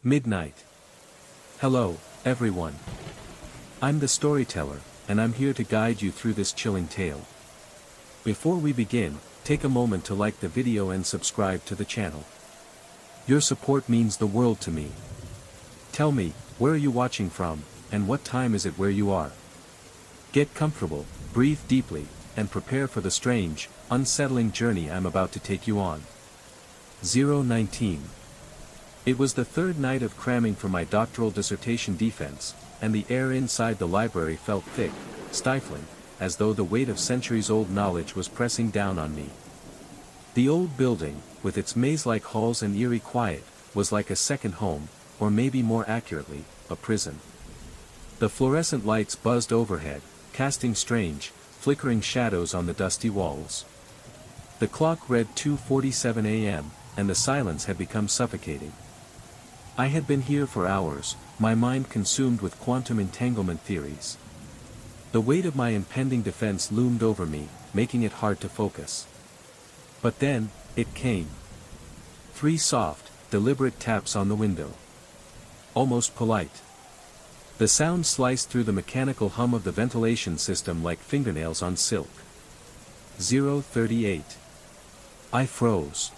Midnight. Hello, everyone. I'm the storyteller, and I'm here to guide you through this chilling tale. Before we begin, take a moment to like the video and subscribe to the channel. Your support means the world to me. Tell me, where are you watching from, and what time is it where you are? Get comfortable, breathe deeply, and prepare for the strange, unsettling journey I'm about to take you on. 019. It was the third night of cramming for my doctoral dissertation defense, and the air inside the library felt thick, stifling, as though the weight of centuries-old knowledge was pressing down on me. The old building, with its maze-like halls and eerie quiet, was like a second home, or maybe more accurately, a prison. The fluorescent lights buzzed overhead, casting strange, flickering shadows on the dusty walls. The clock read 2:47 a.m., and the silence had become suffocating. I had been here for hours, my mind consumed with quantum entanglement theories. The weight of my impending defense loomed over me, making it hard to focus. But then, it came. 3 soft, deliberate taps on the window. Almost polite. The sound sliced through the mechanical hum of the ventilation system like fingernails on silk. 038. I froze.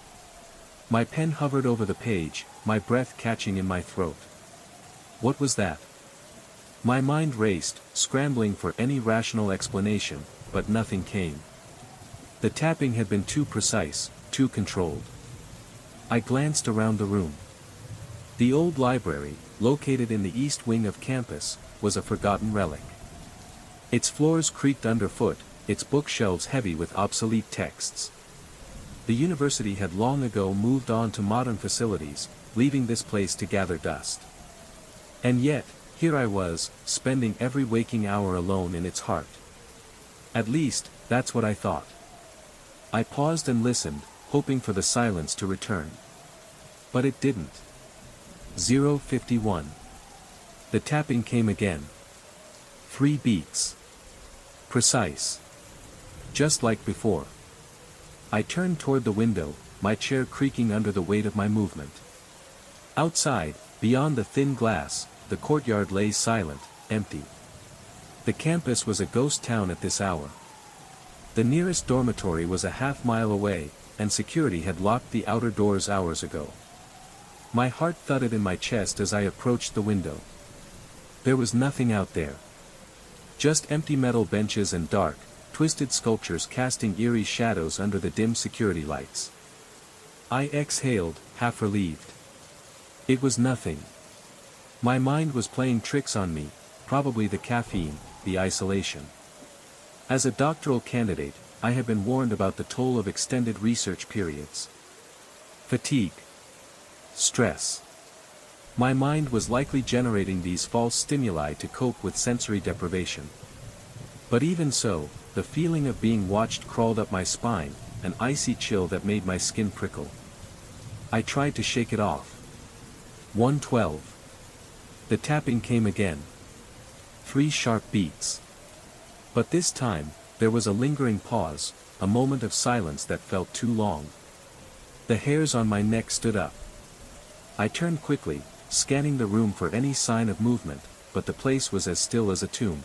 My pen hovered over the page, my breath catching in my throat. What was that? My mind raced, scrambling for any rational explanation, but nothing came. The tapping had been too precise, too controlled. I glanced around the room. The old library, located in the east wing of campus, was a forgotten relic. Its floors creaked underfoot, its bookshelves heavy with obsolete texts. The university had long ago moved on to modern facilities, leaving this place to gather dust. And yet, here I was, spending every waking hour alone in its heart. At least, that's what I thought. I paused and listened, hoping for the silence to return. But it didn't. 051. The tapping came again. 3 beats. Precise. Just like before. I turned toward the window, my chair creaking under the weight of my movement. Outside, beyond the thin glass, the courtyard lay silent, empty. The campus was a ghost town at this hour. The nearest dormitory was a half-mile away, and security had locked the outer doors hours ago. My heart thudded in my chest as I approached the window. There was nothing out there. Just empty metal benches and dark, twisted sculptures casting eerie shadows under the dim security lights. I exhaled, half relieved. It was nothing. My mind was playing tricks on me, probably the caffeine, the isolation. As a doctoral candidate, I had been warned about the toll of extended research periods. Fatigue. Stress. My mind was likely generating these false stimuli to cope with sensory deprivation. But even so, the feeling of being watched crawled up my spine, an icy chill that made my skin prickle. I tried to shake it off. 112. The tapping came again. 3 sharp beats. But this time, there was a lingering pause, a moment of silence that felt too long. The hairs on my neck stood up. I turned quickly, scanning the room for any sign of movement, but the place was as still as a tomb.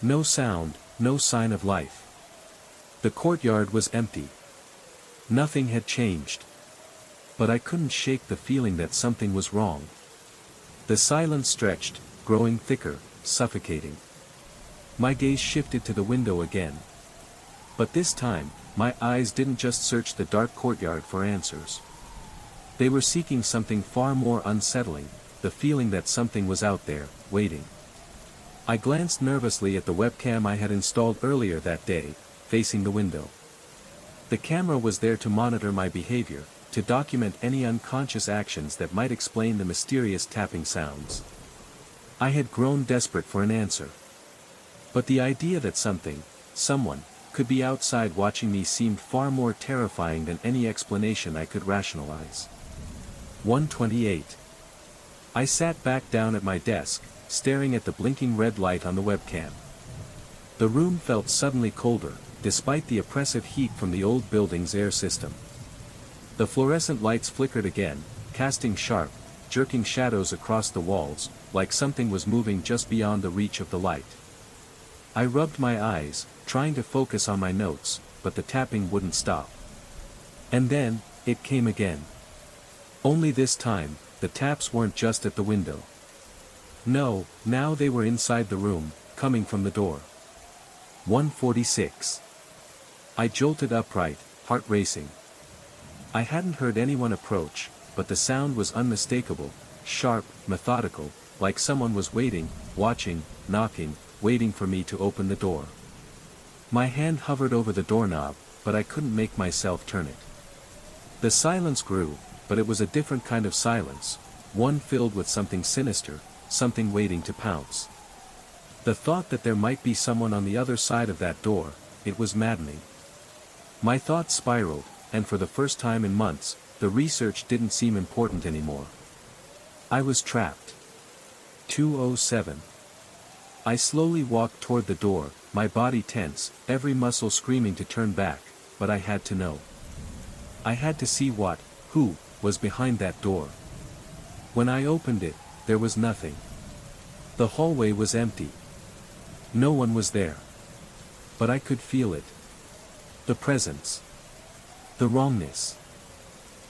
No sound, no sign of life. The courtyard was empty. Nothing had changed. But I couldn't shake the feeling that something was wrong. The silence stretched, growing thicker, suffocating. My gaze shifted to the window again. But this time, my eyes didn't just search the dark courtyard for answers. They were seeking something far more unsettling, the feeling that something was out there, waiting. I glanced nervously at the webcam I had installed earlier that day, facing the window. The camera was there to monitor my behavior, to document any unconscious actions that might explain the mysterious tapping sounds. I had grown desperate for an answer. But the idea that someone, could be outside watching me seemed far more terrifying than any explanation I could rationalize. 128. I sat back down at my desk, staring at the blinking red light on the webcam. The room felt suddenly colder, despite the oppressive heat from the old building's air system. The fluorescent lights flickered again, casting sharp, jerking shadows across the walls, like something was moving just beyond the reach of the light. I rubbed my eyes, trying to focus on my notes, but the tapping wouldn't stop. And then, it came again. Only this time, the taps weren't just at the window. No, now they were inside the room, coming from the door. 146. I jolted upright, heart racing. I hadn't heard anyone approach, but the sound was unmistakable, sharp, methodical, like someone was waiting, watching, knocking, waiting for me to open the door. My hand hovered over the doorknob, but I couldn't make myself turn it. The silence grew, but it was a different kind of silence, one filled with something sinister, something waiting to pounce. The thought that there might be someone on the other side of that door, it was maddening. My thoughts spiraled, and for the first time in months, the research didn't seem important anymore. I was trapped. 207. I slowly walked toward the door, my body tense, every muscle screaming to turn back, but I had to know. I had to see who, was behind that door. When I opened it, there was nothing. The hallway was empty. No one was there. But I could feel it. The presence. The wrongness.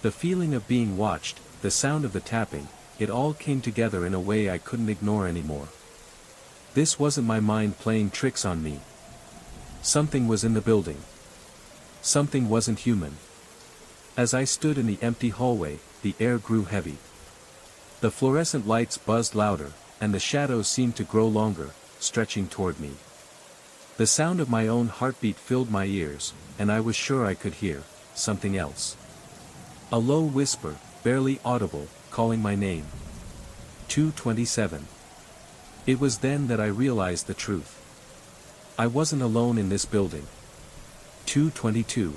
The feeling of being watched, the sound of the tapping, it all came together in a way I couldn't ignore anymore. This wasn't my mind playing tricks on me. Something was in the building. Something wasn't human. As I stood in the empty hallway, the air grew heavy. The fluorescent lights buzzed louder, and the shadows seemed to grow longer, stretching toward me. The sound of my own heartbeat filled my ears, and I was sure I could hear something else. A low whisper, barely audible, calling my name. 227. It was then that I realized the truth. I wasn't alone in this building. 222.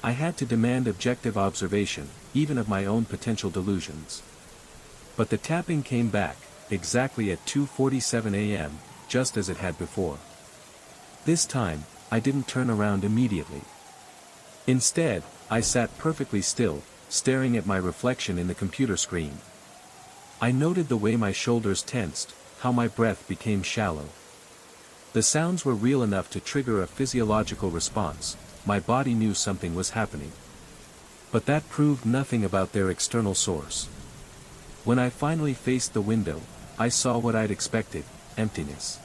I had to demand objective observation, even of my own potential delusions. But the tapping came back, exactly at 2:47 a.m., just as it had before. This time, I didn't turn around immediately. Instead, I sat perfectly still, staring at my reflection in the computer screen. I noted the way my shoulders tensed, how my breath became shallow. The sounds were real enough to trigger a physiological response. My body knew something was happening. But that proved nothing about their external source. When I finally faced the window, I saw what I'd expected: emptiness.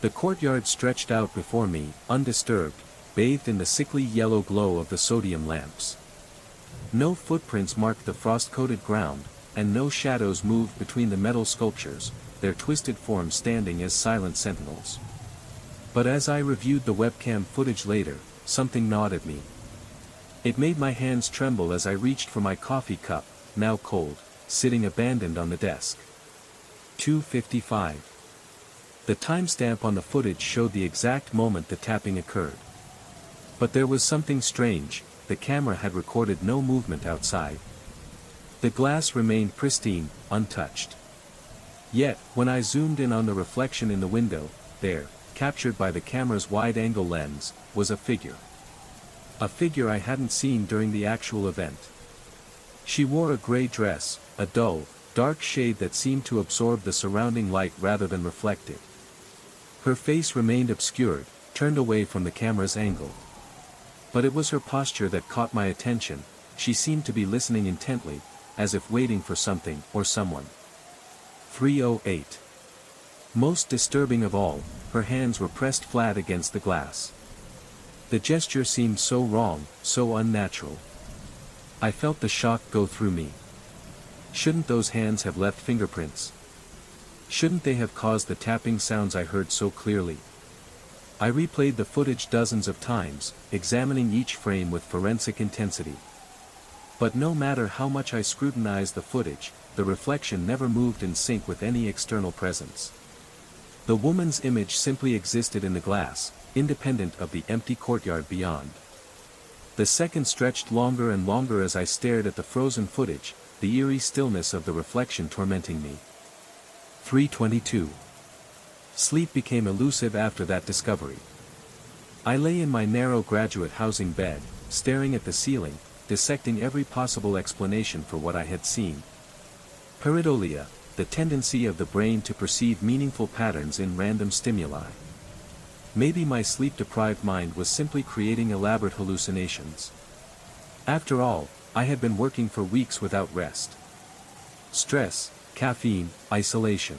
The courtyard stretched out before me, undisturbed, bathed in the sickly yellow glow of the sodium lamps. No footprints marked the frost-coated ground, and no shadows moved between the metal sculptures, their twisted forms standing as silent sentinels. But as I reviewed the webcam footage later, something gnawed at me. It made my hands tremble as I reached for my coffee cup, now cold, sitting abandoned on the desk. 2:55. The timestamp on the footage showed the exact moment the tapping occurred. But there was something strange: the camera had recorded no movement outside. The glass remained pristine, untouched. Yet, when I zoomed in on the reflection in the window, there, captured by the camera's wide-angle lens, was a figure. A figure I hadn't seen during the actual event. She wore a gray dress, a dull, dark shade that seemed to absorb the surrounding light rather than reflect it. Her face remained obscured, turned away from the camera's angle. But it was her posture that caught my attention. She seemed to be listening intently, as if waiting for something or someone. 308. Most disturbing of all, her hands were pressed flat against the glass. The gesture seemed so wrong, so unnatural. I felt the shock go through me. Shouldn't those hands have left fingerprints? Shouldn't they have caused the tapping sounds I heard so clearly? I replayed the footage dozens of times, examining each frame with forensic intensity. But no matter how much I scrutinized the footage, the reflection never moved in sync with any external presence. The woman's image simply existed in the glass, independent of the empty courtyard beyond. The seconds stretched longer and longer as I stared at the frozen footage, the eerie stillness of the reflection tormenting me. 322. Sleep became elusive after that discovery. I lay in my narrow graduate housing bed, staring at the ceiling, dissecting every possible explanation for what I had seen. Pareidolia, the tendency of the brain to perceive meaningful patterns in random stimuli. Maybe my sleep-deprived mind was simply creating elaborate hallucinations. After all, I had been working for weeks without rest. Stress, caffeine, isolation.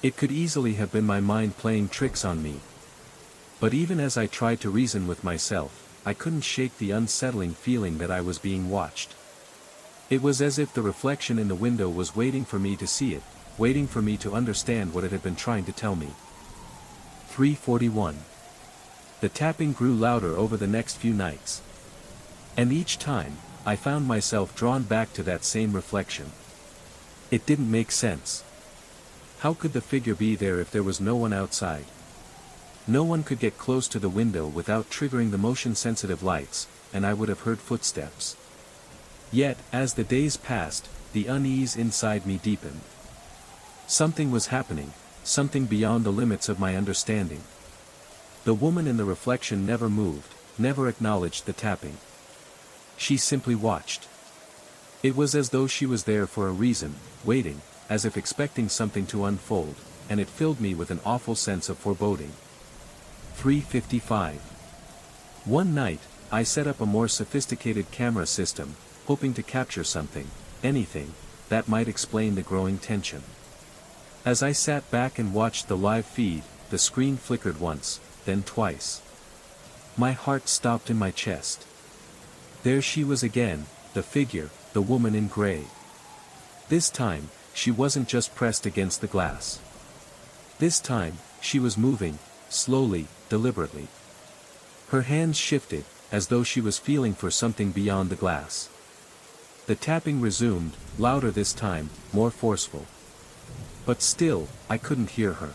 It could easily have been my mind playing tricks on me. But even as I tried to reason with myself, I couldn't shake the unsettling feeling that I was being watched. It was as if the reflection in the window was waiting for me to see it, waiting for me to understand what it had been trying to tell me. 3:41. The tapping grew louder over the next few nights. And each time, I found myself drawn back to that same reflection. It didn't make sense. How could the figure be there if there was no one outside? No one could get close to the window without triggering the motion-sensitive lights, and I would have heard footsteps. Yet, as the days passed, the unease inside me deepened. Something was happening, something beyond the limits of my understanding. The woman in the reflection never moved, never acknowledged the tapping. She simply watched. It was as though she was there for a reason, waiting, as if expecting something to unfold, and it filled me with an awful sense of foreboding. 3:55. One night, I set up a more sophisticated camera system, hoping to capture something, anything, that might explain the growing tension. As I sat back and watched the live feed, the screen flickered once, then twice. My heart stopped in my chest. There she was again, the figure, the woman in gray. This time, she wasn't just pressed against the glass. This time, she was moving, slowly, deliberately. Her hands shifted, as though she was feeling for something beyond the glass. The tapping resumed, louder this time, more forceful. But still, I couldn't hear her.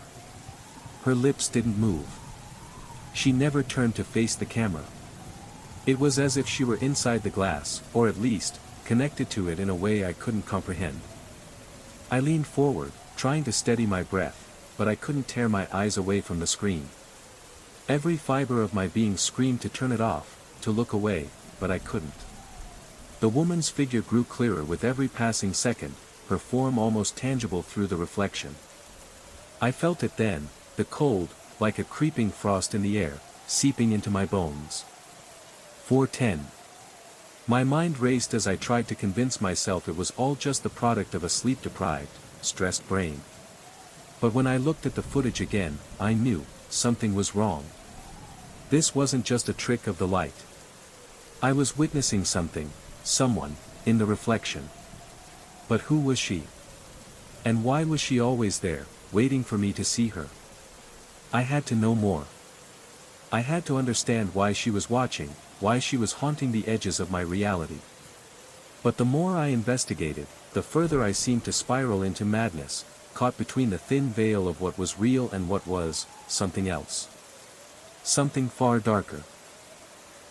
Her lips didn't move. She never turned to face the camera. It was as if she were inside the glass, or at least, connected to it in a way I couldn't comprehend. I leaned forward, trying to steady my breath, but I couldn't tear my eyes away from the screen. Every fiber of my being screamed to turn it off, to look away, but I couldn't. The woman's figure grew clearer with every passing second, her form almost tangible through the reflection. I felt it then, the cold, like a creeping frost in the air, seeping into my bones. 4:10. My mind raced as I tried to convince myself it was all just the product of a sleep-deprived, stressed brain. But when I looked at the footage again, I knew, something was wrong. This wasn't just a trick of the light. I was witnessing something, someone, in the reflection. But who was she? And why was she always there, waiting for me to see her? I had to know more. I had to understand why she was watching, why she was haunting the edges of my reality. But the more I investigated, the further I seemed to spiral into madness, caught between the thin veil of what was real and what was, something else. Something far darker.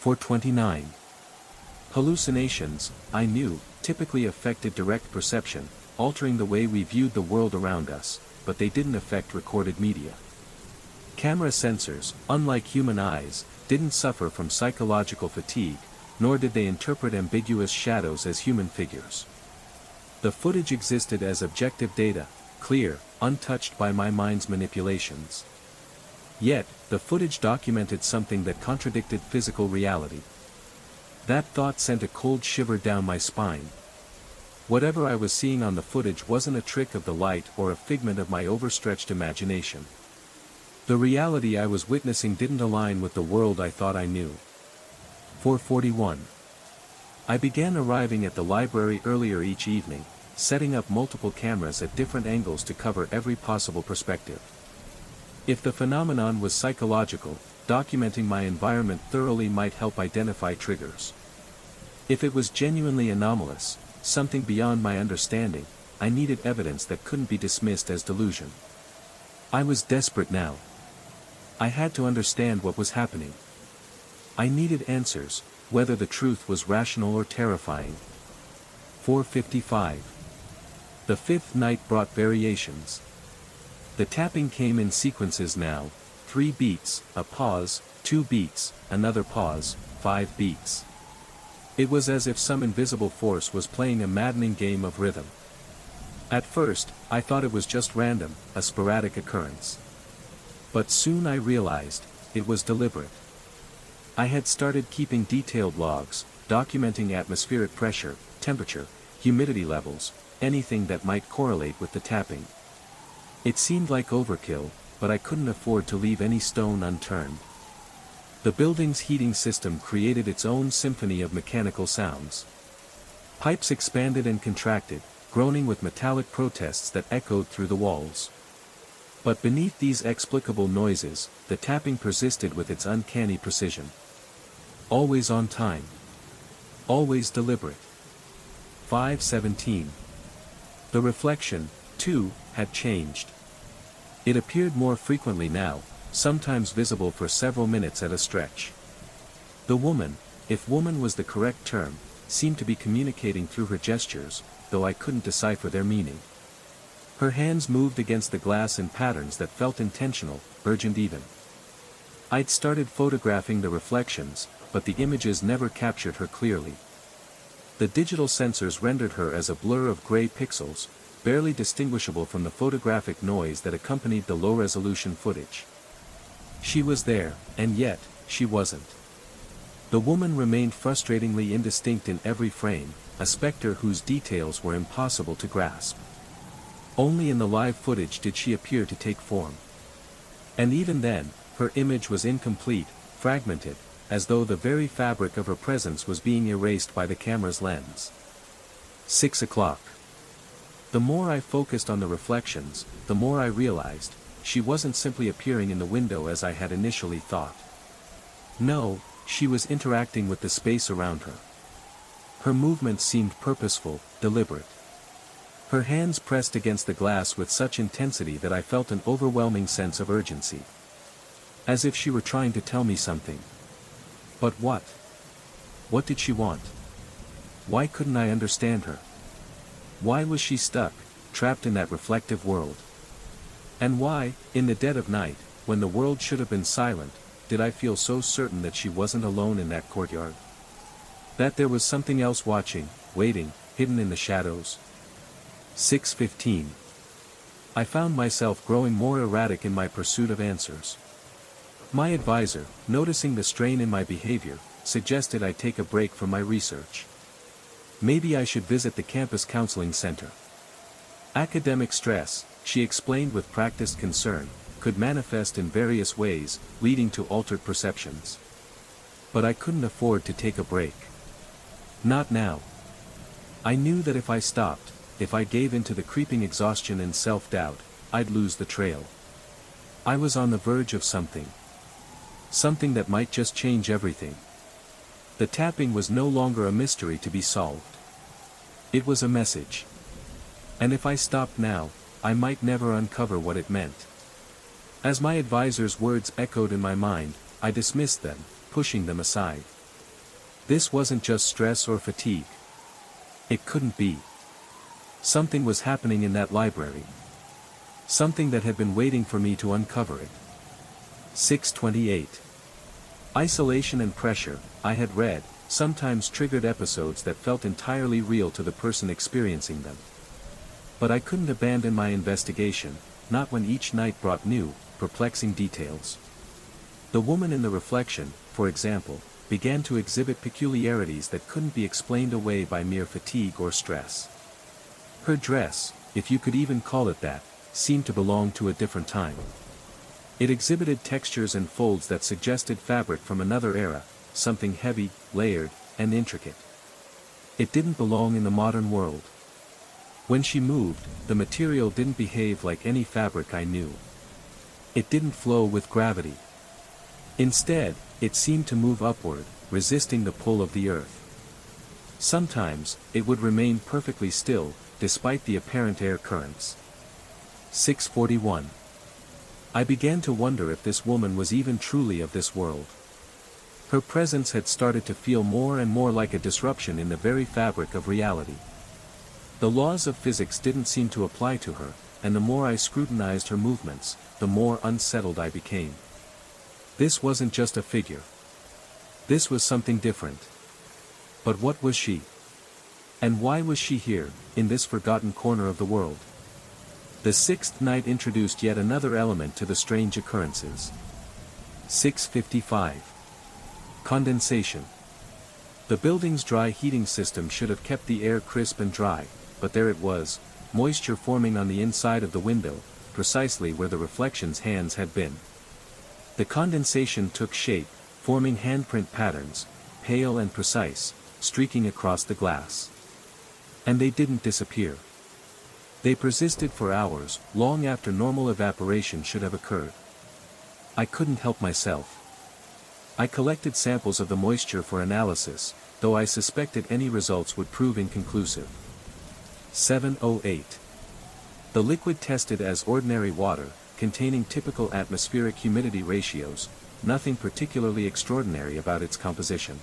4:29. Hallucinations, I knew, typically affected direct perception, altering the way we viewed the world around us, but they didn't affect recorded media. Camera sensors, unlike human eyes, didn't suffer from psychological fatigue, nor did they interpret ambiguous shadows as human figures. The footage existed as objective data, clear, untouched by my mind's manipulations. Yet, the footage documented something that contradicted physical reality. That thought sent a cold shiver down my spine. Whatever I was seeing on the footage wasn't a trick of the light or a figment of my overstretched imagination. The reality I was witnessing didn't align with the world I thought I knew. 4:41. I began arriving at the library earlier each evening, setting up multiple cameras at different angles to cover every possible perspective. If the phenomenon was psychological, documenting my environment thoroughly might help identify triggers. If it was genuinely anomalous, something beyond my understanding, I needed evidence that couldn't be dismissed as delusion. I was desperate now. I had to understand what was happening. I needed answers, whether the truth was rational or terrifying. 4:55. The fifth night brought variations. The tapping came in sequences now, 3 beats, a pause, 2 beats, another pause, 5 beats. It was as if some invisible force was playing a maddening game of rhythm. At first, I thought it was just random, a sporadic occurrence. But soon I realized, it was deliberate. I had started keeping detailed logs, documenting atmospheric pressure, temperature, humidity levels, anything that might correlate with the tapping. It seemed like overkill, but I couldn't afford to leave any stone unturned. The building's heating system created its own symphony of mechanical sounds. Pipes expanded and contracted, groaning with metallic protests that echoed through the walls. But beneath these explicable noises, the tapping persisted with its uncanny precision. Always on time. Always deliberate. 5:17. The reflection, too, had changed. It appeared more frequently now, sometimes visible for several minutes at a stretch. The woman, if woman was the correct term, seemed to be communicating through her gestures, though I couldn't decipher their meaning. Her hands moved against the glass in patterns that felt intentional, urgent even. I'd started photographing the reflections, but the images never captured her clearly. The digital sensors rendered her as a blur of gray pixels, barely distinguishable from the photographic noise that accompanied the low-resolution footage. She was there, and yet, she wasn't. The woman remained frustratingly indistinct in every frame, a specter whose details were impossible to grasp. Only in the live footage did she appear to take form. And even then, her image was incomplete, fragmented, as though the very fabric of her presence was being erased by the camera's lens. 6 o'clock. The more I focused on the reflections, the more I realized, she wasn't simply appearing in the window as I had initially thought. No, she was interacting with the space around her. Her movements seemed purposeful, deliberate. Her hands pressed against the glass with such intensity that I felt an overwhelming sense of urgency. As if she were trying to tell me something. But what? What did she want? Why couldn't I understand her? Why was she stuck, trapped in that reflective world? And why, in the dead of night, when the world should have been silent, did I feel so certain that she wasn't alone in that courtyard? That there was something else watching, waiting, hidden in the shadows? 6:15. I found myself growing more erratic in my pursuit of answers. My advisor, noticing the strain in my behavior, suggested I take a break from my research. Maybe I should visit the campus counseling center. Academic stress, she explained with practiced concern, could manifest in various ways, leading to altered perceptions. But I couldn't afford to take a break. Not now. I knew that if I stopped, if I gave in to the creeping exhaustion and self-doubt, I'd lose the trail. I was on the verge of something. Something that might just change everything. The tapping was no longer a mystery to be solved. It was a message. And if I stopped now, I might never uncover what it meant. As my advisor's words echoed in my mind, I dismissed them, pushing them aside. This wasn't just stress or fatigue. It couldn't be. Something was happening in that library. Something that had been waiting for me to uncover it. 6:28. Isolation and pressure, I had read, sometimes triggered episodes that felt entirely real to the person experiencing them. But I couldn't abandon my investigation, not when each night brought new, perplexing details. The woman in the reflection, for example, began to exhibit peculiarities that couldn't be explained away by mere fatigue or stress. Her dress, if you could even call it that, seemed to belong to a different time. It exhibited textures and folds that suggested fabric from another era, something heavy, layered, and intricate. It didn't belong in the modern world. When she moved, the material didn't behave like any fabric I knew. It didn't flow with gravity. Instead, it seemed to move upward, resisting the pull of the earth. Sometimes, it would remain perfectly still, despite the apparent air currents. 6:41. I began to wonder if this woman was even truly of this world. Her presence had started to feel more and more like a disruption in the very fabric of reality. The laws of physics didn't seem to apply to her, and the more I scrutinized her movements, the more unsettled I became. This wasn't just a figure. This was something different. But what was she? And why was she here, in this forgotten corner of the world? The sixth night introduced yet another element to the strange occurrences. 6:55. Condensation. The building's dry heating system should have kept the air crisp and dry, but there it was, moisture forming on the inside of the window, precisely where the reflection's hands had been. The condensation took shape, forming handprint patterns, pale and precise, streaking across the glass. And they didn't disappear. They persisted for hours, long after normal evaporation should have occurred. I couldn't help myself. I collected samples of the moisture for analysis, though I suspected any results would prove inconclusive. 7:08. The liquid tested as ordinary water, containing typical atmospheric humidity ratios, nothing particularly extraordinary about its composition.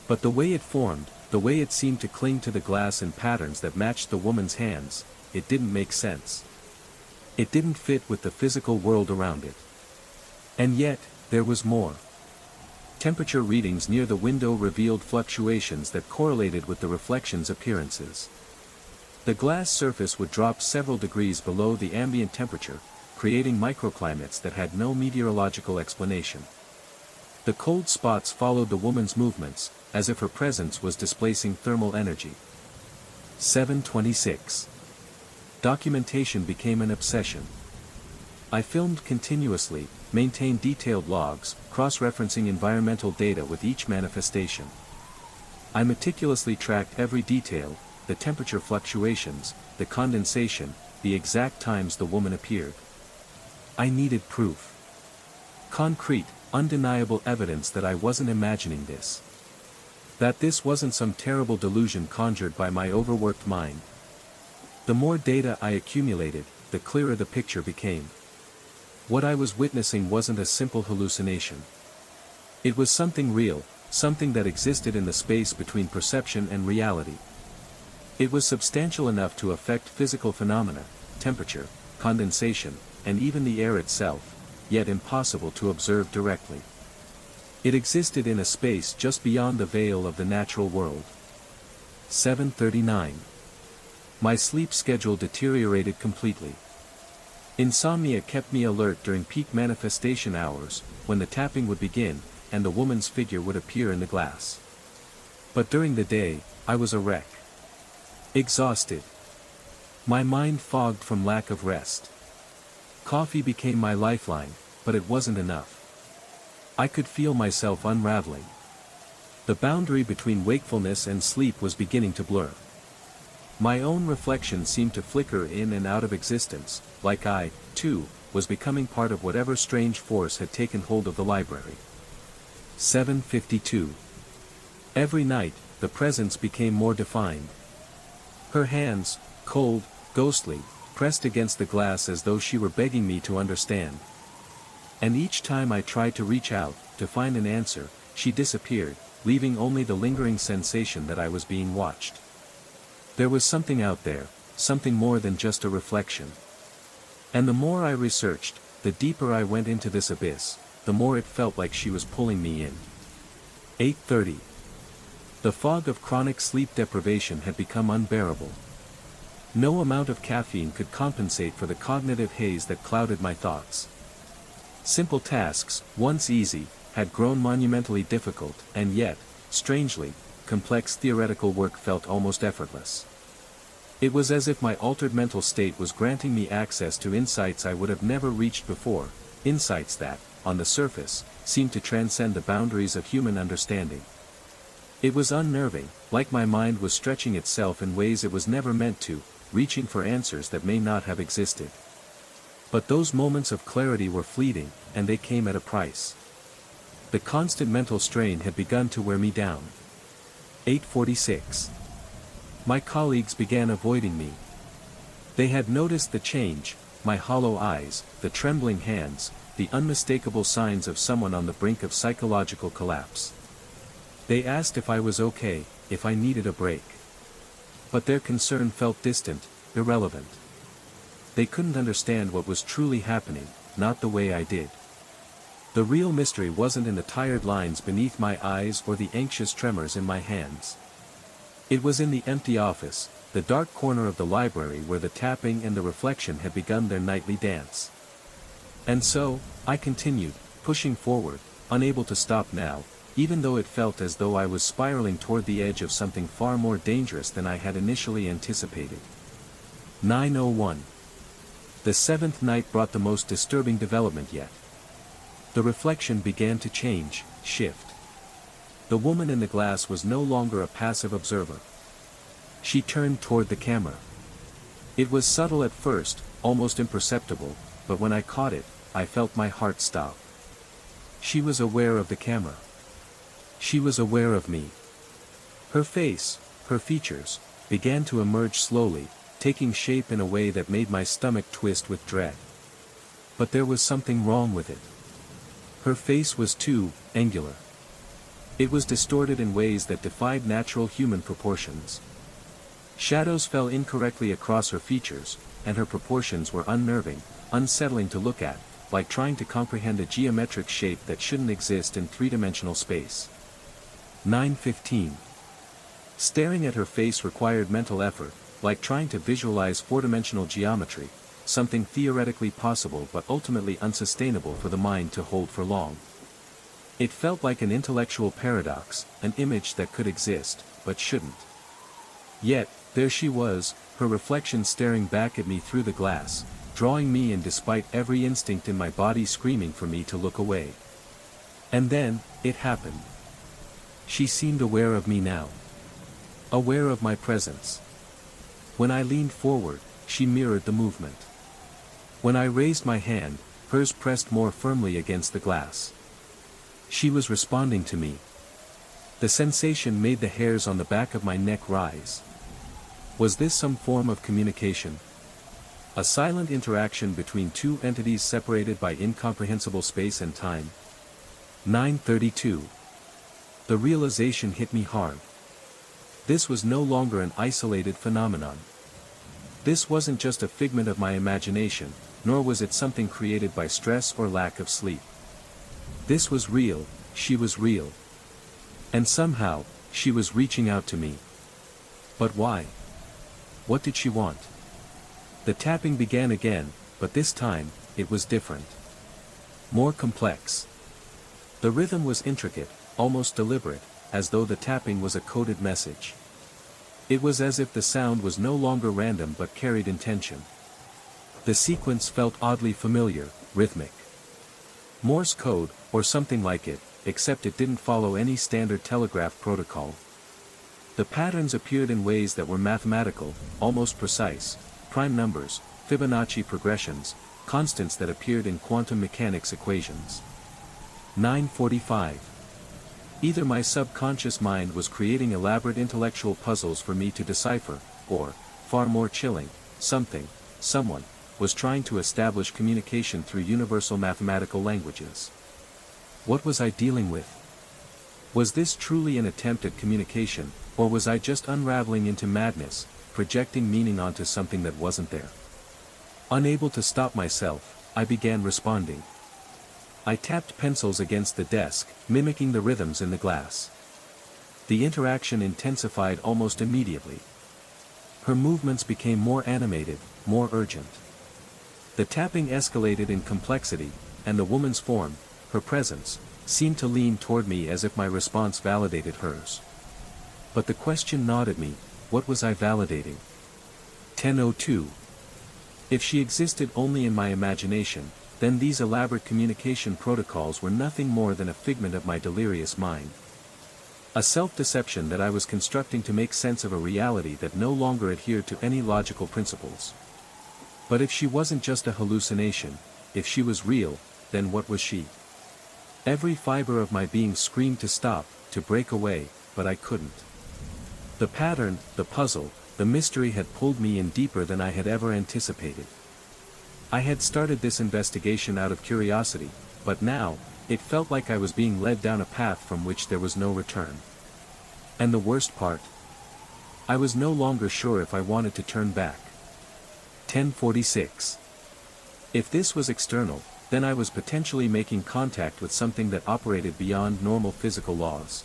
But the way it formed, the way it seemed to cling to the glass in patterns that matched the woman's hands, it didn't make sense. It didn't fit with the physical world around it. And yet, there was more. Temperature readings near the window revealed fluctuations that correlated with the reflection's appearances. The glass surface would drop several degrees below the ambient temperature, creating microclimates that had no meteorological explanation. The cold spots followed the woman's movements, as if her presence was displacing thermal energy. 7:26. Documentation became an obsession. I filmed continuously, maintained detailed logs, cross-referencing environmental data with each manifestation. I meticulously tracked every detail, the temperature fluctuations, the condensation, the exact times the woman appeared. I needed proof. Concrete, undeniable evidence that I wasn't imagining this. That this wasn't some terrible delusion conjured by my overworked mind. The more data I accumulated, the clearer the picture became. What I was witnessing wasn't a simple hallucination. It was something real, something that existed in the space between perception and reality. It was substantial enough to affect physical phenomena, temperature, condensation, and even the air itself, yet impossible to observe directly. It existed in a space just beyond the veil of the natural world. 7:39. My sleep schedule deteriorated completely. Insomnia kept me alert during peak manifestation hours, when the tapping would begin, and the woman's figure would appear in the glass. But during the day, I was a wreck. Exhausted. My mind fogged from lack of rest. Coffee became my lifeline, but it wasn't enough. I could feel myself unraveling. The boundary between wakefulness and sleep was beginning to blur. My own reflection seemed to flicker in and out of existence, like I, too, was becoming part of whatever strange force had taken hold of the library. 7:52. Every night, the presence became more defined. Her hands, cold, ghostly, pressed against the glass as though she were begging me to understand. And each time I tried to reach out, to find an answer, she disappeared, leaving only the lingering sensation that I was being watched. There was something out there, something more than just a reflection. And the more I researched, the deeper I went into this abyss, the more it felt like she was pulling me in. 8:30. The fog of chronic sleep deprivation had become unbearable. No amount of caffeine could compensate for the cognitive haze that clouded my thoughts. Simple tasks, once easy, had grown monumentally difficult, and yet, strangely, complex theoretical work felt almost effortless. It was as if my altered mental state was granting me access to insights I would have never reached before, insights that, on the surface, seemed to transcend the boundaries of human understanding. It was unnerving, like my mind was stretching itself in ways it was never meant to, reaching for answers that may not have existed. But those moments of clarity were fleeting, and they came at a price. The constant mental strain had begun to wear me down. 8:46. My colleagues began avoiding me. They had noticed the change, my hollow eyes, the trembling hands, the unmistakable signs of someone on the brink of psychological collapse. They asked if I was okay, if I needed a break. But their concern felt distant, irrelevant. They couldn't understand what was truly happening, not the way I did. The real mystery wasn't in the tired lines beneath my eyes or the anxious tremors in my hands. It was in the empty office, the dark corner of the library where the tapping and the reflection had begun their nightly dance. And so, I continued, pushing forward, unable to stop now, even though it felt as though I was spiraling toward the edge of something far more dangerous than I had initially anticipated. 9:01. The seventh night brought the most disturbing development yet. The reflection began to change, shift. The woman in the glass was no longer a passive observer. She turned toward the camera. It was subtle at first, almost imperceptible, but when I caught it, I felt my heart stop. She was aware of the camera. She was aware of me. Her face, her features, began to emerge slowly, taking shape in a way that made my stomach twist with dread. But there was something wrong with it. Her face was too angular. It was distorted in ways that defied natural human proportions. Shadows fell incorrectly across her features, and her proportions were unnerving, unsettling to look at, like trying to comprehend a geometric shape that shouldn't exist in three-dimensional space. 9:15. Staring at her face required mental effort, like trying to visualize four-dimensional geometry, something theoretically possible but ultimately unsustainable for the mind to hold for long. It felt like an intellectual paradox, an image that could exist, but shouldn't. Yet, there she was, her reflection staring back at me through the glass, drawing me in despite every instinct in my body screaming for me to look away. And then, it happened. She seemed aware of me now. Aware of my presence. When I leaned forward, she mirrored the movement. When I raised my hand, hers pressed more firmly against the glass. She was responding to me. The sensation made the hairs on the back of my neck rise. Was this some form of communication? A silent interaction between two entities separated by incomprehensible space and time? 9:32. The realization hit me hard. This was no longer an isolated phenomenon. This wasn't just a figment of my imagination, nor was it something created by stress or lack of sleep. This was real, she was real. And somehow, she was reaching out to me. But why? What did she want? The tapping began again, but this time, it was different. More complex. The rhythm was intricate, almost deliberate, as though the tapping was a coded message. It was as if the sound was no longer random but carried intention. The sequence felt oddly familiar, rhythmic. Morse code, or something like it, except it didn't follow any standard telegraph protocol. The patterns appeared in ways that were mathematical, almost precise, prime numbers, Fibonacci progressions, constants that appeared in quantum mechanics equations. 9:45. Either my subconscious mind was creating elaborate intellectual puzzles for me to decipher, or, far more chilling, someone, was trying to establish communication through universal mathematical languages. What was I dealing with? Was this truly an attempt at communication, or was I just unraveling into madness, projecting meaning onto something that wasn't there? Unable to stop myself, I began responding. I tapped pencils against the desk, mimicking the rhythms in the glass. The interaction intensified almost immediately. Her movements became more animated, more urgent. The tapping escalated in complexity, and the woman's form, her presence, seemed to lean toward me as if my response validated hers. But the question gnawed at me, what was I validating? 10:02. If she existed only in my imagination, then these elaborate communication protocols were nothing more than a figment of my delirious mind. A self-deception that I was constructing to make sense of a reality that no longer adhered to any logical principles. But if she wasn't just a hallucination, if she was real, then what was she? Every fiber of my being screamed to stop, to break away, but I couldn't. The pattern, the puzzle, the mystery had pulled me in deeper than I had ever anticipated. I had started this investigation out of curiosity, but now, it felt like I was being led down a path from which there was no return. And the worst part? I was no longer sure if I wanted to turn back. 10:46. If this was external, then I was potentially making contact with something that operated beyond normal physical laws.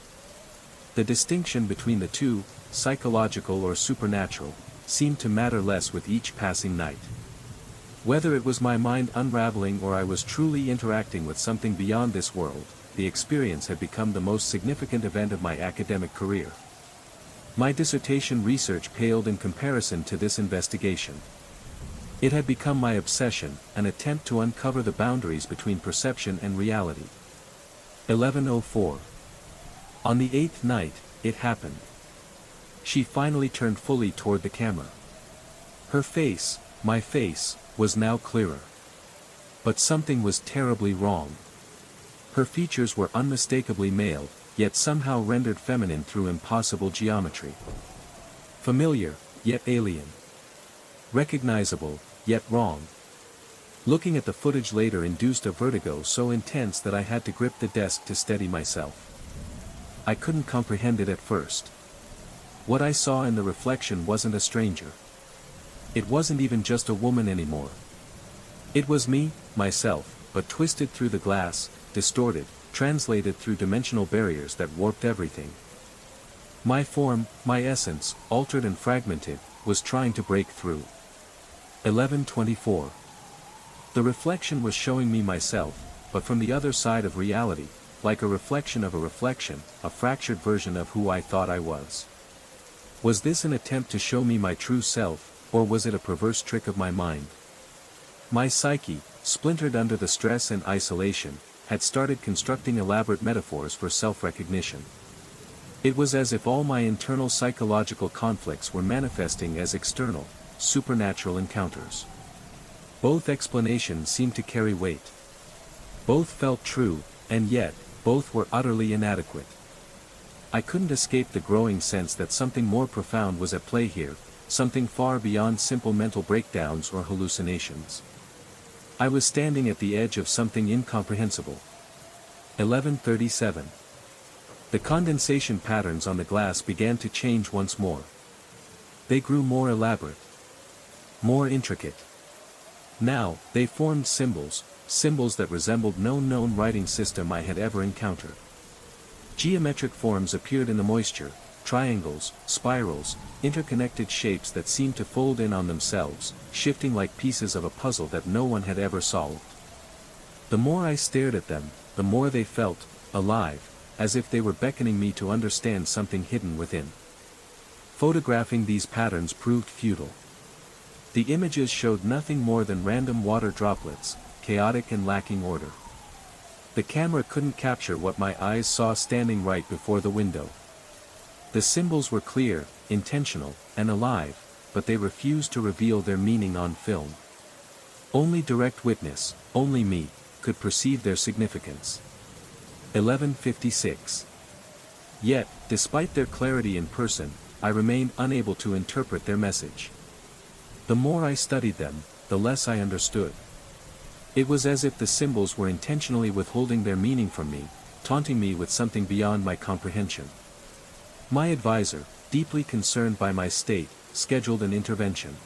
The distinction between the two, psychological or supernatural, seemed to matter less with each passing night. Whether it was my mind unraveling or I was truly interacting with something beyond this world, the experience had become the most significant event of my academic career. My dissertation research paled in comparison to this investigation. It had become my obsession, an attempt to uncover the boundaries between perception and reality. 11:04. On the 8th night, it happened. She finally turned fully toward the camera. Her face, my face, was now clearer. But something was terribly wrong. Her features were unmistakably male, yet somehow rendered feminine through impossible geometry. Familiar, yet alien. Recognizable, yet wrong. Looking at the footage later induced a vertigo so intense that I had to grip the desk to steady myself. I couldn't comprehend it at first. What I saw in the reflection wasn't a stranger. It wasn't even just a woman anymore. It was me, myself, but twisted through the glass, distorted, translated through dimensional barriers that warped everything. My form, my essence, altered and fragmented, was trying to break through. 11:24. The reflection was showing me myself, but from the other side of reality, like a reflection of a reflection, a fractured version of who I thought I was. Was this an attempt to show me my true self, or was it a perverse trick of my mind? My psyche, splintered under the stress and isolation, had started constructing elaborate metaphors for self-recognition. It was as if all my internal psychological conflicts were manifesting as external, supernatural encounters. Both explanations seemed to carry weight. Both felt true, and yet, both were utterly inadequate. I couldn't escape the growing sense that something more profound was at play here, something far beyond simple mental breakdowns or hallucinations. I was standing at the edge of something incomprehensible. 11:37. The condensation patterns on the glass began to change once more. They grew more elaborate, more intricate. Now, they formed symbols, symbols that resembled no known writing system I had ever encountered. Geometric forms appeared in the moisture, triangles, spirals, interconnected shapes that seemed to fold in on themselves, shifting like pieces of a puzzle that no one had ever solved. The more I stared at them, the more they felt alive, as if they were beckoning me to understand something hidden within. Photographing these patterns proved futile. The images showed nothing more than random water droplets, chaotic and lacking order. The camera couldn't capture what my eyes saw standing right before the window. The symbols were clear, intentional, and alive, but they refused to reveal their meaning on film. Only direct witness, only me, could perceive their significance. 11:56. Yet, despite their clarity in person, I remained unable to interpret their message. The more I studied them, the less I understood. It was as if the symbols were intentionally withholding their meaning from me, taunting me with something beyond my comprehension. My advisor, deeply concerned by my state, scheduled an intervention.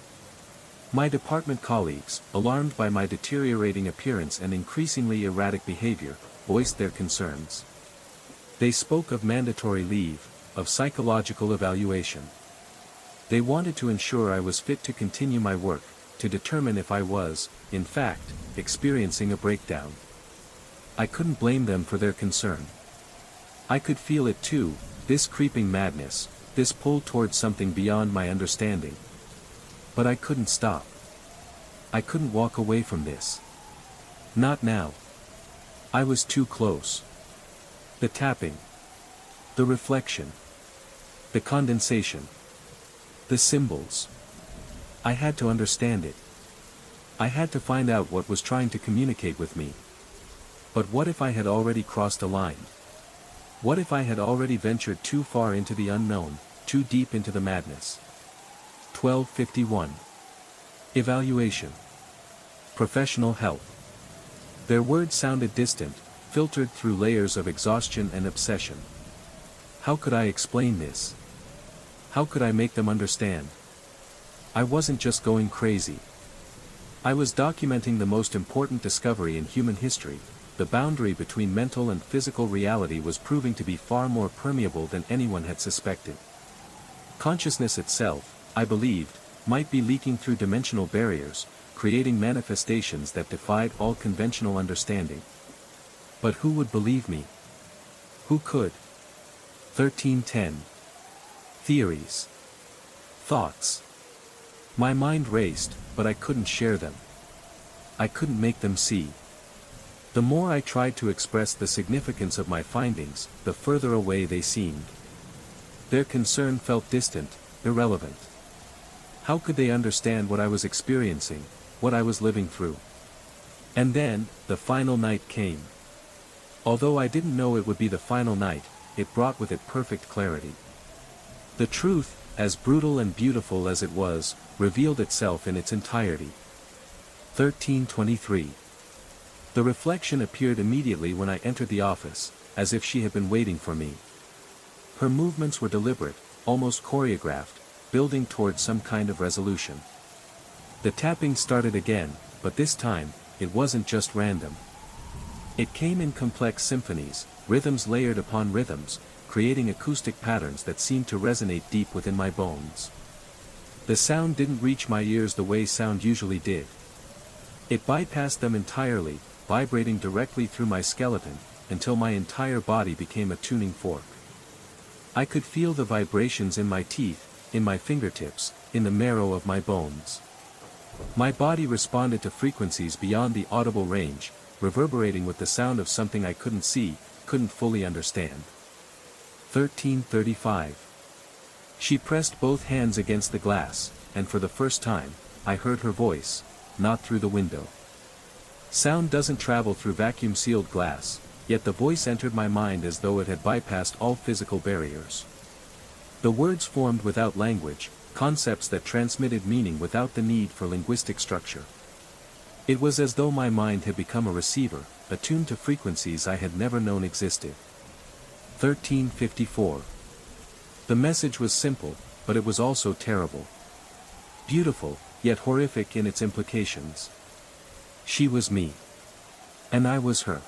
My department colleagues, alarmed by my deteriorating appearance and increasingly erratic behavior, voiced their concerns. They spoke of mandatory leave, of psychological evaluation. They wanted to ensure I was fit to continue my work, to determine if I was, in fact, experiencing a breakdown. I couldn't blame them for their concern. I could feel it too, this creeping madness, this pull towards something beyond my understanding. But I couldn't stop. I couldn't walk away from this. Not now. I was too close. The tapping. The reflection. The condensation. The symbols. I had to understand it. I had to find out what was trying to communicate with me. But what if I had already crossed a line? What if I had already ventured too far into the unknown, too deep into the madness? 12:51. Evaluation. Professional help. Their words sounded distant, filtered through layers of exhaustion and obsession. How could I explain this? How could I make them understand? I wasn't just going crazy. I was documenting the most important discovery in human history, the boundary between mental and physical reality was proving to be far more permeable than anyone had suspected. Consciousness itself, I believed, might be leaking through dimensional barriers, creating manifestations that defied all conventional understanding. But who would believe me? Who could? 1310. Theories. Thoughts. My mind raced, but I couldn't share them. I couldn't make them see. The more I tried to express the significance of my findings, the further away they seemed. Their concern felt distant, irrelevant. How could they understand what I was experiencing, what I was living through? And then, the final night came. Although I didn't know it would be the final night, it brought with it perfect clarity. The truth, as brutal and beautiful as it was, revealed itself in its entirety. 1323. The reflection appeared immediately when I entered the office, as if she had been waiting for me. Her movements were deliberate, almost choreographed, building towards some kind of resolution. The tapping started again, but this time, it wasn't just random. It came in complex symphonies, rhythms layered upon rhythms, creating acoustic patterns that seemed to resonate deep within my bones. The sound didn't reach my ears the way sound usually did. It bypassed them entirely, vibrating directly through my skeleton, until my entire body became a tuning fork. I could feel the vibrations in my teeth, in my fingertips, in the marrow of my bones. My body responded to frequencies beyond the audible range, reverberating with the sound of something I couldn't see, couldn't fully understand. 1335. She pressed both hands against the glass, and for the first time, I heard her voice, not through the window. Sound doesn't travel through vacuum-sealed glass, yet the voice entered my mind as though it had bypassed all physical barriers. The words formed without language, concepts that transmitted meaning without the need for linguistic structure. It was as though my mind had become a receiver, attuned to frequencies I had never known existed. 1354. The message was simple, but it was also terrible. Beautiful, yet horrific in its implications. She was me. And I was her.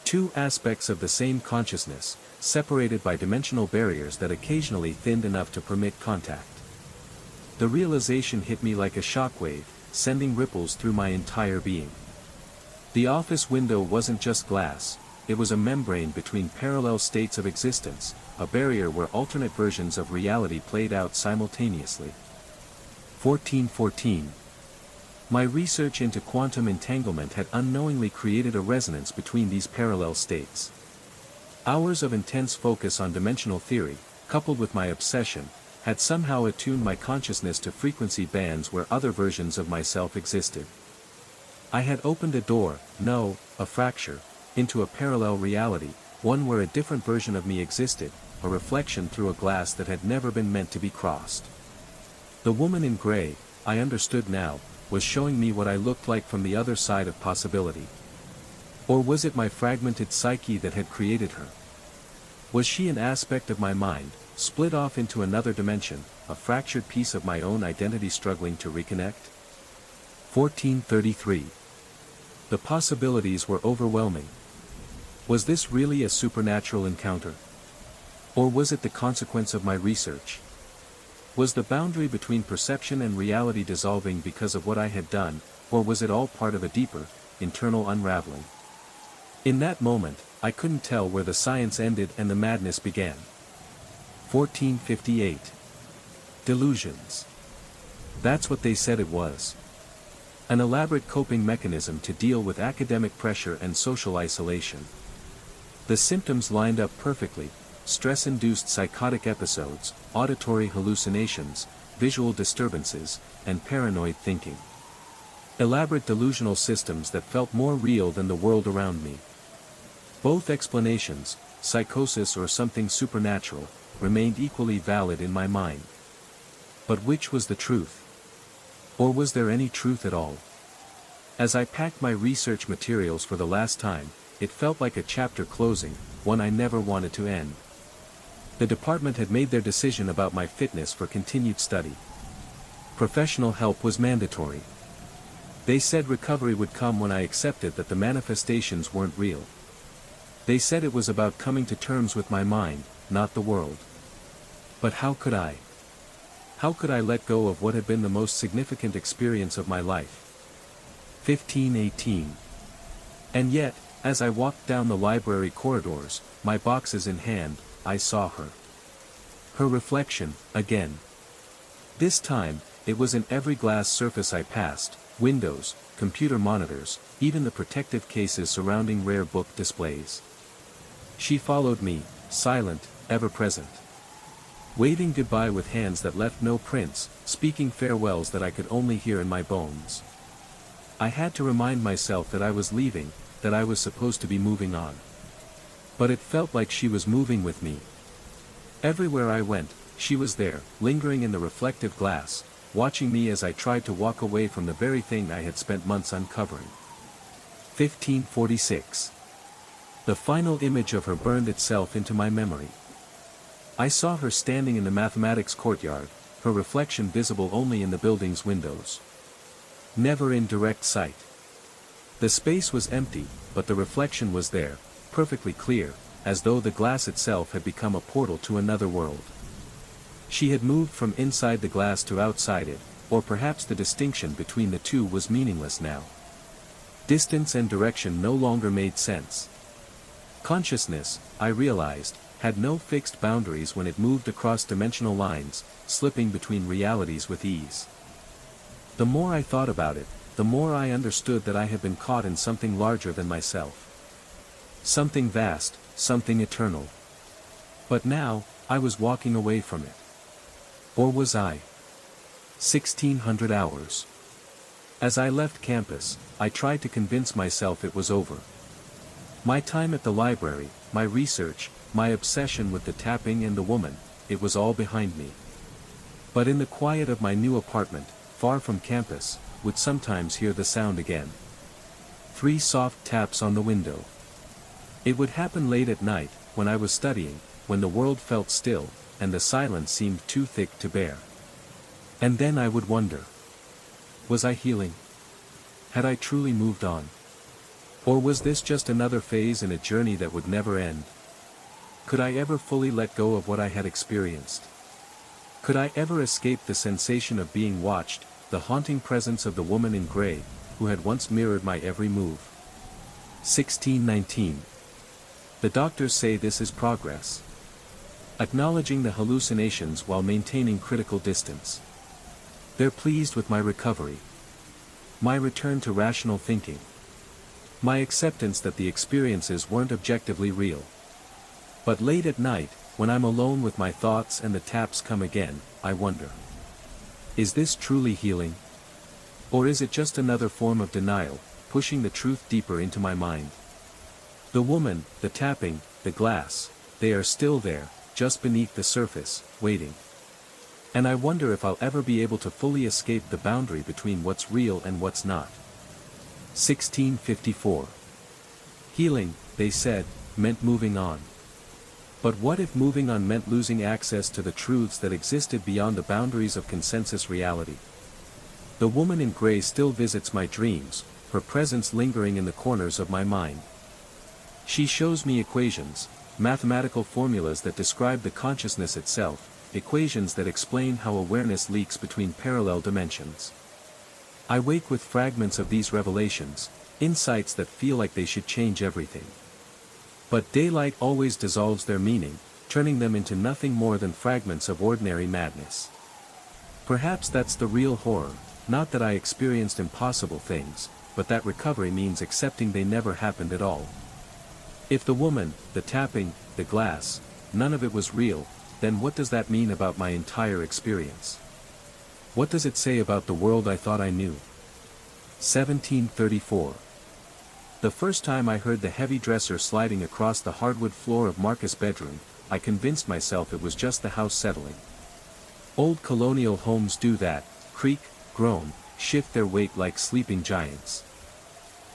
Two aspects of the same consciousness, separated by dimensional barriers that occasionally thinned enough to permit contact. The realization hit me like a shockwave, sending ripples through my entire being. The office window wasn't just glass, it was a membrane between parallel states of existence, a barrier where alternate versions of reality played out simultaneously. 1414. My research into quantum entanglement had unknowingly created a resonance between these parallel states. Hours of intense focus on dimensional theory, coupled with my obsession, had somehow attuned my consciousness to frequency bands where other versions of myself existed. I had opened a door, no, a fracture, into a parallel reality, one where a different version of me existed, a reflection through a glass that had never been meant to be crossed. The woman in gray, I understood now, was showing me what I looked like from the other side of possibility. Or was it my fragmented psyche that had created her? Was she an aspect of my mind, split off into another dimension, a fractured piece of my own identity struggling to reconnect? 1433. The possibilities were overwhelming. Was this really a supernatural encounter? Or was it the consequence of my research? Was the boundary between perception and reality dissolving because of what I had done, or was it all part of a deeper, internal unraveling? In that moment, I couldn't tell where the science ended and the madness began. 1458. Delusions. That's what they said it was. An elaborate coping mechanism to deal with academic pressure and social isolation. The symptoms lined up perfectly: stress-induced psychotic episodes, auditory hallucinations, visual disturbances, and paranoid thinking. Elaborate delusional systems that felt more real than the world around me. Both explanations, psychosis or something supernatural, remained equally valid in my mind. But which was the truth? Or was there any truth at all? As I packed my research materials for the last time, it felt like a chapter closing, one I never wanted to end. The department had made their decision about my fitness for continued study. Professional help was mandatory. They said recovery would come when I accepted that the manifestations weren't real. They said it was about coming to terms with my mind, not the world. But how could I? How could I let go of what had been the most significant experience of my life? 1518. And yet, as I walked down the library corridors, my boxes in hand, I saw her. Her reflection, again. This time, it was in every glass surface I passed, windows, computer monitors, even the protective cases surrounding rare book displays. She followed me, silent, ever present. Waving goodbye with hands that left no prints, speaking farewells that I could only hear in my bones. I had to remind myself that I was leaving, that I was supposed to be moving on. But it felt like she was moving with me. Everywhere I went, she was there, lingering in the reflective glass, watching me as I tried to walk away from the very thing I had spent months uncovering. 1546. The final image of her burned itself into my memory. I saw her standing in the mathematics courtyard, her reflection visible only in the building's windows. Never in direct sight. The space was empty, but the reflection was there, perfectly clear, as though the glass itself had become a portal to another world. She had moved from inside the glass to outside it, or perhaps the distinction between the two was meaningless now. Distance and direction no longer made sense. Consciousness, I realized, had no fixed boundaries when it moved across dimensional lines, slipping between realities with ease. The more I thought about it, the more I understood that I had been caught in something larger than myself. Something vast, something eternal. But now, I was walking away from it. Or was I? 1600 hours. As I left campus, I tried to convince myself it was over. My time at the library, my research, my obsession with the tapping and the woman, it was all behind me. But in the quiet of my new apartment, far from campus, would sometimes hear the sound again. 3 soft taps on the window. It would happen late at night, when I was studying, when the world felt still, and the silence seemed too thick to bear. And then I would wonder. Was I healing? Had I truly moved on? Or was this just another phase in a journey that would never end? Could I ever fully let go of what I had experienced? Could I ever escape the sensation of being watched, the haunting presence of the woman in gray, who had once mirrored my every move? 1619. The doctors say this is progress. Acknowledging the hallucinations while maintaining critical distance. They're pleased with my recovery. My return to rational thinking. My acceptance that the experiences weren't objectively real. But late at night, when I'm alone with my thoughts and the taps come again, I wonder. Is this truly healing? Or is it just another form of denial, pushing the truth deeper into my mind? The woman, the tapping, the glass, they are still there, just beneath the surface, waiting. And I wonder if I'll ever be able to fully escape the boundary between what's real and what's not. 1654. Healing, they said, meant moving on. But what if moving on meant losing access to the truths that existed beyond the boundaries of consensus reality? The woman in gray still visits my dreams, her presence lingering in the corners of my mind. She shows me equations, mathematical formulas that describe the consciousness itself, equations that explain how awareness leaks between parallel dimensions. I wake with fragments of these revelations, insights that feel like they should change everything. But daylight always dissolves their meaning, turning them into nothing more than fragments of ordinary madness. Perhaps that's the real horror, not that I experienced impossible things, but that recovery means accepting they never happened at all. If the woman, the tapping, the glass, none of it was real, then what does that mean about my entire experience? What does it say about the world I thought I knew? 1734. The first time I heard the heavy dresser sliding across the hardwood floor of Marcus' bedroom, I convinced myself it was just the house settling. Old colonial homes do that, creak, groan, shift their weight like sleeping giants.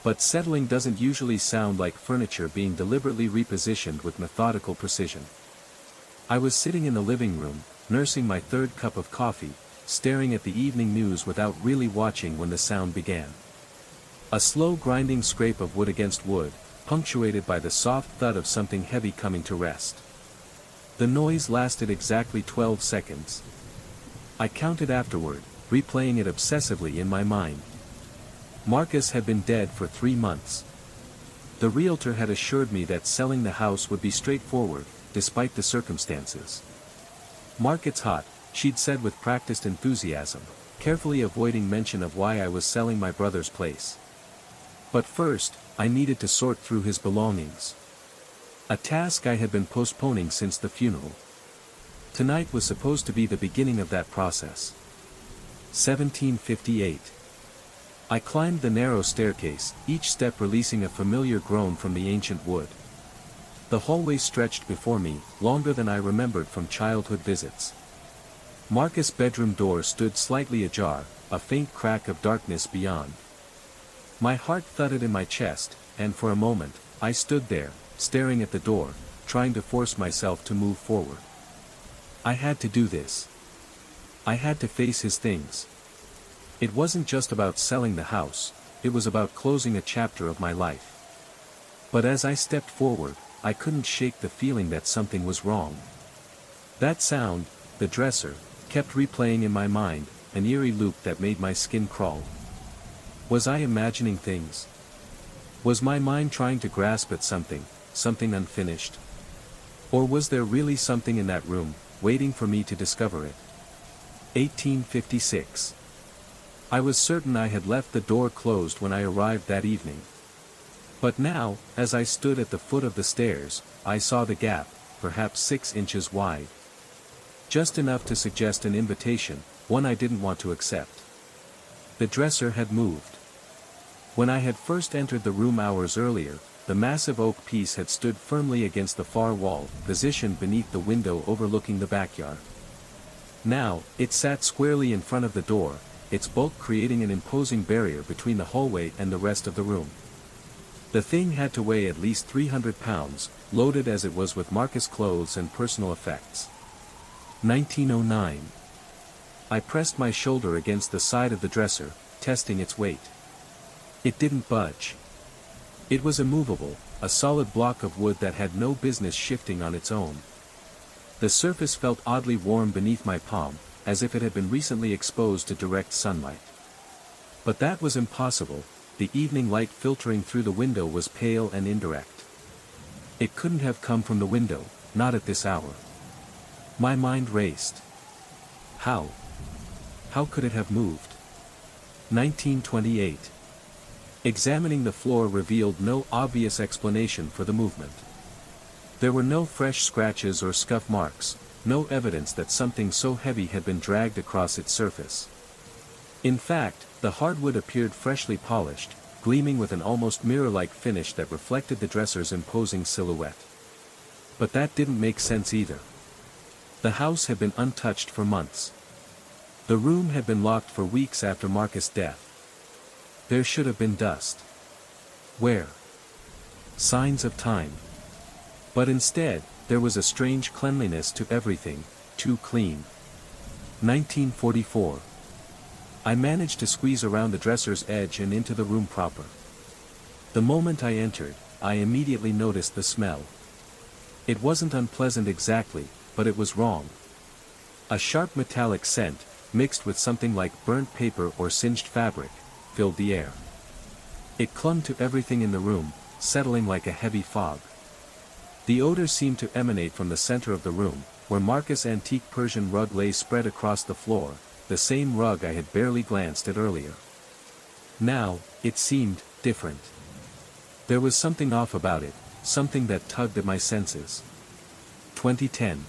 But settling doesn't usually sound like furniture being deliberately repositioned with methodical precision. I was sitting in the living room, nursing my 3rd cup of coffee, staring at the evening news without really watching when the sound began. A slow grinding scrape of wood against wood, punctuated by the soft thud of something heavy coming to rest. The noise lasted exactly 12 seconds. I counted afterward, replaying it obsessively in my mind. Marcus had been dead for 3 months. The realtor had assured me that selling the house would be straightforward, despite the circumstances. "Market's hot," she'd said with practiced enthusiasm, carefully avoiding mention of why I was selling my brother's place. But first, I needed to sort through his belongings. A task I had been postponing since the funeral. Tonight was supposed to be the beginning of that process. 1758. I climbed the narrow staircase, each step releasing a familiar groan from the ancient wood. The hallway stretched before me, longer than I remembered from childhood visits. Marcus' bedroom door stood slightly ajar, a faint crack of darkness beyond. My heart thudded in my chest, and for a moment, I stood there, staring at the door, trying to force myself to move forward. I had to do this. I had to face his things. It wasn't just about selling the house, it was about closing a chapter of my life. But as I stepped forward, I couldn't shake the feeling that something was wrong. That sound, the dresser, kept replaying in my mind, an eerie loop that made my skin crawl. Was I imagining things? Was my mind trying to grasp at something unfinished? Or was there really something in that room, waiting for me to discover it? 1856. I was certain I had left the door closed when I arrived that evening. But now, as I stood at the foot of the stairs, I saw the gap, perhaps 6 inches wide. Just enough to suggest an invitation, one I didn't want to accept. The dresser had moved. When I had first entered the room hours earlier, the massive oak piece had stood firmly against the far wall, positioned beneath the window overlooking the backyard. Now, it sat squarely in front of the door, its bulk creating an imposing barrier between the hallway and the rest of the room. The thing had to weigh at least 300 pounds, loaded as it was with Marcus' clothes and personal effects. 1909. I pressed my shoulder against the side of the dresser, testing its weight. It didn't budge. It was immovable, a solid block of wood that had no business shifting on its own. The surface felt oddly warm beneath my palm, as if it had been recently exposed to direct sunlight. But that was impossible, the evening light filtering through the window was pale and indirect. It couldn't have come from the window, not at this hour. My mind raced. How? How could it have moved? 1928. Examining the floor revealed no obvious explanation for the movement. There were no fresh scratches or scuff marks, no evidence that something so heavy had been dragged across its surface. In fact, the hardwood appeared freshly polished, gleaming with an almost mirror-like finish that reflected the dresser's imposing silhouette. But that didn't make sense either. The house had been untouched for months. The room had been locked for weeks after Marcus' death. There should have been dust. Where? Signs of time. But instead, there was a strange cleanliness to everything, too clean. 1944. I managed to squeeze around the dresser's edge and into the room proper. The moment I entered, I immediately noticed the smell. It wasn't unpleasant exactly, but it was wrong. A sharp metallic scent, mixed with something like burnt paper or singed fabric, filled the air. It clung to everything in the room, settling like a heavy fog. The odor seemed to emanate from the center of the room, where Marcus' antique Persian rug lay spread across the floor, the same rug I had barely glanced at earlier. Now, it seemed different. There was something off about it, something that tugged at my senses. 2010.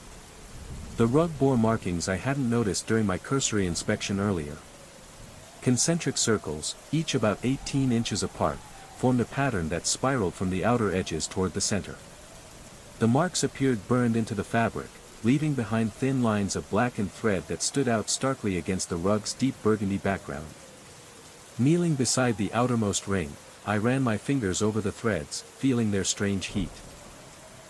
The rug bore markings I hadn't noticed during my cursory inspection earlier. Concentric circles, each about 18 inches apart, formed a pattern that spiraled from the outer edges toward the center. The marks appeared burned into the fabric, leaving behind thin lines of blackened thread that stood out starkly against the rug's deep burgundy background. Kneeling beside the outermost ring, I ran my fingers over the threads, feeling their strange heat.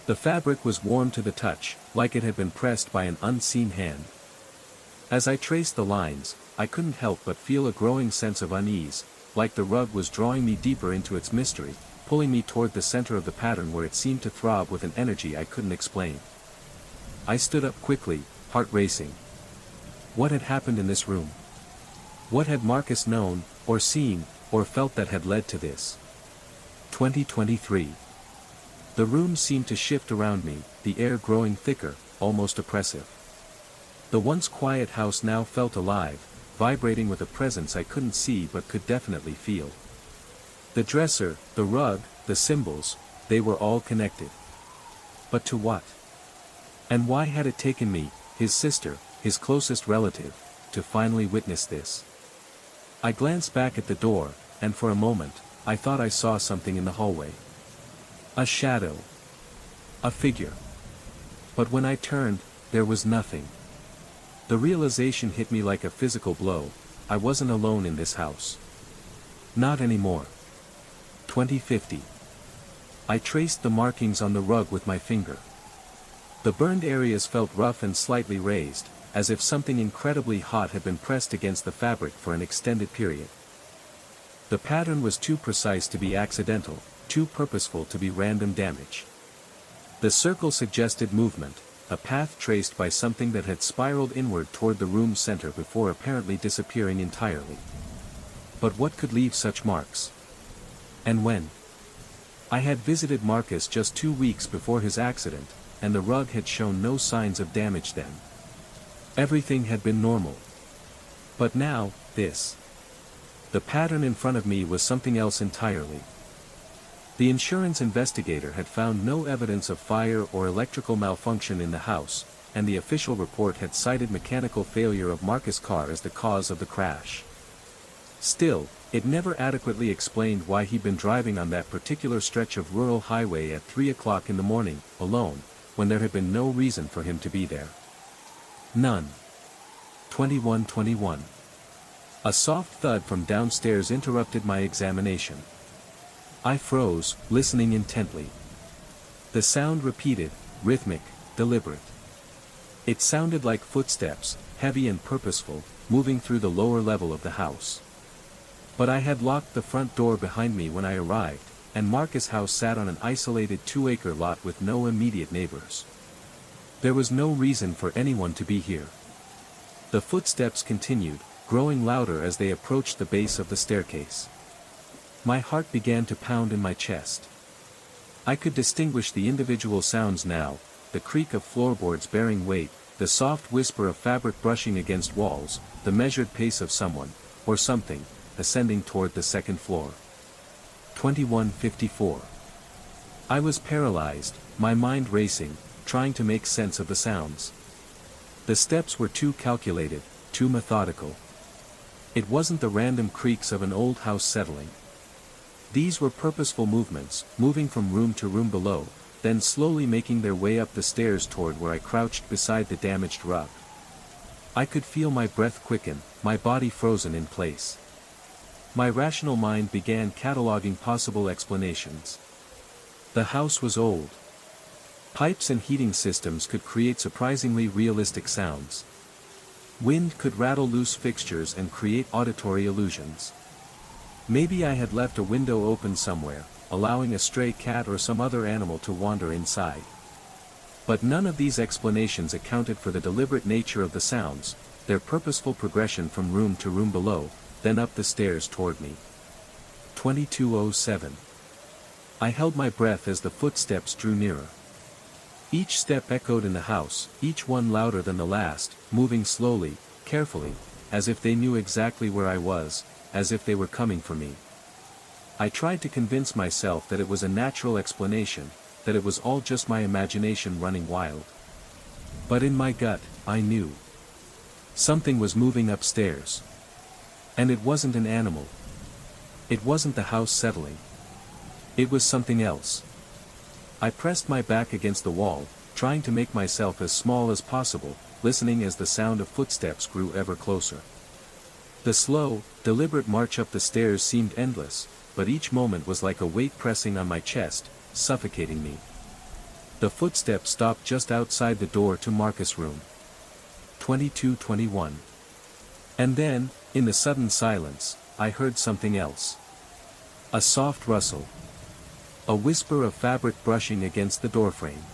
The fabric was warm to the touch, like it had been pressed by an unseen hand. As I traced the lines, I couldn't help but feel a growing sense of unease, like the rug was drawing me deeper into its mystery, pulling me toward the center of the pattern where it seemed to throb with an energy I couldn't explain. I stood up quickly, heart racing. What had happened in this room? What had Marcus known, or seen, or felt that had led to this? 2023. The room seemed to shift around me, the air growing thicker, almost oppressive. The once quiet house now felt alive, vibrating with a presence I couldn't see but could definitely feel. The dresser, the rug, the symbols, they were all connected. But to what? And why had it taken me, his sister, his closest relative, to finally witness this? I glanced back at the door, and for a moment, I thought I saw something in the hallway. A shadow. A figure. But when I turned, there was nothing. The realization hit me like a physical blow. I wasn't alone in this house. Not anymore. 2050. I traced the markings on the rug with my finger. The burned areas felt rough and slightly raised, as if something incredibly hot had been pressed against the fabric for an extended period. The pattern was too precise to be accidental, too purposeful to be random damage. The circle suggested movement, a path traced by something that had spiraled inward toward the room's center before apparently disappearing entirely. But what could leave such marks? And when? I had visited Marcus just 2 weeks before his accident, and the rug had shown no signs of damage then. Everything had been normal. But now, this. The pattern in front of me was something else entirely. The insurance investigator had found no evidence of fire or electrical malfunction in the house, and the official report had cited mechanical failure of Marcus' car as the cause of the crash. Still, it never adequately explained why he'd been driving on that particular stretch of rural highway at 3 o'clock in the morning, alone, when there had been no reason for him to be there. None. 2121. A soft thud from downstairs interrupted my examination. I froze, listening intently. The sound repeated, rhythmic, deliberate. It sounded like footsteps, heavy and purposeful, moving through the lower level of the house. But I had locked the front door behind me when I arrived, and Marcus' house sat on an isolated 2-acre lot with no immediate neighbors. There was no reason for anyone to be here. The footsteps continued, growing louder as they approached the base of the staircase. My heart began to pound in my chest. I could distinguish the individual sounds now, the creak of floorboards bearing weight, the soft whisper of fabric brushing against walls, the measured pace of someone, or something, ascending toward the second floor. 2154. I was paralyzed, my mind racing, trying to make sense of the sounds. The steps were too calculated, too methodical. It wasn't the random creaks of an old house settling. These were purposeful movements, moving from room to room below, then slowly making their way up the stairs toward where I crouched beside the damaged rug. I could feel my breath quicken, my body frozen in place. My rational mind began cataloging possible explanations. The house was old. Pipes and heating systems could create surprisingly realistic sounds. Wind could rattle loose fixtures and create auditory illusions. Maybe I had left a window open somewhere, allowing a stray cat or some other animal to wander inside. But none of these explanations accounted for the deliberate nature of the sounds, their purposeful progression from room to room below, then up the stairs toward me. 2207. I held my breath as the footsteps drew nearer. Each step echoed in the house, each one louder than the last, moving slowly, carefully, as if they knew exactly where I was, as if they were coming for me. I tried to convince myself that it was a natural explanation, that it was all just my imagination running wild. But in my gut, I knew. Something was moving upstairs. And it wasn't an animal. It wasn't the house settling. It was something else. I pressed my back against the wall, trying to make myself as small as possible, listening as the sound of footsteps grew ever closer. The slow, deliberate march up the stairs seemed endless, but each moment was like a weight pressing on my chest, suffocating me. The footsteps stopped just outside the door to Marcus' room. 2221. And then, in the sudden silence, I heard something else. A soft rustle. A whisper of fabric brushing against the doorframe.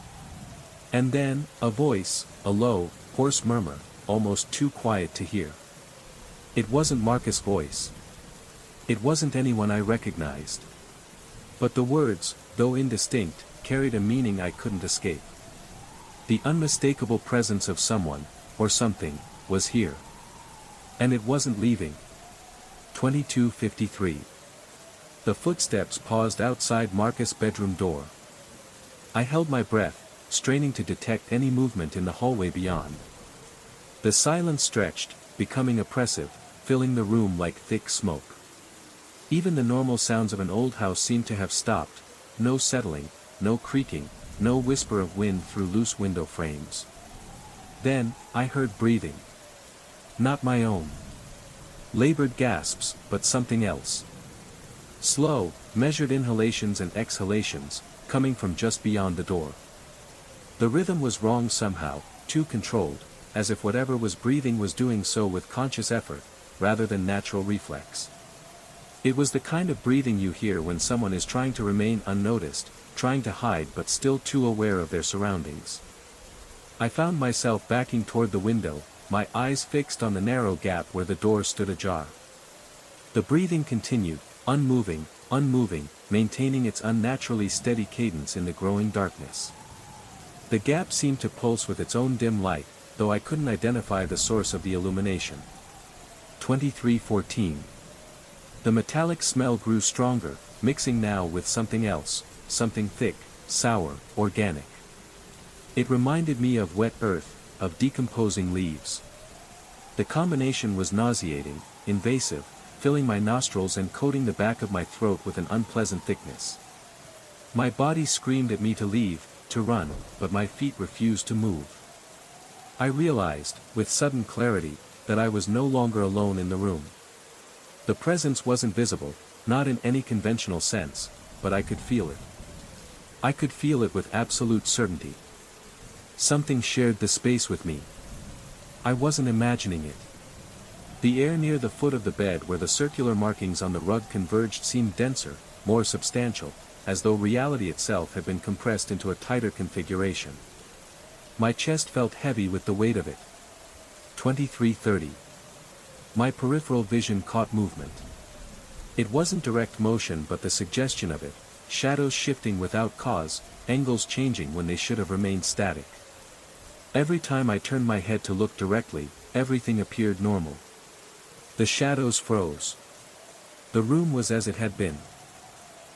And then, a voice, a low, hoarse murmur, almost too quiet to hear. It wasn't Marcus' voice. It wasn't anyone I recognized. But the words, though indistinct, carried a meaning I couldn't escape. The unmistakable presence of someone, or something, was here. And it wasn't leaving. 22:53. The footsteps paused outside Marcus' bedroom door. I held my breath, straining to detect any movement in the hallway beyond. The silence stretched, becoming oppressive, filling the room like thick smoke. Even the normal sounds of an old house seemed to have stopped, no settling, no creaking, no whisper of wind through loose window frames. Then, I heard breathing. Not my own. Labored gasps, but something else. Slow, measured inhalations and exhalations, coming from just beyond the door. The rhythm was wrong somehow, too controlled, as if whatever was breathing was doing so with conscious effort, rather than natural reflex. It was the kind of breathing you hear when someone is trying to remain unnoticed, trying to hide but still too aware of their surroundings. I found myself backing toward the window, my eyes fixed on the narrow gap where the door stood ajar. The breathing continued, unmoving, maintaining its unnaturally steady cadence in the growing darkness. The gap seemed to pulse with its own dim light, though I couldn't identify the source of the illumination. 23:14. The metallic smell grew stronger, mixing now with something else, something thick, sour, organic. It reminded me of wet earth, of decomposing leaves. The combination was nauseating, invasive, filling my nostrils and coating the back of my throat with an unpleasant thickness. My body screamed at me to leave, to run, but my feet refused to move. I realized, with sudden clarity, that I was no longer alone in the room. The presence wasn't visible, not in any conventional sense, but I could feel it. I could feel it with absolute certainty. Something shared the space with me. I wasn't imagining it. The air near the foot of the bed where the circular markings on the rug converged seemed denser, more substantial, as though reality itself had been compressed into a tighter configuration. My chest felt heavy with the weight of it. 23:30. My peripheral vision caught movement. It wasn't direct motion but the suggestion of it, shadows shifting without cause, angles changing when they should have remained static. Every time I turned my head to look directly, everything appeared normal. The shadows froze. The room was as it had been.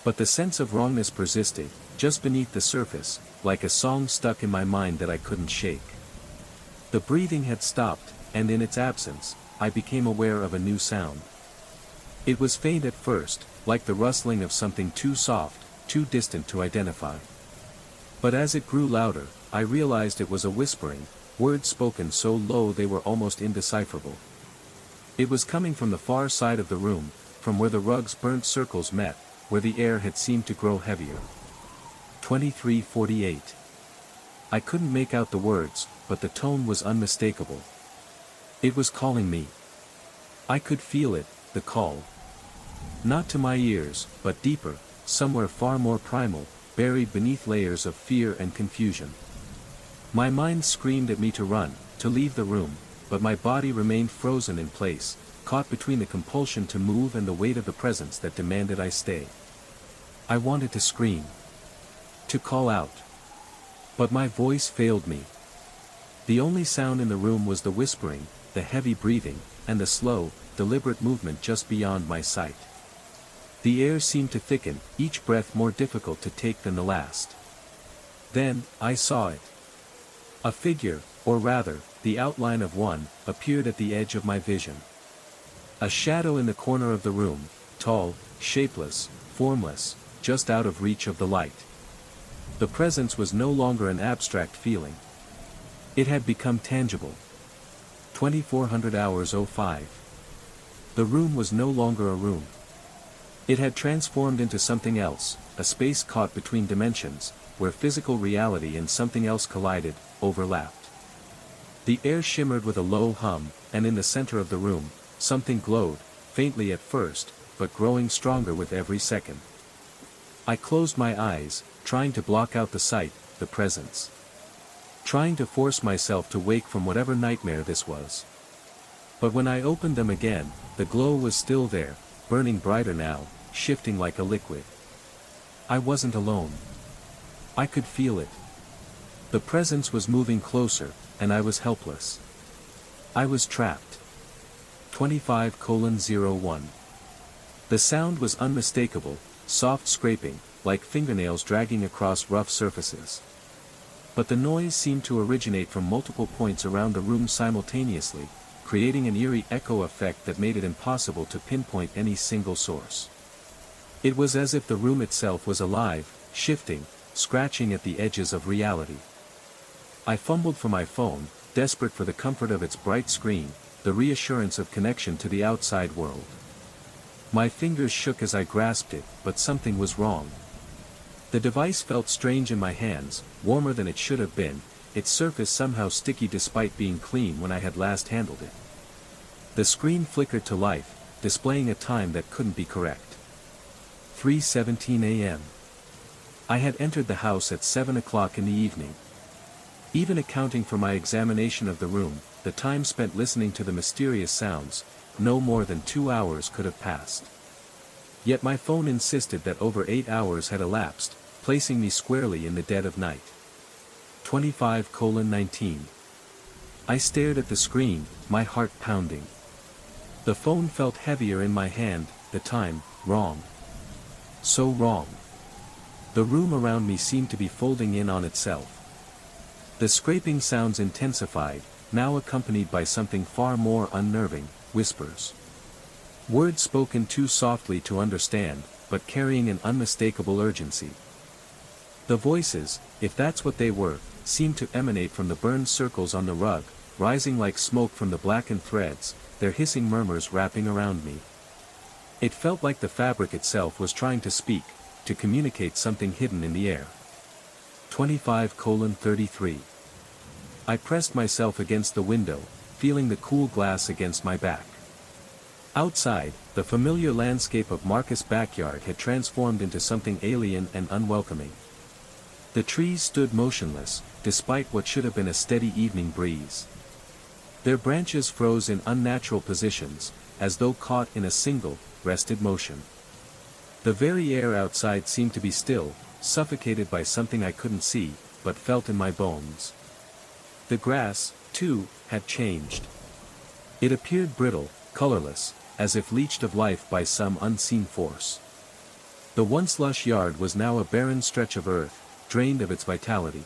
But the sense of wrongness persisted, just beneath the surface, like a song stuck in my mind that I couldn't shake. The breathing had stopped, and in its absence, I became aware of a new sound. It was faint at first, like the rustling of something too soft, too distant to identify. But as it grew louder, I realized it was a whispering, words spoken so low they were almost indecipherable. It was coming from the far side of the room, from where the rug's burnt circles met, where the air had seemed to grow heavier. 23:48. I couldn't make out the words, but the tone was unmistakable. It was calling me. I could feel it, the call. Not to my ears, but deeper, somewhere far more primal, buried beneath layers of fear and confusion. My mind screamed at me to run, to leave the room, but my body remained frozen in place, caught between the compulsion to move and the weight of the presence that demanded I stay. I wanted to scream. To call out. But my voice failed me. The only sound in the room was the whispering, the heavy breathing, and the slow, deliberate movement just beyond my sight. The air seemed to thicken, each breath more difficult to take than the last. Then, I saw it. A figure, or rather, the outline of one, appeared at the edge of my vision. A shadow in the corner of the room, tall, shapeless, formless, just out of reach of the light. The presence was no longer an abstract feeling. It had become tangible. 2400 hours 05. The room was no longer a room. It had transformed into something else, a space caught between dimensions, where physical reality and something else collided, overlapped. The air shimmered with a low hum, and in the center of the room, something glowed, faintly at first, but growing stronger with every second. I closed my eyes, trying to block out the sight, the presence. Trying to force myself to wake from whatever nightmare this was. But when I opened them again, the glow was still there, burning brighter now, shifting like a liquid. I wasn't alone. I could feel it. The presence was moving closer, and I was helpless. I was trapped. 25:01. The sound was unmistakable, soft scraping, like fingernails dragging across rough surfaces. But the noise seemed to originate from multiple points around the room simultaneously, creating an eerie echo effect that made it impossible to pinpoint any single source. It was as if the room itself was alive, shifting, scratching at the edges of reality. I fumbled for my phone, desperate for the comfort of its bright screen, the reassurance of connection to the outside world. My fingers shook as I grasped it, but something was wrong. The device felt strange in my hands, warmer than it should have been, its surface somehow sticky despite being clean when I had last handled it. The screen flickered to life, displaying a time that couldn't be correct. 3:17 a.m. I had entered the house at 7 o'clock in the evening. Even accounting for my examination of the room, the time spent listening to the mysterious sounds, no more than 2 hours could have passed. Yet my phone insisted that over 8 hours had elapsed, placing me squarely in the dead of night. 25:19. I stared at the screen, my heart pounding. The phone felt heavier in my hand, the time, wrong. So wrong. The room around me seemed to be folding in on itself. The scraping sounds intensified, now accompanied by something far more unnerving, whispers. Words spoken too softly to understand, but carrying an unmistakable urgency. The voices, if that's what they were, seemed to emanate from the burned circles on the rug, rising like smoke from the blackened threads, their hissing murmurs wrapping around me. It felt like the fabric itself was trying to speak, to communicate something hidden in the air. 25:33. I pressed myself against the window, feeling the cool glass against my back. Outside, the familiar landscape of Marcus' backyard had transformed into something alien and unwelcoming. The trees stood motionless, despite what should have been a steady evening breeze. Their branches froze in unnatural positions, as though caught in a single, rested motion. The very air outside seemed to be still, suffocated by something I couldn't see, but felt in my bones. The grass, too, had changed. It appeared brittle, colorless, as if leached of life by some unseen force. The once lush yard was now a barren stretch of earth, drained of its vitality.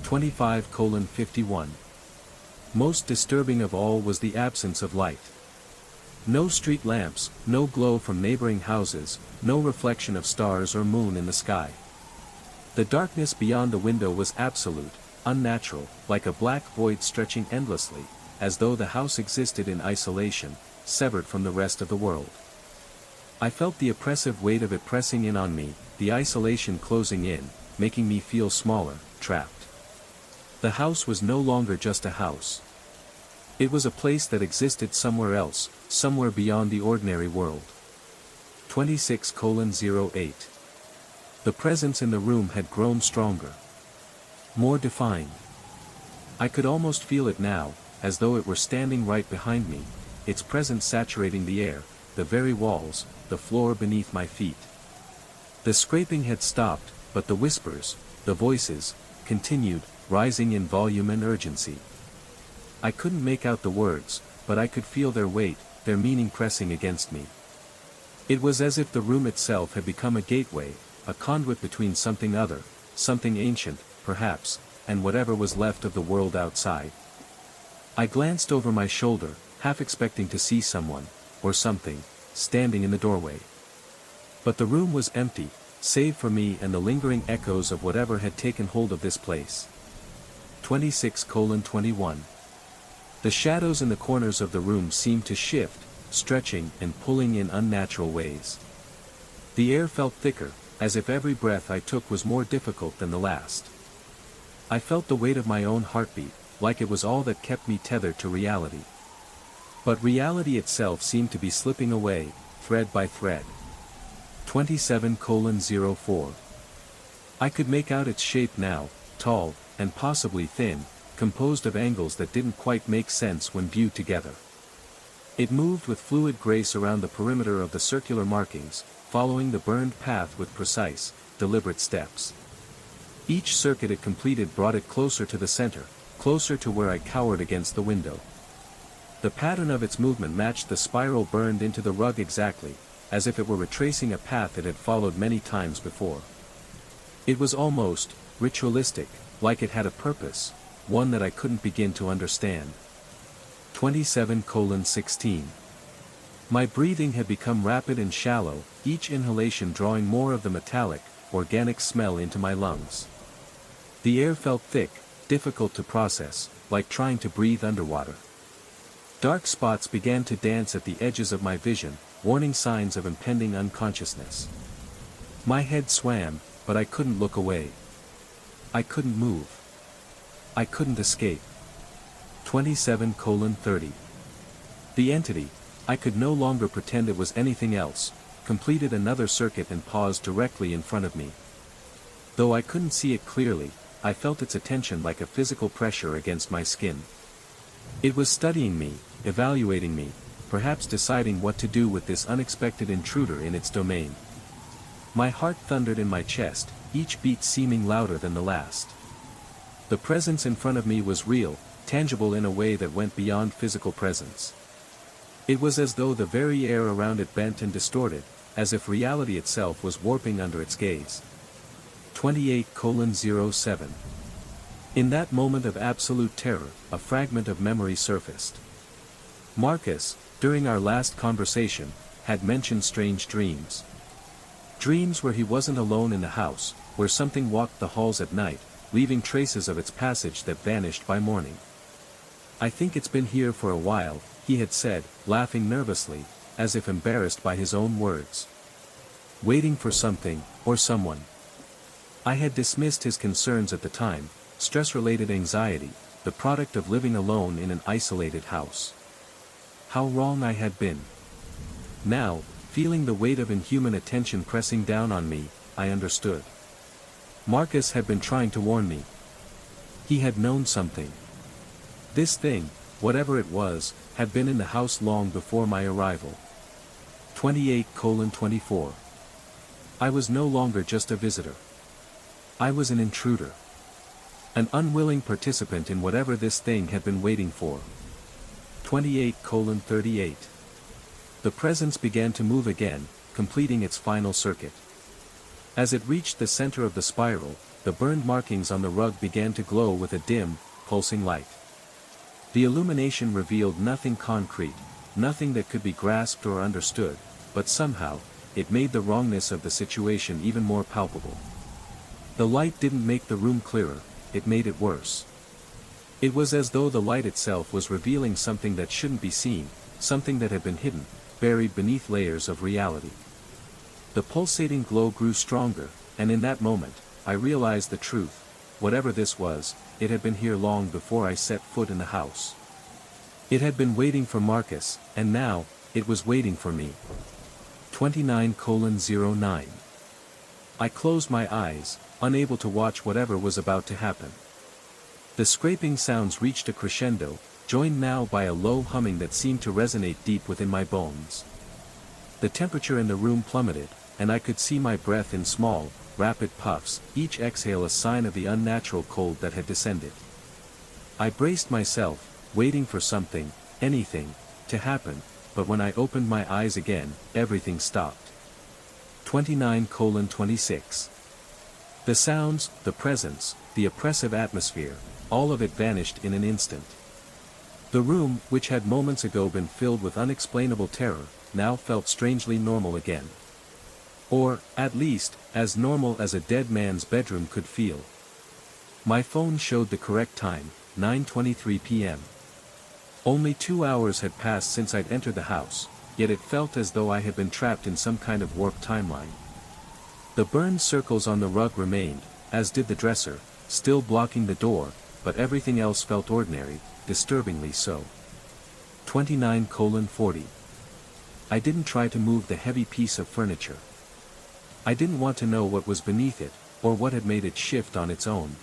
25:51. Most disturbing of all was the absence of light. No street lamps, no glow from neighboring houses, no reflection of stars or moon in the sky. The darkness beyond the window was absolute, unnatural, like a black void stretching endlessly, as though the house existed in isolation, severed from the rest of the world. I felt the oppressive weight of it pressing in on me, the isolation closing in, making me feel smaller, trapped. The house was no longer just a house. It was a place that existed somewhere else, somewhere beyond the ordinary world. 26:08. The presence in the room had grown stronger. More defined. I could almost feel it now, as though it were standing right behind me, its presence saturating the air, the very walls, the floor beneath my feet. The scraping had stopped, but the whispers, the voices, continued, rising in volume and urgency. I couldn't make out the words, but I could feel their weight, their meaning pressing against me. It was as if the room itself had become a gateway, a conduit between something other, something ancient, perhaps, and whatever was left of the world outside. I glanced over my shoulder, half expecting to see someone, or something, standing in the doorway. But the room was empty, save for me and the lingering echoes of whatever had taken hold of this place. 26:21. The shadows in the corners of the room seemed to shift, stretching and pulling in unnatural ways. The air felt thicker, as if every breath I took was more difficult than the last. I felt the weight of my own heartbeat, like it was all that kept me tethered to reality. But reality itself seemed to be slipping away, thread by thread. 27:04. I could make out its shape now, tall, and possibly thin, composed of angles that didn't quite make sense when viewed together. It moved with fluid grace around the perimeter of the circular markings, following the burned path with precise, deliberate steps. Each circuit it completed brought it closer to the center, closer to where I cowered against the window. The pattern of its movement matched the spiral burned into the rug exactly, as if it were retracing a path it had followed many times before. It was almost ritualistic, like it had a purpose, one that I couldn't begin to understand. 27:16. My breathing had become rapid and shallow, each inhalation drawing more of the metallic, organic smell into my lungs. The air felt thick, difficult to process, like trying to breathe underwater. Dark spots began to dance at the edges of my vision, warning signs of impending unconsciousness. My head swam, but I couldn't look away. I couldn't move. I couldn't escape. 27:30. The entity, I could no longer pretend it was anything else, completed another circuit and paused directly in front of me. Though I couldn't see it clearly, I felt its attention like a physical pressure against my skin. It was studying me, evaluating me, perhaps deciding what to do with this unexpected intruder in its domain. My heart thundered in my chest, each beat seeming louder than the last. The presence in front of me was real, tangible in a way that went beyond physical presence. It was as though the very air around it bent and distorted, as if reality itself was warping under its gaze. 28:07. In that moment of absolute terror, a fragment of memory surfaced. Marcus, during our last conversation, had mentioned strange dreams. Dreams where he wasn't alone in the house, where something walked the halls at night, leaving traces of its passage that vanished by morning. "I think it's been here for a while," he had said, laughing nervously, as if embarrassed by his own words. Waiting for something, or someone. I had dismissed his concerns at the time, stress-related anxiety, the product of living alone in an isolated house. How wrong I had been. Now, feeling the weight of inhuman attention pressing down on me, I understood. Marcus had been trying to warn me. He had known something. This thing, whatever it was, had been in the house long before my arrival. 28:24. I was no longer just a visitor. I was an intruder. An unwilling participant in whatever this thing had been waiting for. 28:38. The presence began to move again, completing its final circuit. As it reached the center of the spiral, the burned markings on the rug began to glow with a dim, pulsing light. The illumination revealed nothing concrete, nothing that could be grasped or understood, but somehow, it made the wrongness of the situation even more palpable. The light didn't make the room clearer, it made it worse. It was as though the light itself was revealing something that shouldn't be seen, something that had been hidden, buried beneath layers of reality. The pulsating glow grew stronger, and in that moment, I realized the truth. Whatever this was, it had been here long before I set foot in the house. It had been waiting for Marcus, and now, it was waiting for me. 29:09. I closed my eyes, unable to watch whatever was about to happen. The scraping sounds reached a crescendo, joined now by a low humming that seemed to resonate deep within my bones. The temperature in the room plummeted, and I could see my breath in small, rapid puffs, each exhale a sign of the unnatural cold that had descended. I braced myself, waiting for something, anything, to happen, but when I opened my eyes again, everything stopped. 29:26. The sounds, the presence, the oppressive atmosphere, all of it vanished in an instant. The room, which had moments ago been filled with unexplainable terror, now felt strangely normal again. Or, at least, as normal as a dead man's bedroom could feel. My phone showed the correct time, 9:23 p.m. Only 2 hours had passed since I'd entered the house, yet it felt as though I had been trapped in some kind of warped timeline. The burned circles on the rug remained, as did the dresser, still blocking the door, but everything else felt ordinary, disturbingly so. 29:40. I didn't try to move the heavy piece of furniture. I didn't want to know what was beneath it, or what had made it shift on its own.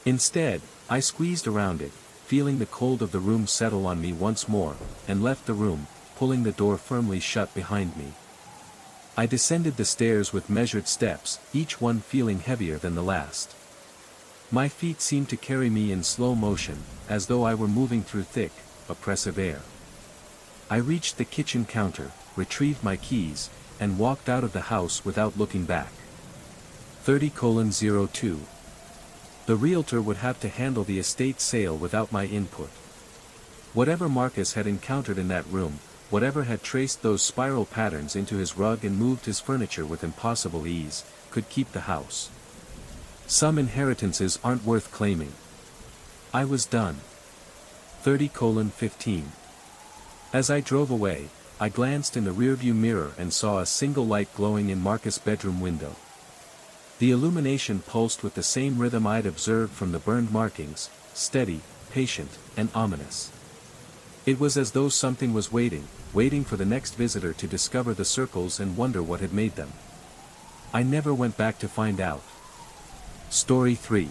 Instead, I squeezed around it, feeling the cold of the room settle on me once more, and left the room, pulling the door firmly shut behind me. I descended the stairs with measured steps, each one feeling heavier than the last. My feet seemed to carry me in slow motion, as though I were moving through thick, oppressive air. I reached the kitchen counter, retrieved my keys, and walked out of the house without looking back. 30:02. The realtor would have to handle the estate sale without my input. Whatever Marcus had encountered in that room, whatever had traced those spiral patterns into his rug and moved his furniture with impossible ease, could keep the house. Some inheritances aren't worth claiming. I was done. 30:15. As I drove away, I glanced in the rearview mirror and saw a single light glowing in Marcus' bedroom window. The illumination pulsed with the same rhythm I'd observed from the burned markings, steady, patient, and ominous. It was as though something was waiting for the next visitor to discover the circles and wonder what had made them. I never went back to find out. Story 3.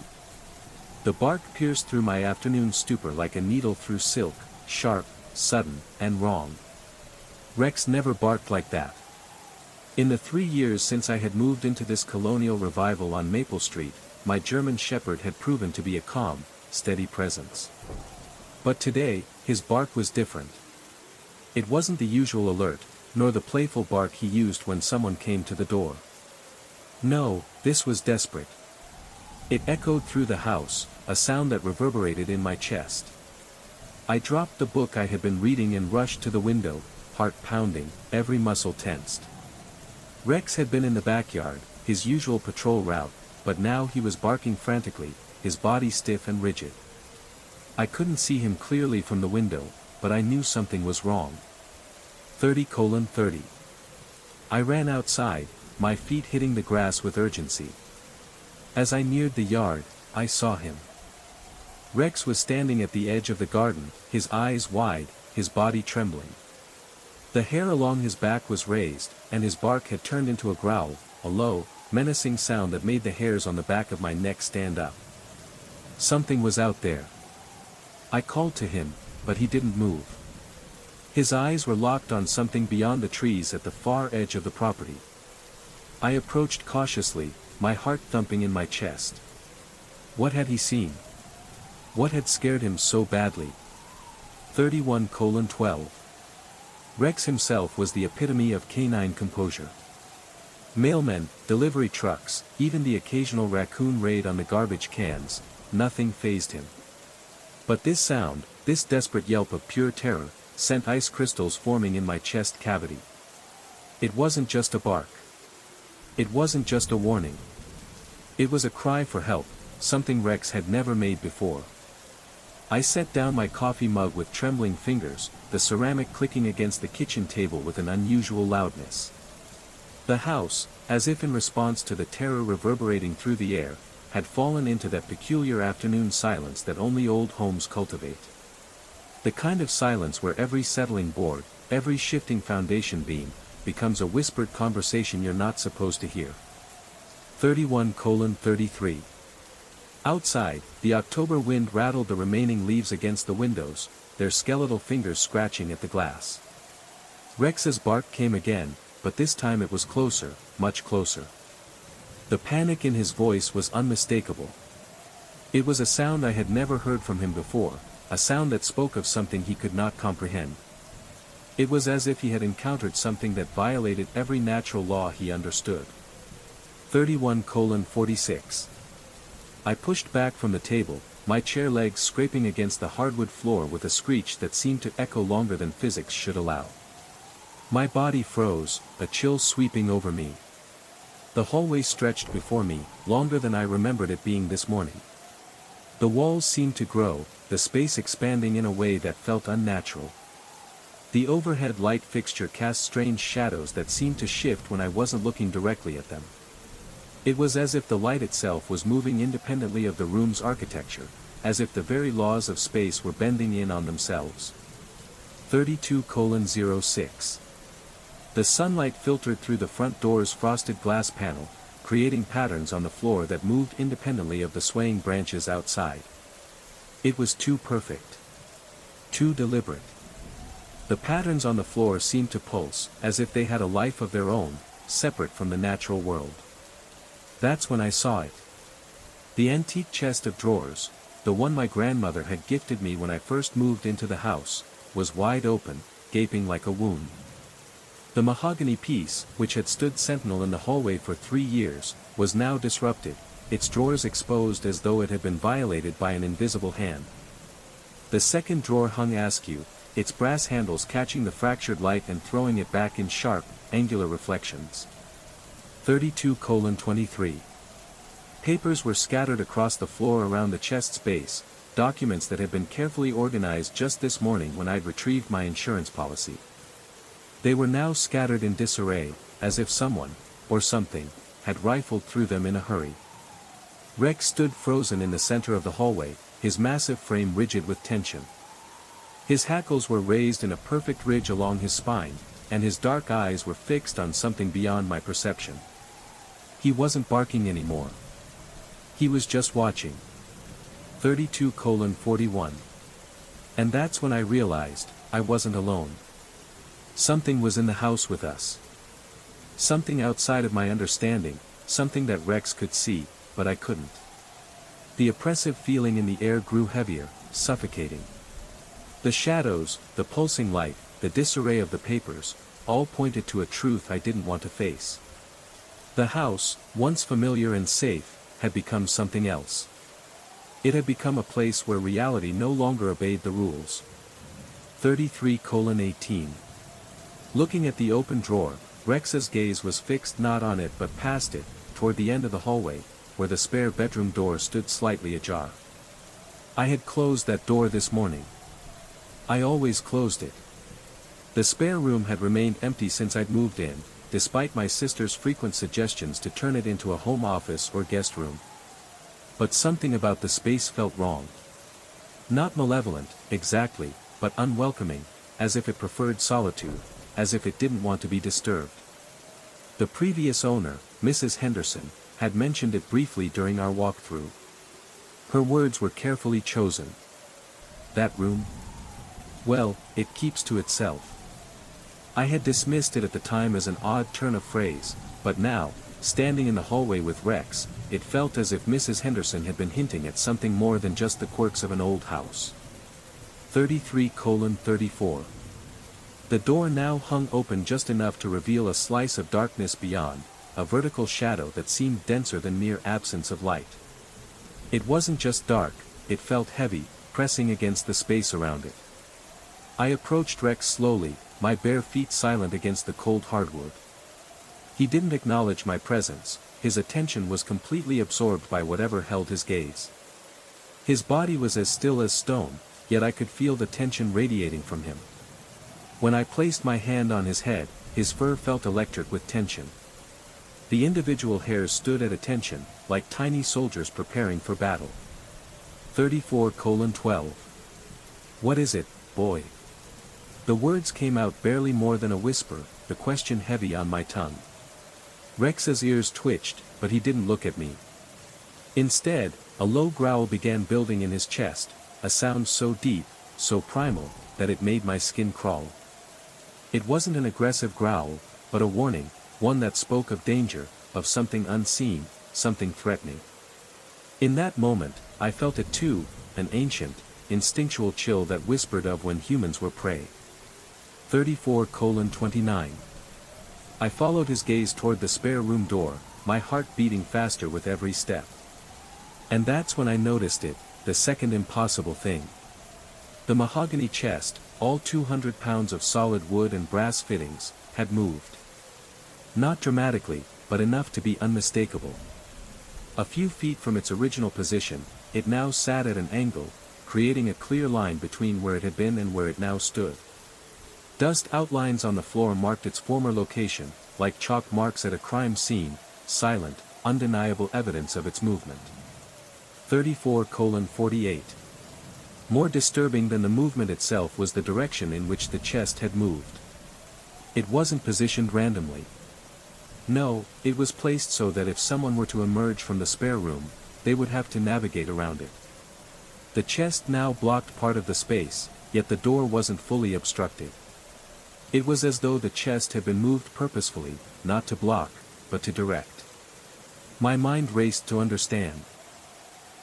The bark pierced through my afternoon stupor like a needle through silk, sharp, sudden, and wrong. Rex never barked like that. In the 3 years since I had moved into this colonial revival on Maple Street, my German Shepherd had proven to be a calm, steady presence. But today, his bark was different. It wasn't the usual alert, nor the playful bark he used when someone came to the door. No, this was desperate. It echoed through the house, a sound that reverberated in my chest. I dropped the book I had been reading and rushed to the window, heart pounding, every muscle tensed. Rex had been in the backyard, his usual patrol route, but now he was barking frantically, his body stiff and rigid. I couldn't see him clearly from the window, but I knew something was wrong. 30:30. I ran outside, my feet hitting the grass with urgency. As I neared the yard, I saw him. Rex was standing at the edge of the garden, his eyes wide, his body trembling. The hair along his back was raised, and his bark had turned into a growl, a low, menacing sound that made the hairs on the back of my neck stand up. Something was out there. I called to him, but he didn't move. His eyes were locked on something beyond the trees at the far edge of the property. I approached cautiously, my heart thumping in my chest. What had he seen? What had scared him so badly? 31:12. Rex himself was the epitome of canine composure. Mailmen, delivery trucks, even the occasional raccoon raid on the garbage cans, nothing fazed him. But this sound, this desperate yelp of pure terror, sent ice crystals forming in my chest cavity. It wasn't just a bark. It wasn't just a warning. It was a cry for help, something Rex had never made before. I set down my coffee mug with trembling fingers, the ceramic clicking against the kitchen table with an unusual loudness. The house, as if in response to the terror reverberating through the air, had fallen into that peculiar afternoon silence that only old homes cultivate. The kind of silence where every settling board, every shifting foundation beam, becomes a whispered conversation you're not supposed to hear. 31:33. Outside, the October wind rattled the remaining leaves against the windows, their skeletal fingers scratching at the glass. Rex's bark came again, but this time it was closer, much closer. The panic in his voice was unmistakable. It was a sound I had never heard from him before, a sound that spoke of something he could not comprehend. It was as if he had encountered something that violated every natural law he understood. 31:46. I pushed back from the table, my chair legs scraping against the hardwood floor with a screech that seemed to echo longer than physics should allow. My body froze, a chill sweeping over me. The hallway stretched before me, longer than I remembered it being this morning. The walls seemed to grow, the space expanding in a way that felt unnatural. The overhead light fixture cast strange shadows that seemed to shift when I wasn't looking directly at them. It was as if the light itself was moving independently of the room's architecture, as if the very laws of space were bending in on themselves. 32:06. The sunlight filtered through the front door's frosted glass panel, creating patterns on the floor that moved independently of the swaying branches outside. It was too perfect. Too deliberate. The patterns on the floor seemed to pulse, as if they had a life of their own, separate from the natural world. That's when I saw it. The antique chest of drawers, the one my grandmother had gifted me when I first moved into the house, was wide open, gaping like a wound. The mahogany piece, which had stood sentinel in the hallway for 3 years, was now disrupted, its drawers exposed as though it had been violated by an invisible hand. The second drawer hung askew, its brass handles catching the fractured light and throwing it back in sharp, angular reflections. 32:23. Papers were scattered across the floor around the chest's base, documents that had been carefully organized just this morning when I'd retrieved my insurance policy. They were now scattered in disarray, as if someone, or something, had rifled through them in a hurry. Rex stood frozen in the center of the hallway, his massive frame rigid with tension. His hackles were raised in a perfect ridge along his spine, and his dark eyes were fixed on something beyond my perception. He wasn't barking anymore. He was just watching. 32:41. And that's when I realized, I wasn't alone. Something was in the house with us. Something outside of my understanding, something that Rex could see, but I couldn't. The oppressive feeling in the air grew heavier, suffocating. The shadows, the pulsing light, the disarray of the papers, all pointed to a truth I didn't want to face. The house, once familiar and safe, had become something else. It had become a place where reality no longer obeyed the rules. 33:18. Looking at the open drawer, Rex's gaze was fixed not on it but past it, toward the end of the hallway, where the spare bedroom door stood slightly ajar. I had closed that door this morning. I always closed it. The spare room had remained empty since I'd moved in, despite my sister's frequent suggestions to turn it into a home office or guest room. But something about the space felt wrong. Not malevolent, exactly, but unwelcoming, as if it preferred solitude, as if it didn't want to be disturbed. The previous owner, Mrs. Henderson, had mentioned it briefly during our walkthrough. Her words were carefully chosen. That room? Well, it keeps to itself. I had dismissed it at the time as an odd turn of phrase, but now, standing in the hallway with Rex, it felt as if Mrs. Henderson had been hinting at something more than just the quirks of an old house. 33:34. The door now hung open just enough to reveal a slice of darkness beyond, a vertical shadow that seemed denser than mere absence of light. It wasn't just dark, it felt heavy, pressing against the space around it. I approached Rex slowly, my bare feet silent against the cold hardwood. He didn't acknowledge my presence, his attention was completely absorbed by whatever held his gaze. His body was as still as stone, yet I could feel the tension radiating from him. When I placed my hand on his head, his fur felt electric with tension. The individual hairs stood at attention, like tiny soldiers preparing for battle. 34:12. What is it, boy? The words came out barely more than a whisper, the question heavy on my tongue. Rex's ears twitched, but he didn't look at me. Instead, a low growl began building in his chest, a sound so deep, so primal, that it made my skin crawl. It wasn't an aggressive growl, but a warning, one that spoke of danger, of something unseen, something threatening. In that moment, I felt it too, an ancient, instinctual chill that whispered of when humans were prey. 34:29. I followed his gaze toward the spare room door, my heart beating faster with every step. And that's when I noticed it, the second impossible thing. The mahogany chest, all 200 pounds of solid wood and brass fittings, had moved. Not dramatically, but enough to be unmistakable. A few feet from its original position, it now sat at an angle, creating a clear line between where it had been and where it now stood. Dust outlines on the floor marked its former location, like chalk marks at a crime scene, silent, undeniable evidence of its movement. 34:48. More disturbing than the movement itself was the direction in which the chest had moved. It wasn't positioned randomly. No, it was placed so that if someone were to emerge from the spare room, they would have to navigate around it. The chest now blocked part of the space, yet the door wasn't fully obstructed. It was as though the chest had been moved purposefully, not to block, but to direct. My mind raced to understand.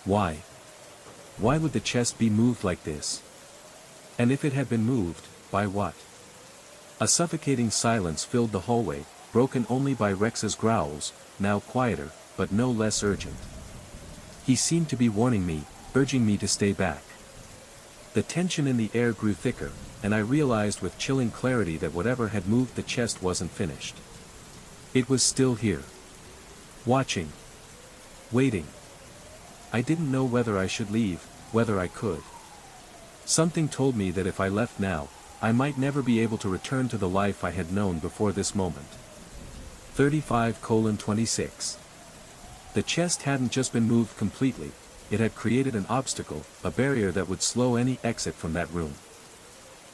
Why? Why would the chest be moved like this? And if it had been moved, by what? A suffocating silence filled the hallway, broken only by Rex's growls, now quieter, but no less urgent. He seemed to be warning me, urging me to stay back. The tension in the air grew thicker, and I realized with chilling clarity that whatever had moved the chest wasn't finished. It was still here. Watching. Waiting. I didn't know whether I should leave, whether I could. Something told me that if I left now, I might never be able to return to the life I had known before this moment. 35:26. The chest hadn't just been moved completely, it had created an obstacle, a barrier that would slow any exit from that room.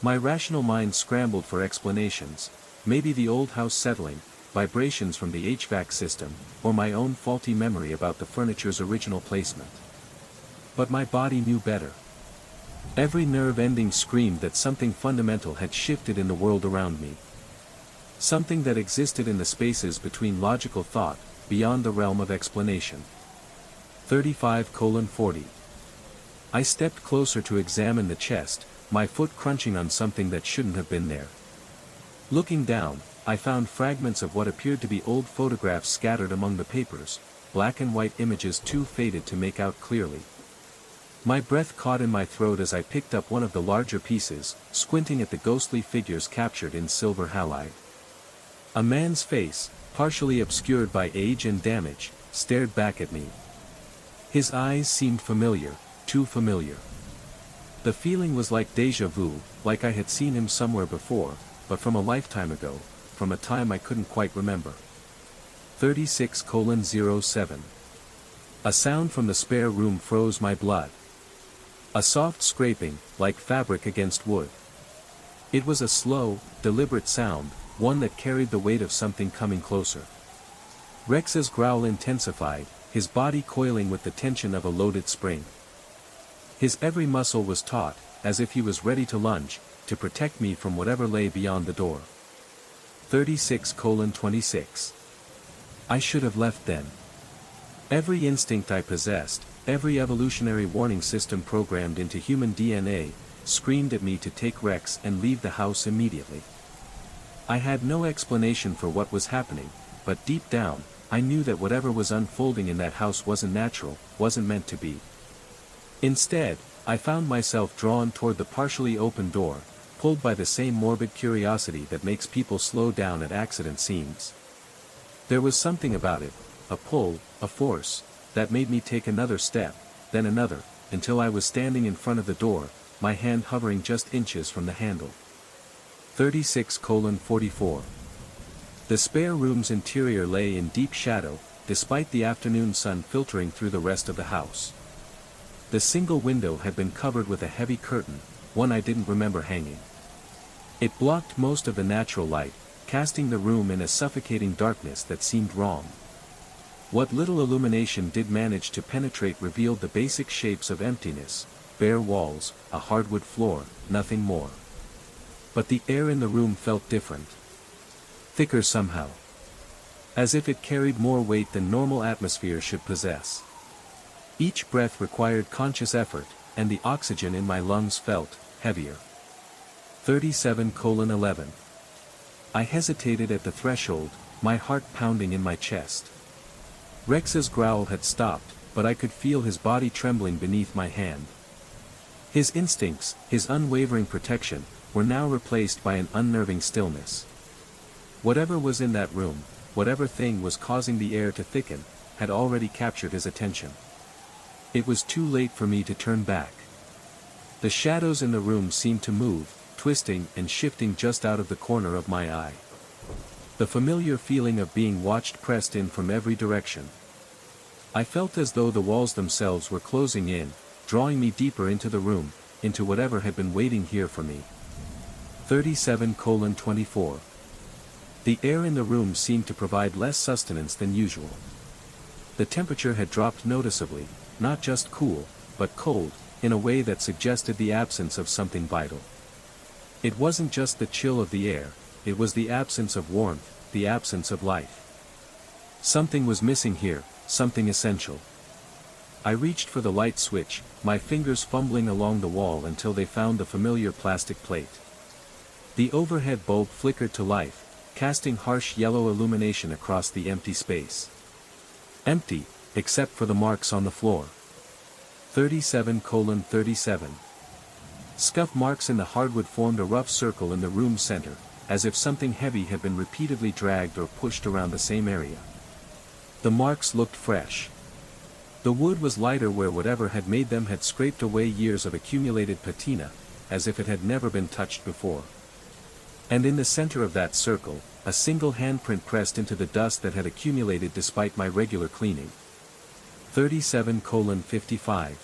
My rational mind scrambled for explanations, maybe the old house settling, vibrations from the HVAC system, or my own faulty memory about the furniture's original placement. But my body knew better. Every nerve-ending screamed that something fundamental had shifted in the world around me. Something that existed in the spaces between logical thought, beyond the realm of explanation. 35:40. I stepped closer to examine the chest, my foot crunching on something that shouldn't have been there. Looking down, I found fragments of what appeared to be old photographs scattered among the papers, black and white images too faded to make out clearly. My breath caught in my throat as I picked up one of the larger pieces, squinting at the ghostly figures captured in silver halide. A man's face, partially obscured by age and damage, stared back at me. His eyes seemed familiar, too familiar. The feeling was like déjà vu, like I had seen him somewhere before, but from a lifetime ago, from a time I couldn't quite remember. 36:07. A sound from the spare room froze my blood. A soft scraping, like fabric against wood. It was a slow, deliberate sound, one that carried the weight of something coming closer. Rex's growl intensified, his body coiling with the tension of a loaded spring. His every muscle was taut, as if he was ready to lunge, to protect me from whatever lay beyond the door. 36:26. I should have left then. Every instinct I possessed, every evolutionary warning system programmed into human DNA, screamed at me to take Rex and leave the house immediately. I had no explanation for what was happening, but deep down, I knew that whatever was unfolding in that house wasn't natural, wasn't meant to be. Instead, I found myself drawn toward the partially open door, pulled by the same morbid curiosity that makes people slow down at accident scenes. There was something about it, a pull, a force, that made me take another step, then another, until I was standing in front of the door, my hand hovering just inches from the handle. 36:44. The spare room's interior lay in deep shadow, despite the afternoon sun filtering through the rest of the house. The single window had been covered with a heavy curtain, one I didn't remember hanging. It blocked most of the natural light, casting the room in a suffocating darkness that seemed wrong. What little illumination did manage to penetrate revealed the basic shapes of emptiness, bare walls, a hardwood floor, nothing more. But the air in the room felt different. Thicker somehow. As if it carried more weight than normal atmosphere should possess. Each breath required conscious effort, and the oxygen in my lungs felt heavier. 37:11. I hesitated at the threshold, my heart pounding in my chest. Rex's growl had stopped, but I could feel his body trembling beneath my hand. His instincts, his unwavering protection, were now replaced by an unnerving stillness. Whatever was in that room, whatever thing was causing the air to thicken, had already captured his attention. It was too late for me to turn back. The shadows in the room seemed to move, twisting and shifting just out of the corner of my eye. The familiar feeling of being watched pressed in from every direction. I felt as though the walls themselves were closing in, drawing me deeper into the room, into whatever had been waiting here for me. 37:24. The air in the room seemed to provide less sustenance than usual. The temperature had dropped noticeably, not just cool, but cold, in a way that suggested the absence of something vital. It wasn't just the chill of the air, it was the absence of warmth, the absence of life. Something was missing here, something essential. I reached for the light switch, my fingers fumbling along the wall until they found the familiar plastic plate. The overhead bulb flickered to life, casting harsh yellow illumination across the empty space. Empty, except for the marks on the floor. 37:37. Scuff marks in the hardwood formed a rough circle in the room's center, as if something heavy had been repeatedly dragged or pushed around the same area. The marks looked fresh. The wood was lighter where whatever had made them had scraped away years of accumulated patina, as if it had never been touched before. And in the center of that circle, a single handprint pressed into the dust that had accumulated despite my regular cleaning. 37:55.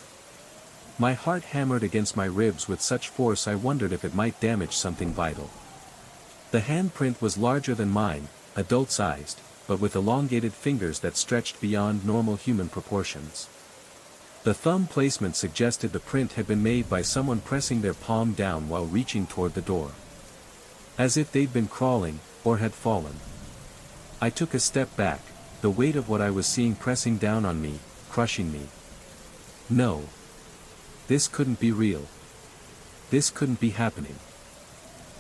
My heart hammered against my ribs with such force I wondered if it might damage something vital. The handprint was larger than mine, adult-sized, but with elongated fingers that stretched beyond normal human proportions. The thumb placement suggested the print had been made by someone pressing their palm down while reaching toward the door. As if they'd been crawling, or had fallen. I took a step back, the weight of what I was seeing pressing down on me, crushing me. No. This couldn't be real. This couldn't be happening.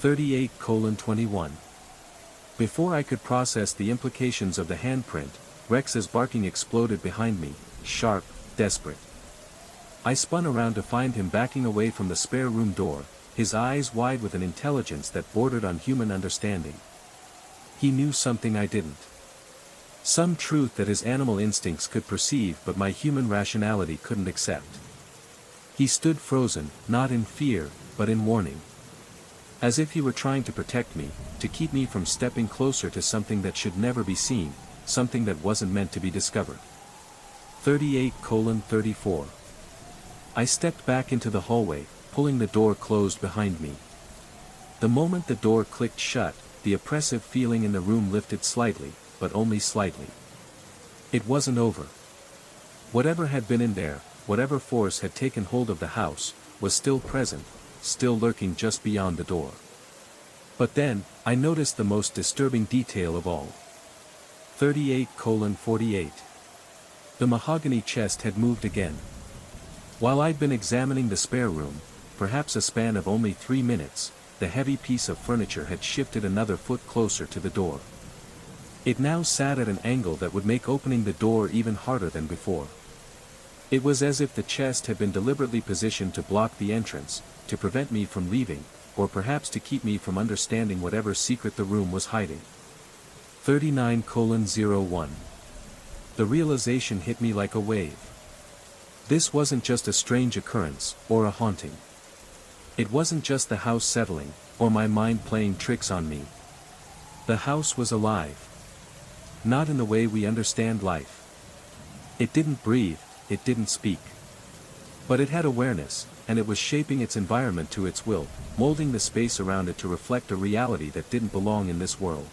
38:21. Before I could process the implications of the handprint, Rex's barking exploded behind me, sharp, desperate. I spun around to find him backing away from the spare room door, his eyes wide with an intelligence that bordered on human understanding. He knew something I didn't. Some truth that his animal instincts could perceive but my human rationality couldn't accept. He stood frozen, not in fear, but in warning. As if he were trying to protect me, to keep me from stepping closer to something that should never be seen, something that wasn't meant to be discovered. 38:34. I stepped back into the hallway, pulling the door closed behind me. The moment the door clicked shut, the oppressive feeling in the room lifted slightly, but only slightly. It wasn't over. Whatever had been in there, whatever force had taken hold of the house, was still present, still lurking just beyond the door. But then, I noticed the most disturbing detail of all. 38:48. The mahogany chest had moved again. While I'd been examining the spare room, perhaps a span of only 3 minutes, the heavy piece of furniture had shifted another foot closer to the door. It now sat at an angle that would make opening the door even harder than before. It was as if the chest had been deliberately positioned to block the entrance, to prevent me from leaving, or perhaps to keep me from understanding whatever secret the room was hiding. 39:01. The realization hit me like a wave. This wasn't just a strange occurrence, or a haunting. It wasn't just the house settling, or my mind playing tricks on me. The house was alive. Not in the way we understand life. It didn't breathe, it didn't speak. But it had awareness, and it was shaping its environment to its will, molding the space around it to reflect a reality that didn't belong in this world.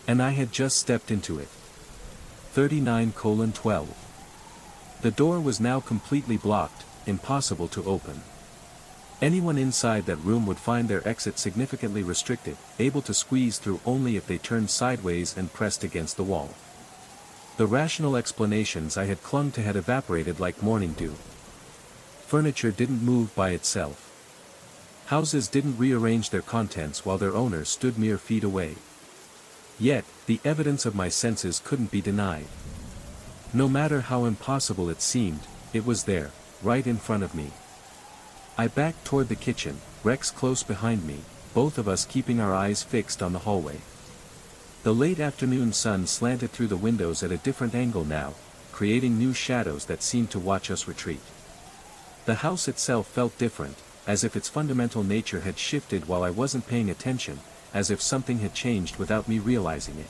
And I had just stepped into it. 39:12. The door was now completely blocked, impossible to open. Anyone inside that room would find their exit significantly restricted, able to squeeze through only if they turned sideways and pressed against the wall. The rational explanations I had clung to had evaporated like morning dew. Furniture didn't move by itself. Houses didn't rearrange their contents while their owners stood mere feet away. Yet, the evidence of my senses couldn't be denied. No matter how impossible it seemed, it was there, right in front of me. I backed toward the kitchen, Rex close behind me, both of us keeping our eyes fixed on the hallway. The late afternoon sun slanted through the windows at a different angle now, creating new shadows that seemed to watch us retreat. The house itself felt different, as if its fundamental nature had shifted while I wasn't paying attention, as if something had changed without me realizing it.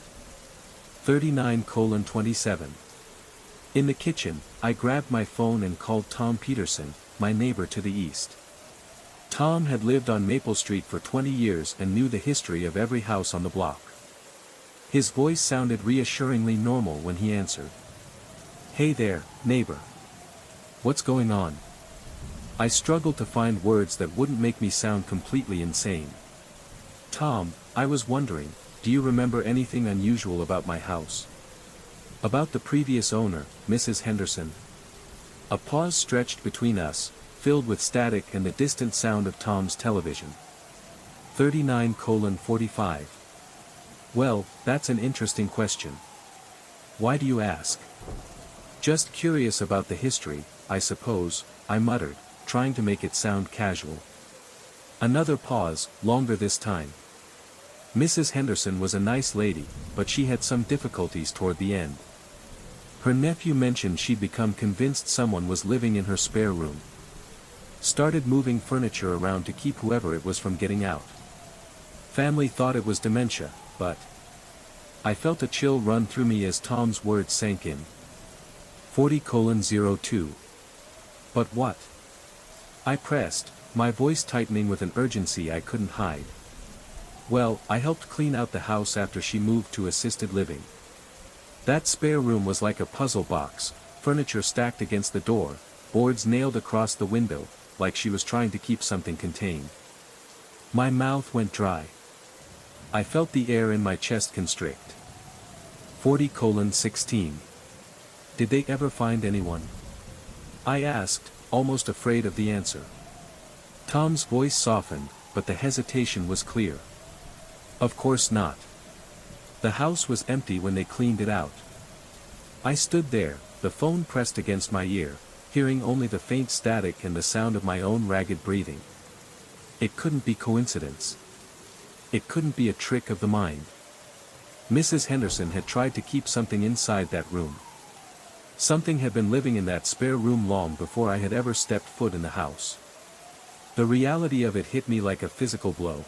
39:27. In the kitchen, I grabbed my phone and called Tom Peterson, my neighbor to the east. Tom had lived on Maple Street for 20 years and knew the history of every house on the block. His voice sounded reassuringly normal when he answered. "Hey there, neighbor. What's going on?" I struggled to find words that wouldn't make me sound completely insane. "Tom, I was wondering, do you remember anything unusual about my house? About the previous owner, Mrs. Henderson?" A pause stretched between us, filled with static and the distant sound of Tom's television. 39:45. "Well, that's an interesting question. Why do you ask?" "Just curious about the history, I suppose," I muttered, trying to make it sound casual. Another pause, longer this time. Mrs. Henderson was a nice lady, but she had some difficulties toward the end. Her nephew mentioned she'd become convinced someone was living in her spare room. Started moving furniture around to keep whoever it was from getting out. Family thought it was dementia, but... I felt a chill run through me as Tom's words sank in. 40:02. "But what?" I pressed, my voice tightening with an urgency I couldn't hide. "Well, I helped clean out the house after she moved to assisted living. That spare room was like a puzzle box, furniture stacked against the door, boards nailed across the window, like she was trying to keep something contained." My mouth went dry. I felt the air in my chest constrict. 40:16. "Did they ever find anyone?" I asked, almost afraid of the answer. Tom's voice softened, but the hesitation was clear. "Of course not. The house was empty when they cleaned it out." I stood there, the phone pressed against my ear, hearing only the faint static and the sound of my own ragged breathing. It couldn't be coincidence. It couldn't be a trick of the mind. Mrs. Henderson had tried to keep something inside that room. Something had been living in that spare room long before I had ever stepped foot in the house. The reality of it hit me like a physical blow.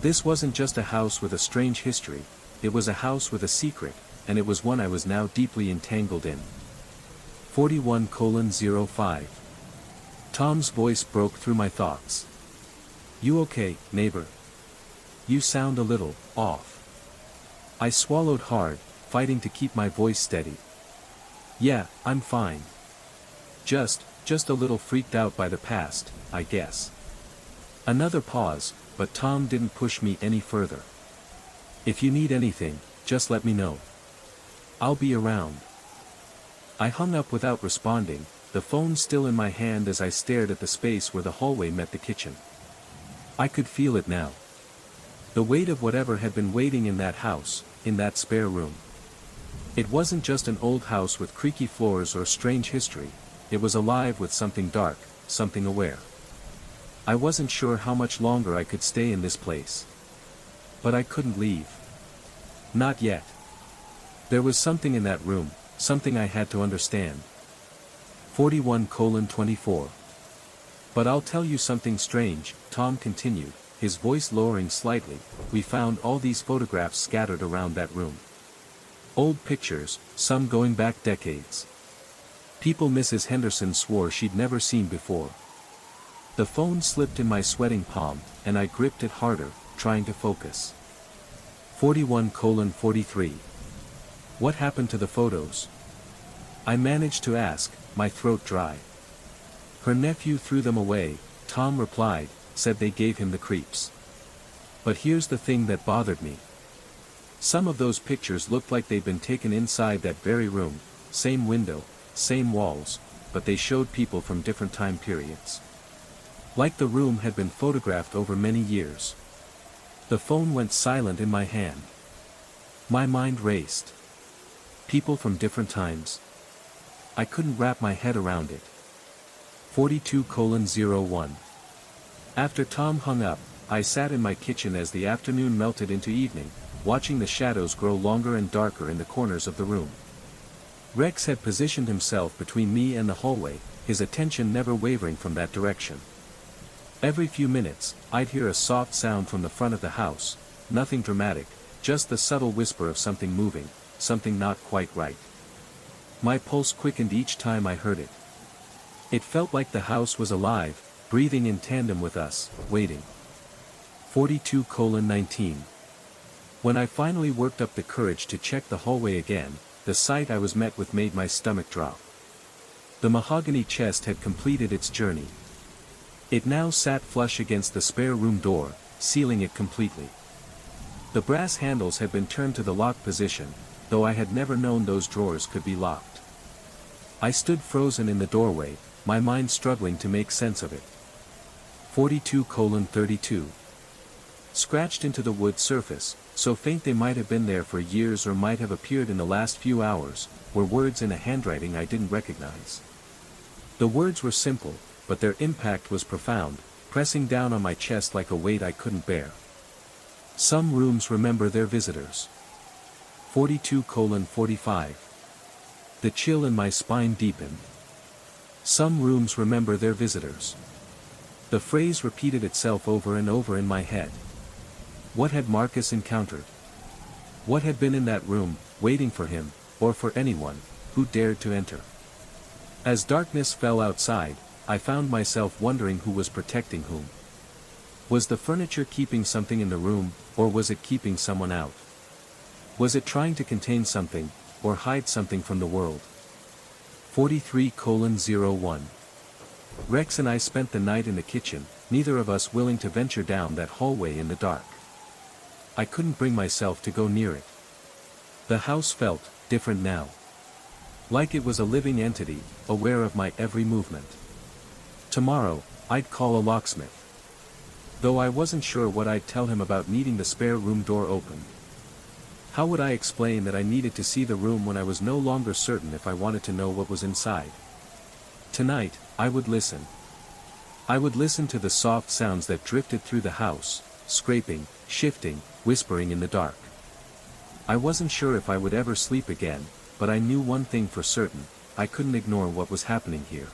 This wasn't just a house with a strange history, it was a house with a secret, and it was one I was now deeply entangled in. 41:05. Tom's voice broke through my thoughts. "You okay, neighbor? You sound a little off." I swallowed hard, fighting to keep my voice steady. "Yeah, I'm fine. Just a little freaked out by the past, I guess." Another pause, but Tom didn't push me any further. "If you need anything, just let me know. I'll be around." I hung up without responding, the phone still in my hand as I stared at the space where the hallway met the kitchen. I could feel it now. The weight of whatever had been waiting in that house, in that spare room. It wasn't just an old house with creaky floors or strange history, it was alive with something dark, something aware. I wasn't sure how much longer I could stay in this place. But I couldn't leave. Not yet. There was something in that room, something I had to understand. 41:24. "But I'll tell you something strange," Tom continued, his voice lowering slightly. "We found all these photographs scattered around that room. Old pictures, some going back decades. People Mrs. Henderson swore she'd never seen before." The phone slipped in my sweating palm, and I gripped it harder, trying to focus. 41:43. "What happened to the photos?" I managed to ask, my throat dry. "Her nephew threw them away," Tom replied, said they gave him the creeps. But here's the thing that bothered me. Some of those pictures looked like they'd been taken inside that very room, same window, same walls, but they showed people from different time periods. Like the room had been photographed over many years. The phone went silent in my hand. My mind raced. People from different times. I couldn't wrap my head around it. 42:01. After Tom hung up, I sat in my kitchen as the afternoon melted into evening, watching the shadows grow longer and darker in the corners of the room. Rex had positioned himself between me and the hallway, his attention never wavering from that direction. Every few minutes, I'd hear a soft sound from the front of the house, nothing dramatic, just the subtle whisper of something moving, something not quite right. My pulse quickened each time I heard it. It felt like the house was alive, breathing in tandem with us, waiting. 42:19. When I finally worked up the courage to check the hallway again, the sight I was met with made my stomach drop. The mahogany chest had completed its journey. It now sat flush against the spare room door, sealing it completely. The brass handles had been turned to the lock position, though I had never known those drawers could be locked. I stood frozen in the doorway, my mind struggling to make sense of it. 42:32. Scratched into the wood surface, so faint they might have been there for years or might have appeared in the last few hours, were words in a handwriting I didn't recognize. The words were simple, but their impact was profound, pressing down on my chest like a weight I couldn't bear. Some rooms remember their visitors. 42:45. The chill in my spine deepened. Some rooms remember their visitors. The phrase repeated itself over and over in my head. What had Marcus encountered? What had been in that room, waiting for him, or for anyone, who dared to enter? As darkness fell outside, I found myself wondering who was protecting whom. Was the furniture keeping something in the room, or was it keeping someone out? Was it trying to contain something, or hide something from the world? 43:01. Rex and I spent the night in the kitchen, neither of us willing to venture down that hallway in the dark. I couldn't bring myself to go near it. The house felt different now. Like it was a living entity, aware of my every movement. Tomorrow, I'd call a locksmith. Though I wasn't sure what I'd tell him about needing the spare room door open. How would I explain that I needed to see the room when I was no longer certain if I wanted to know what was inside? Tonight, I would listen. I would listen to the soft sounds that drifted through the house, scraping, shifting, whispering in the dark. I wasn't sure if I would ever sleep again, but I knew one thing for certain, I couldn't ignore what was happening here.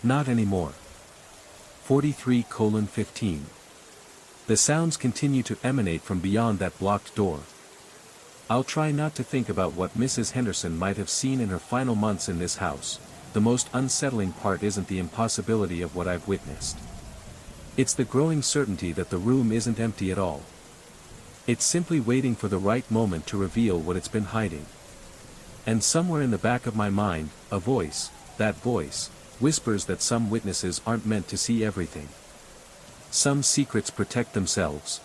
Not anymore. 43:15. The sounds continue to emanate from beyond that blocked door. I'll try not to think about what Mrs. Henderson might have seen in her final months in this house. The most unsettling part isn't the impossibility of what I've witnessed. It's the growing certainty that the room isn't empty at all. It's simply waiting for the right moment to reveal what it's been hiding. And somewhere in the back of my mind, a voice, that voice, whispers that some witnesses aren't meant to see everything. Some secrets protect themselves.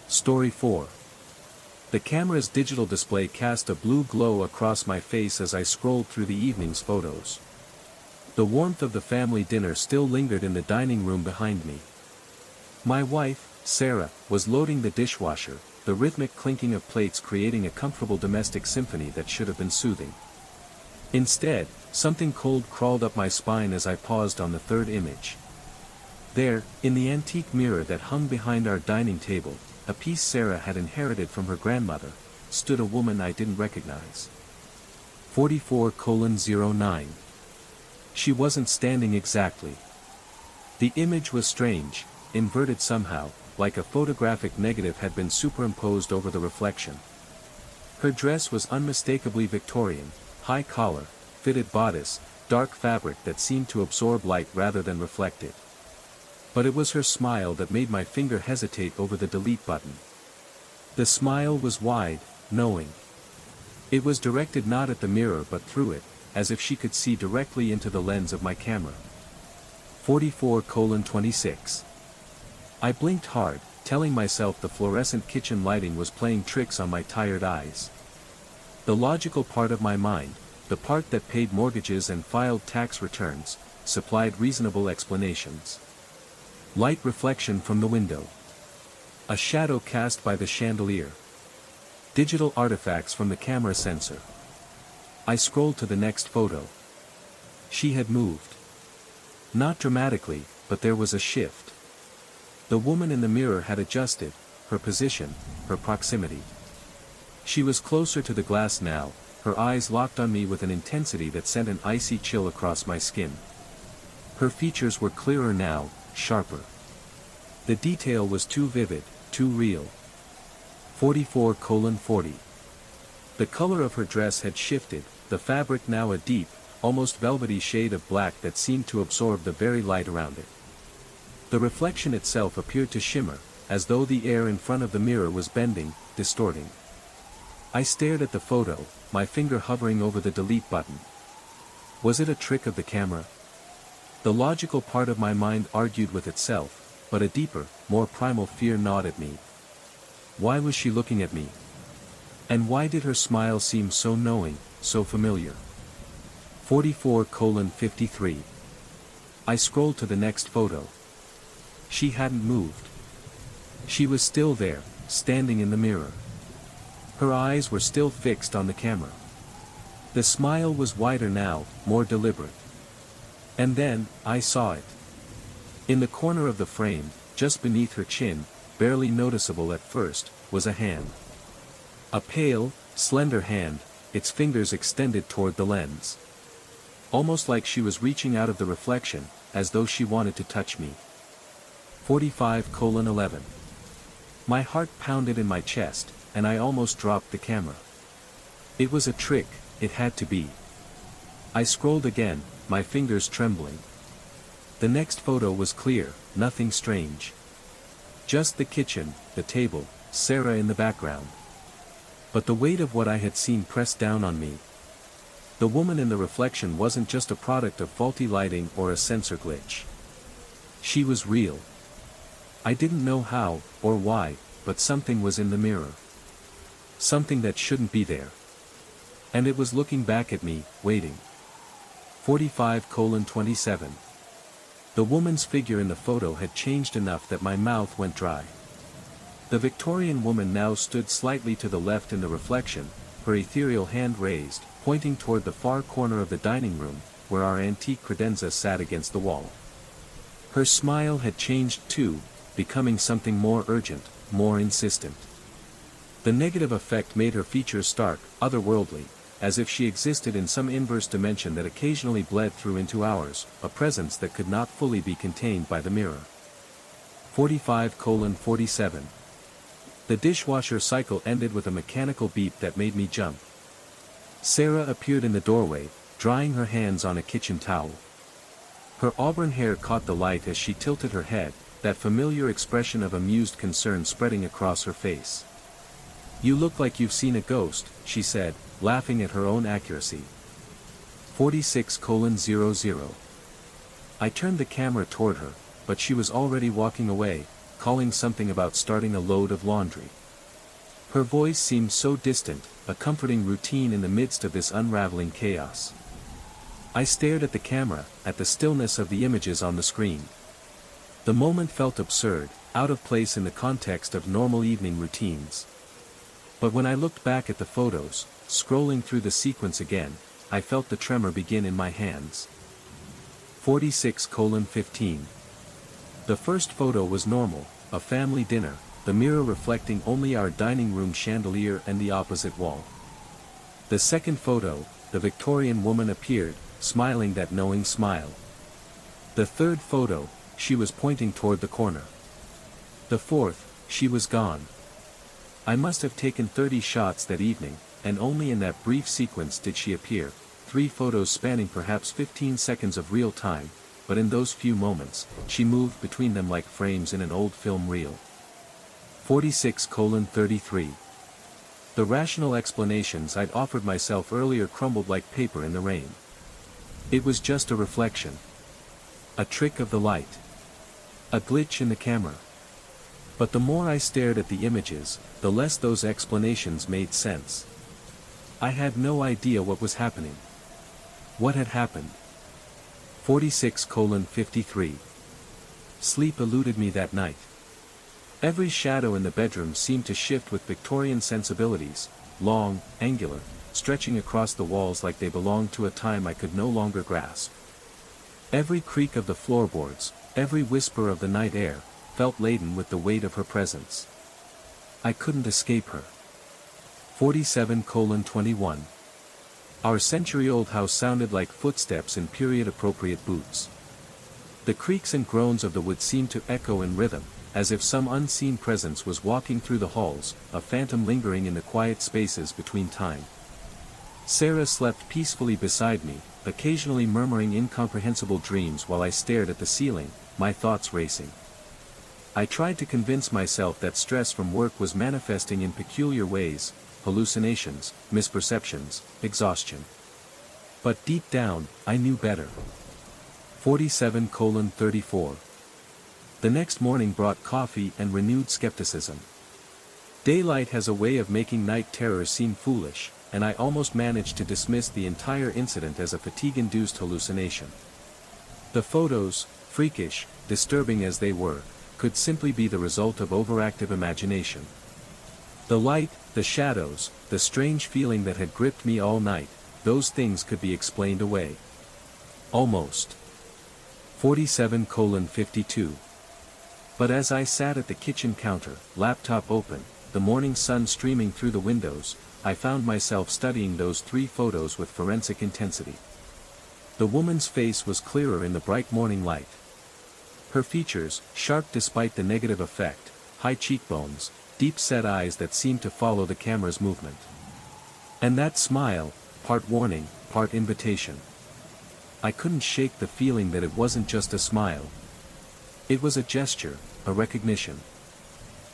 Story 4. The camera's digital display cast a blue glow across my face as I scrolled through the evening's photos. The warmth of the family dinner still lingered in the dining room behind me. My wife, Sarah, was loading the dishwasher, the rhythmic clinking of plates creating a comfortable domestic symphony that should have been soothing. Instead, something cold crawled up my spine as I paused on the third image. There, in the antique mirror that hung behind our dining table, a piece Sarah had inherited from her grandmother, stood a woman I didn't recognize. 44:09. She wasn't standing exactly. The image was strange, inverted somehow, like a photographic negative had been superimposed over the reflection. Her dress was unmistakably Victorian, high collar, fitted bodice, dark fabric that seemed to absorb light rather than reflect it. But it was her smile that made my finger hesitate over the delete button. The smile was wide, knowing. It was directed not at the mirror but through it, as if she could see directly into the lens of my camera. 44:26. I blinked hard, telling myself the fluorescent kitchen lighting was playing tricks on my tired eyes. The logical part of my mind, the part that paid mortgages and filed tax returns, supplied reasonable explanations. Light reflection from the window. A shadow cast by the chandelier. Digital artifacts from the camera sensor. I scrolled to the next photo. She had moved. Not dramatically, but there was a shift. The woman in the mirror had adjusted, her position, her proximity. She was closer to the glass now, her eyes locked on me with an intensity that sent an icy chill across my skin. Her features were clearer now, sharper. The detail was too vivid, too real. 44:40. The color of her dress had shifted, the fabric now a deep, almost velvety shade of black that seemed to absorb the very light around it. The reflection itself appeared to shimmer, as though the air in front of the mirror was bending, distorting. I stared at the photo, my finger hovering over the delete button. Was it a trick of the camera? The logical part of my mind argued with itself, but a deeper, more primal fear gnawed at me. Why was she looking at me? And why did her smile seem so knowing, so familiar? 44:53. I scrolled to the next photo. She hadn't moved. She was still there, standing in the mirror. Her eyes were still fixed on the camera. The smile was wider now, more deliberate. And then, I saw it. In the corner of the frame, just beneath her chin, barely noticeable at first, was a hand. A pale, slender hand, its fingers extended toward the lens. Almost like she was reaching out of the reflection, as though she wanted to touch me. 45:11. My heart pounded in my chest, and I almost dropped the camera. It was a trick, it had to be. I scrolled again, my fingers trembling. The next photo was clear, nothing strange. Just the kitchen, the table, Sarah in the background. But the weight of what I had seen pressed down on me. The woman in the reflection wasn't just a product of faulty lighting or a sensor glitch. She was real. I didn't know how, or why, but something was in the mirror. Something that shouldn't be there. And it was looking back at me, waiting. 45:27. The woman's figure in the photo had changed enough that my mouth went dry. The Victorian woman now stood slightly to the left in the reflection, her ethereal hand raised, pointing toward the far corner of the dining room, where our antique credenza sat against the wall. Her smile had changed too, becoming something more urgent, more insistent. The negative effect made her features stark, otherworldly, as if she existed in some inverse dimension that occasionally bled through into ours, a presence that could not fully be contained by the mirror. 45:47. The dishwasher cycle ended with a mechanical beep that made me jump. Sarah appeared in the doorway, drying her hands on a kitchen towel. Her auburn hair caught the light as she tilted her head, that familiar expression of amused concern spreading across her face. "You look like you've seen a ghost," she said, laughing at her own accuracy. 46:00. I turned the camera toward her, but she was already walking away, calling something about starting a load of laundry. Her voice seemed so distant, a comforting routine in the midst of this unraveling chaos. I stared at the camera, at the stillness of the images on the screen. The moment felt absurd, out of place in the context of normal evening routines. But when I looked back at the photos, scrolling through the sequence again, I felt the tremor begin in my hands. 46:15. The first photo was normal, a family dinner, the mirror reflecting only our dining room chandelier and the opposite wall. The second photo, the Victorian woman appeared, smiling that knowing smile. The third photo, she was pointing toward the corner. The fourth, she was gone. I must have taken 30 shots that evening, and only in that brief sequence did she appear, 3 photos spanning perhaps 15 seconds of real time, but in those few moments, she moved between them like frames in an old film reel. 46:33. The rational explanations I'd offered myself earlier crumbled like paper in the rain. It was just a reflection. A trick of the light. A glitch in the camera. But the more I stared at the images, the less those explanations made sense. I had no idea what was happening. What had happened? 46:53. Sleep eluded me that night. Every shadow in the bedroom seemed to shift with Victorian sensibilities, long, angular, stretching across the walls like they belonged to a time I could no longer grasp. Every creak of the floorboards, every whisper of the night air, felt laden with the weight of her presence. I couldn't escape her. 47:21. Our century-old house sounded like footsteps in period-appropriate boots. The creaks and groans of the wood seemed to echo in rhythm, as if some unseen presence was walking through the halls, a phantom lingering in the quiet spaces between time. Sarah slept peacefully beside me, occasionally murmuring incomprehensible dreams while I stared at the ceiling, my thoughts racing. I tried to convince myself that stress from work was manifesting in peculiar ways, hallucinations, misperceptions, exhaustion. But deep down, I knew better. 47:34. The next morning brought coffee and renewed skepticism. Daylight has a way of making night terrors seem foolish, and I almost managed to dismiss the entire incident as a fatigue-induced hallucination. The photos, freakish, disturbing as they were, could simply be the result of overactive imagination. The light, the shadows, the strange feeling that had gripped me all night, those things could be explained away. Almost. 47:52. But as I sat at the kitchen counter, laptop open, the morning sun streaming through the windows, I found myself studying those 3 photos with forensic intensity. The woman's face was clearer in the bright morning light. Her features, sharp despite the negative effect, high cheekbones, deep-set eyes that seemed to follow the camera's movement. And that smile, part warning, part invitation. I couldn't shake the feeling that it wasn't just a smile. It was a gesture, a recognition.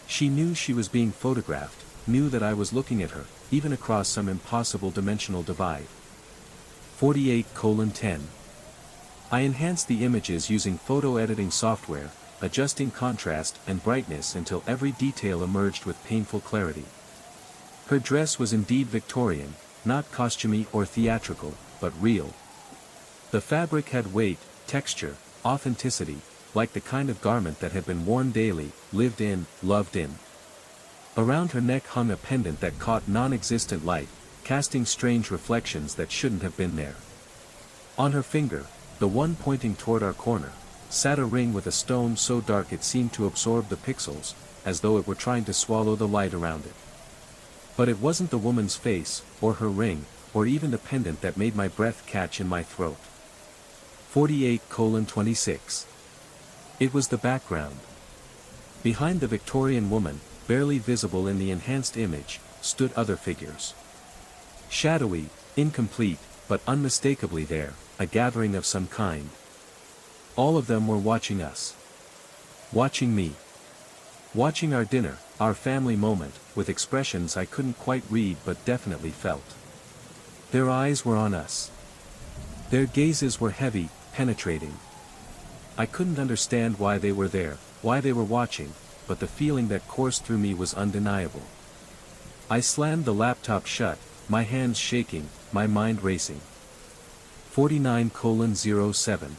She knew she was being photographed, knew that I was looking at her, even across some impossible dimensional divide. 48:10. I enhanced the images using photo editing software, adjusting contrast and brightness until every detail emerged with painful clarity. Her dress was indeed Victorian, not costumey or theatrical, but real. The fabric had weight, texture, authenticity, like the kind of garment that had been worn daily, lived in, loved in. Around her neck hung a pendant that caught non-existent light, casting strange reflections that shouldn't have been there. On her finger, the one pointing toward our corner, sat a ring with a stone so dark it seemed to absorb the pixels, as though it were trying to swallow the light around it. But it wasn't the woman's face, or her ring, or even the pendant that made my breath catch in my throat. 48:26. It was the background. Behind the Victorian woman, barely visible in the enhanced image, stood other figures. Shadowy, incomplete, but unmistakably there, a gathering of some kind. All of them were watching us. Watching me. Watching our dinner, our family moment, with expressions I couldn't quite read but definitely felt. Their eyes were on us. Their gazes were heavy, penetrating. I couldn't understand why they were there, why they were watching, but the feeling that coursed through me was undeniable. I slammed the laptop shut, my hands shaking, my mind racing. 49:07.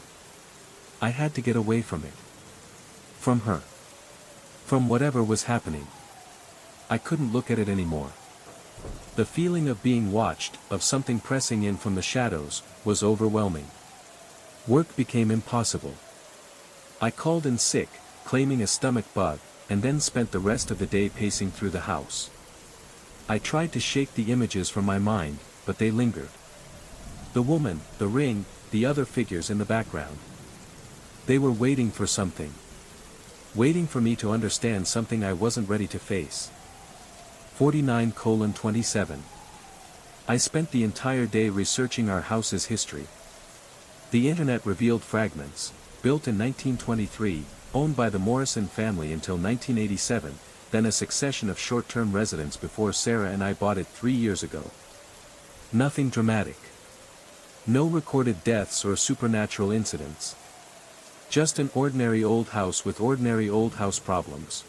I had to get away from it. From her. From whatever was happening. I couldn't look at it anymore. The feeling of being watched, of something pressing in from the shadows, was overwhelming. Work became impossible. I called in sick, claiming a stomach bug, and then spent the rest of the day pacing through the house. I tried to shake the images from my mind, but they lingered. The woman, the ring, the other figures in the background. They were waiting for something. Waiting for me to understand something I wasn't ready to face. 49:27. I spent the entire day researching our house's history. The internet revealed fragments, built in 1923, owned by the Morrison family until 1987, then a succession of short-term residents before Sarah and I bought it 3 years ago. Nothing dramatic. No recorded deaths or supernatural incidents. Just an ordinary old house with ordinary old house problems.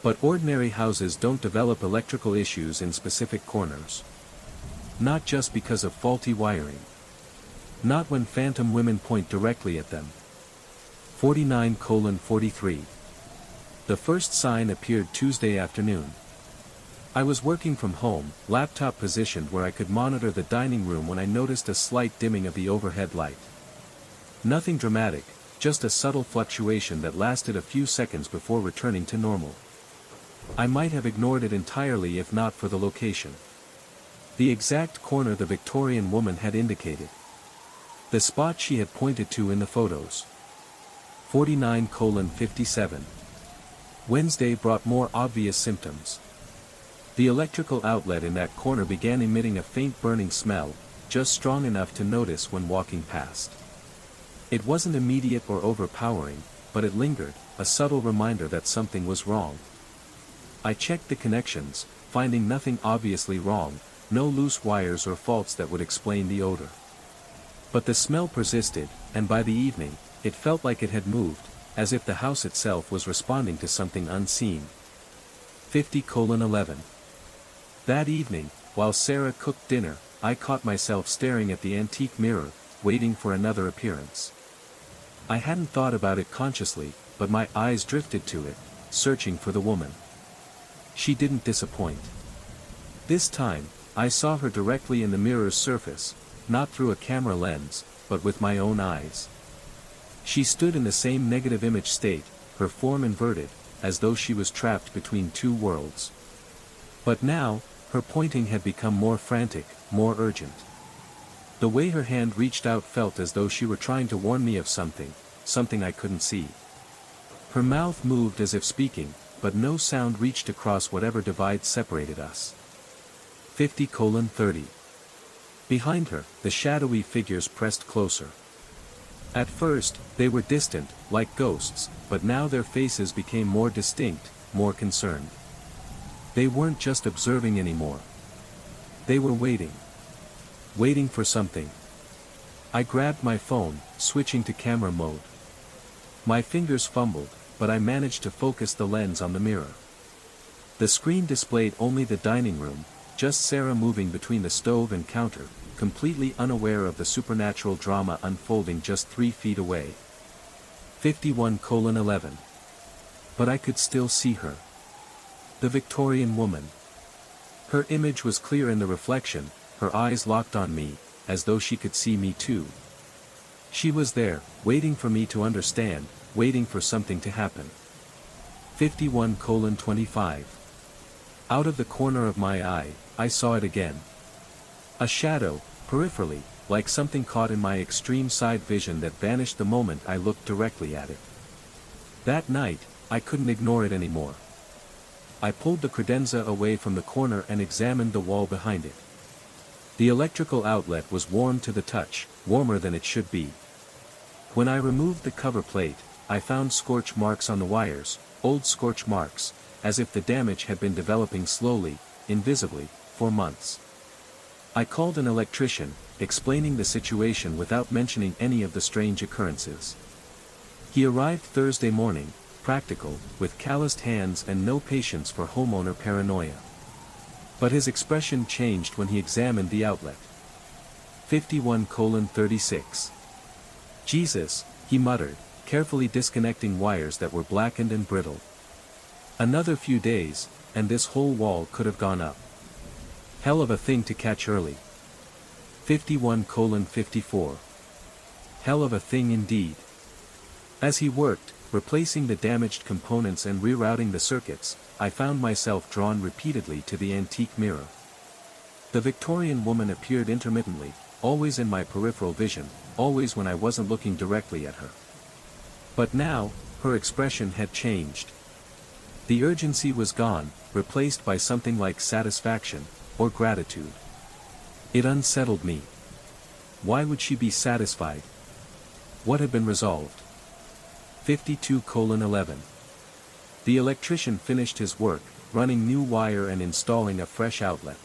But ordinary houses don't develop electrical issues in specific corners. Not just because of faulty wiring. Not when phantom women point directly at them. 49:43. The first sign appeared Tuesday afternoon. I was working from home, laptop positioned where I could monitor the dining room when I noticed a slight dimming of the overhead light. Nothing dramatic, just a subtle fluctuation that lasted a few seconds before returning to normal. I might have ignored it entirely if not for the location. The exact corner the Victorian woman had indicated. The spot she had pointed to in the photos. 49:57. Wednesday brought more obvious symptoms. The electrical outlet in that corner began emitting a faint burning smell, just strong enough to notice when walking past. It wasn't immediate or overpowering, but it lingered, a subtle reminder that something was wrong. I checked the connections, finding nothing obviously wrong, no loose wires or faults that would explain the odor. But the smell persisted, and by the evening, it felt like it had moved, as if the house itself was responding to something unseen. 50:11. That evening, while Sarah cooked dinner, I caught myself staring at the antique mirror, waiting for another appearance. I hadn't thought about it consciously, but my eyes drifted to it, searching for the woman. She didn't disappoint. This time, I saw her directly in the mirror's surface, not through a camera lens, but with my own eyes. She stood in the same negative image state, her form inverted, as though she was trapped between two worlds. But now, her pointing had become more frantic, more urgent. The way her hand reached out felt as though she were trying to warn me of something, something I couldn't see. Her mouth moved as if speaking, but no sound reached across whatever divide separated us. 50:30. Behind her, the shadowy figures pressed closer. At first, they were distant, like ghosts, but now their faces became more distinct, more concerned. They weren't just observing anymore. They were waiting. Waiting for something. I grabbed my phone, switching to camera mode. My fingers fumbled, but I managed to focus the lens on the mirror. The screen displayed only the dining room, just Sarah moving between the stove and counter, completely unaware of the supernatural drama unfolding just 3 feet away. 51:11. But I could still see her. The Victorian woman. Her image was clear in the reflection, her eyes locked on me, as though she could see me too. She was there, waiting for me to understand, waiting for something to happen. 51:25. Out of the corner of my eye, I saw it again. A shadow, peripherally, like something caught in my extreme side vision that vanished the moment I looked directly at it. That night, I couldn't ignore it anymore. I pulled the credenza away from the corner and examined the wall behind it. The electrical outlet was warm to the touch, warmer than it should be. When I removed the cover plate, I found scorch marks on the wires, old scorch marks, as if the damage had been developing slowly, invisibly, for months. I called an electrician, explaining the situation without mentioning any of the strange occurrences. He arrived Thursday morning, practical, with calloused hands and no patience for homeowner paranoia. But his expression changed when he examined the outlet. 51:36. Jesus, he muttered, carefully disconnecting wires that were blackened and brittle. Another few days, and this whole wall could have gone up. Hell of a thing to catch early. 51:54. Hell of a thing indeed. As he worked, replacing the damaged components and rerouting the circuits, I found myself drawn repeatedly to the antique mirror. The Victorian woman appeared intermittently, always in my peripheral vision, always when I wasn't looking directly at her. But now, her expression had changed. The urgency was gone, replaced by something like satisfaction, or gratitude. It unsettled me. Why would she be satisfied? What had been resolved? 52:11. The electrician finished his work, running new wire and installing a fresh outlet.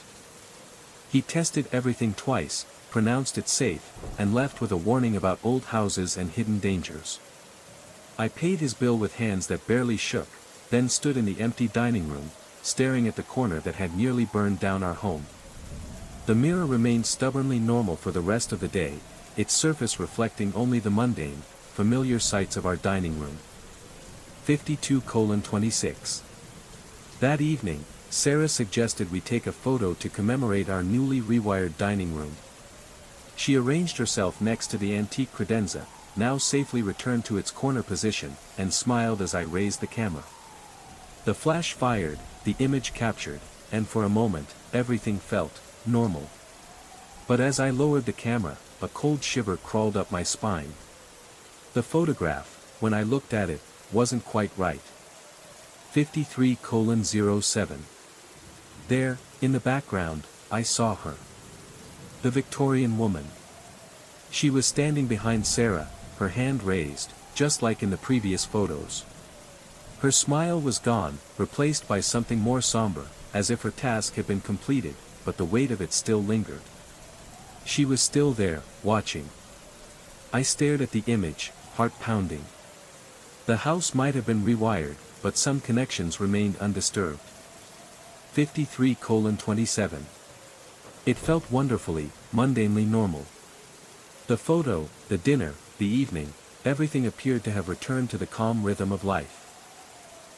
He tested everything twice, pronounced it safe, and left with a warning about old houses and hidden dangers. I paid his bill with hands that barely shook, then stood in the empty dining room, staring at the corner that had nearly burned down our home. The mirror remained stubbornly normal for the rest of the day, its surface reflecting only the mundane, familiar sights of our dining room. 52:26. That evening, Sarah suggested we take a photo to commemorate our newly rewired dining room. She arranged herself next to the antique credenza, now safely returned to its corner position, and smiled as I raised the camera. The flash fired, the image captured, and for a moment, everything felt normal. But as I lowered the camera, a cold shiver crawled up my spine. The photograph, when I looked at it, wasn't quite right. 53:07. There, in the background, I saw her. The Victorian woman. She was standing behind Sarah, her hand raised, just like in the previous photos. Her smile was gone, replaced by something more somber, as if her task had been completed, but the weight of it still lingered. She was still there, watching. I stared at the image, heart pounding. The house might have been rewired, but some connections remained undisturbed. 53:27. It felt wonderfully, mundanely normal. The photo, the dinner, the evening, everything appeared to have returned to the calm rhythm of life.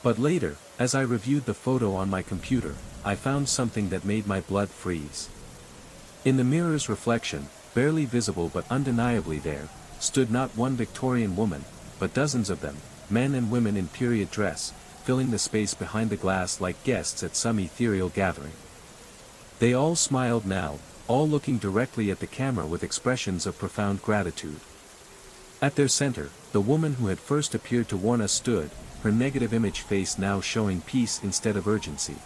But later, as I reviewed the photo on my computer, I found something that made my blood freeze. In the mirror's reflection, barely visible but undeniably there, stood not one Victorian woman, but dozens of them, men and women in period dress, filling the space behind the glass like guests at some ethereal gathering. They all smiled now, all looking directly at the camera with expressions of profound gratitude. At their center, the woman who had first appeared to warn us stood, her negative image face now showing peace instead of urgency.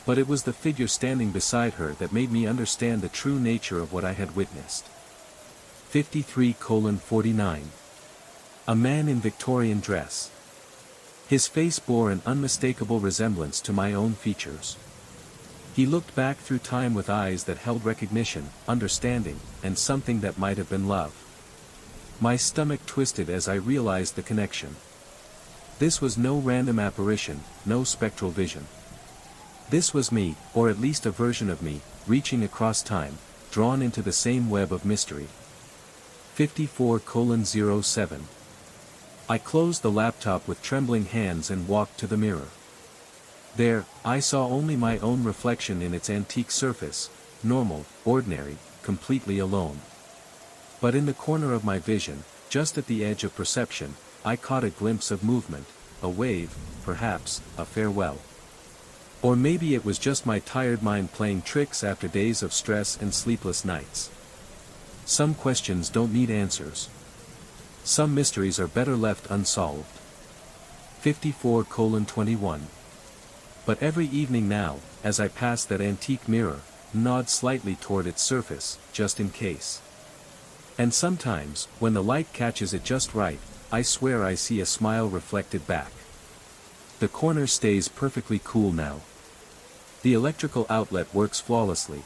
But it was the figure standing beside her that made me understand the true nature of what I had witnessed. 53:49. A man in Victorian dress. His face bore an unmistakable resemblance to my own features. He looked back through time with eyes that held recognition, understanding, and something that might have been love. My stomach twisted as I realized the connection. This was no random apparition, no spectral vision. This was me, or at least a version of me, reaching across time, drawn into the same web of mystery. 54:07. I closed the laptop with trembling hands and walked to the mirror. There, I saw only my own reflection in its antique surface, normal, ordinary, completely alone. But in the corner of my vision, just at the edge of perception, I caught a glimpse of movement, a wave, perhaps, a farewell. Or maybe it was just my tired mind playing tricks after days of stress and sleepless nights. Some questions don't need answers. Some mysteries are better left unsolved. 54:21. But every evening now, as I pass that antique mirror, nod slightly toward its surface, just in case. And sometimes, when the light catches it just right, I swear I see a smile reflected back. The corner stays perfectly cool now. The electrical outlet works flawlessly.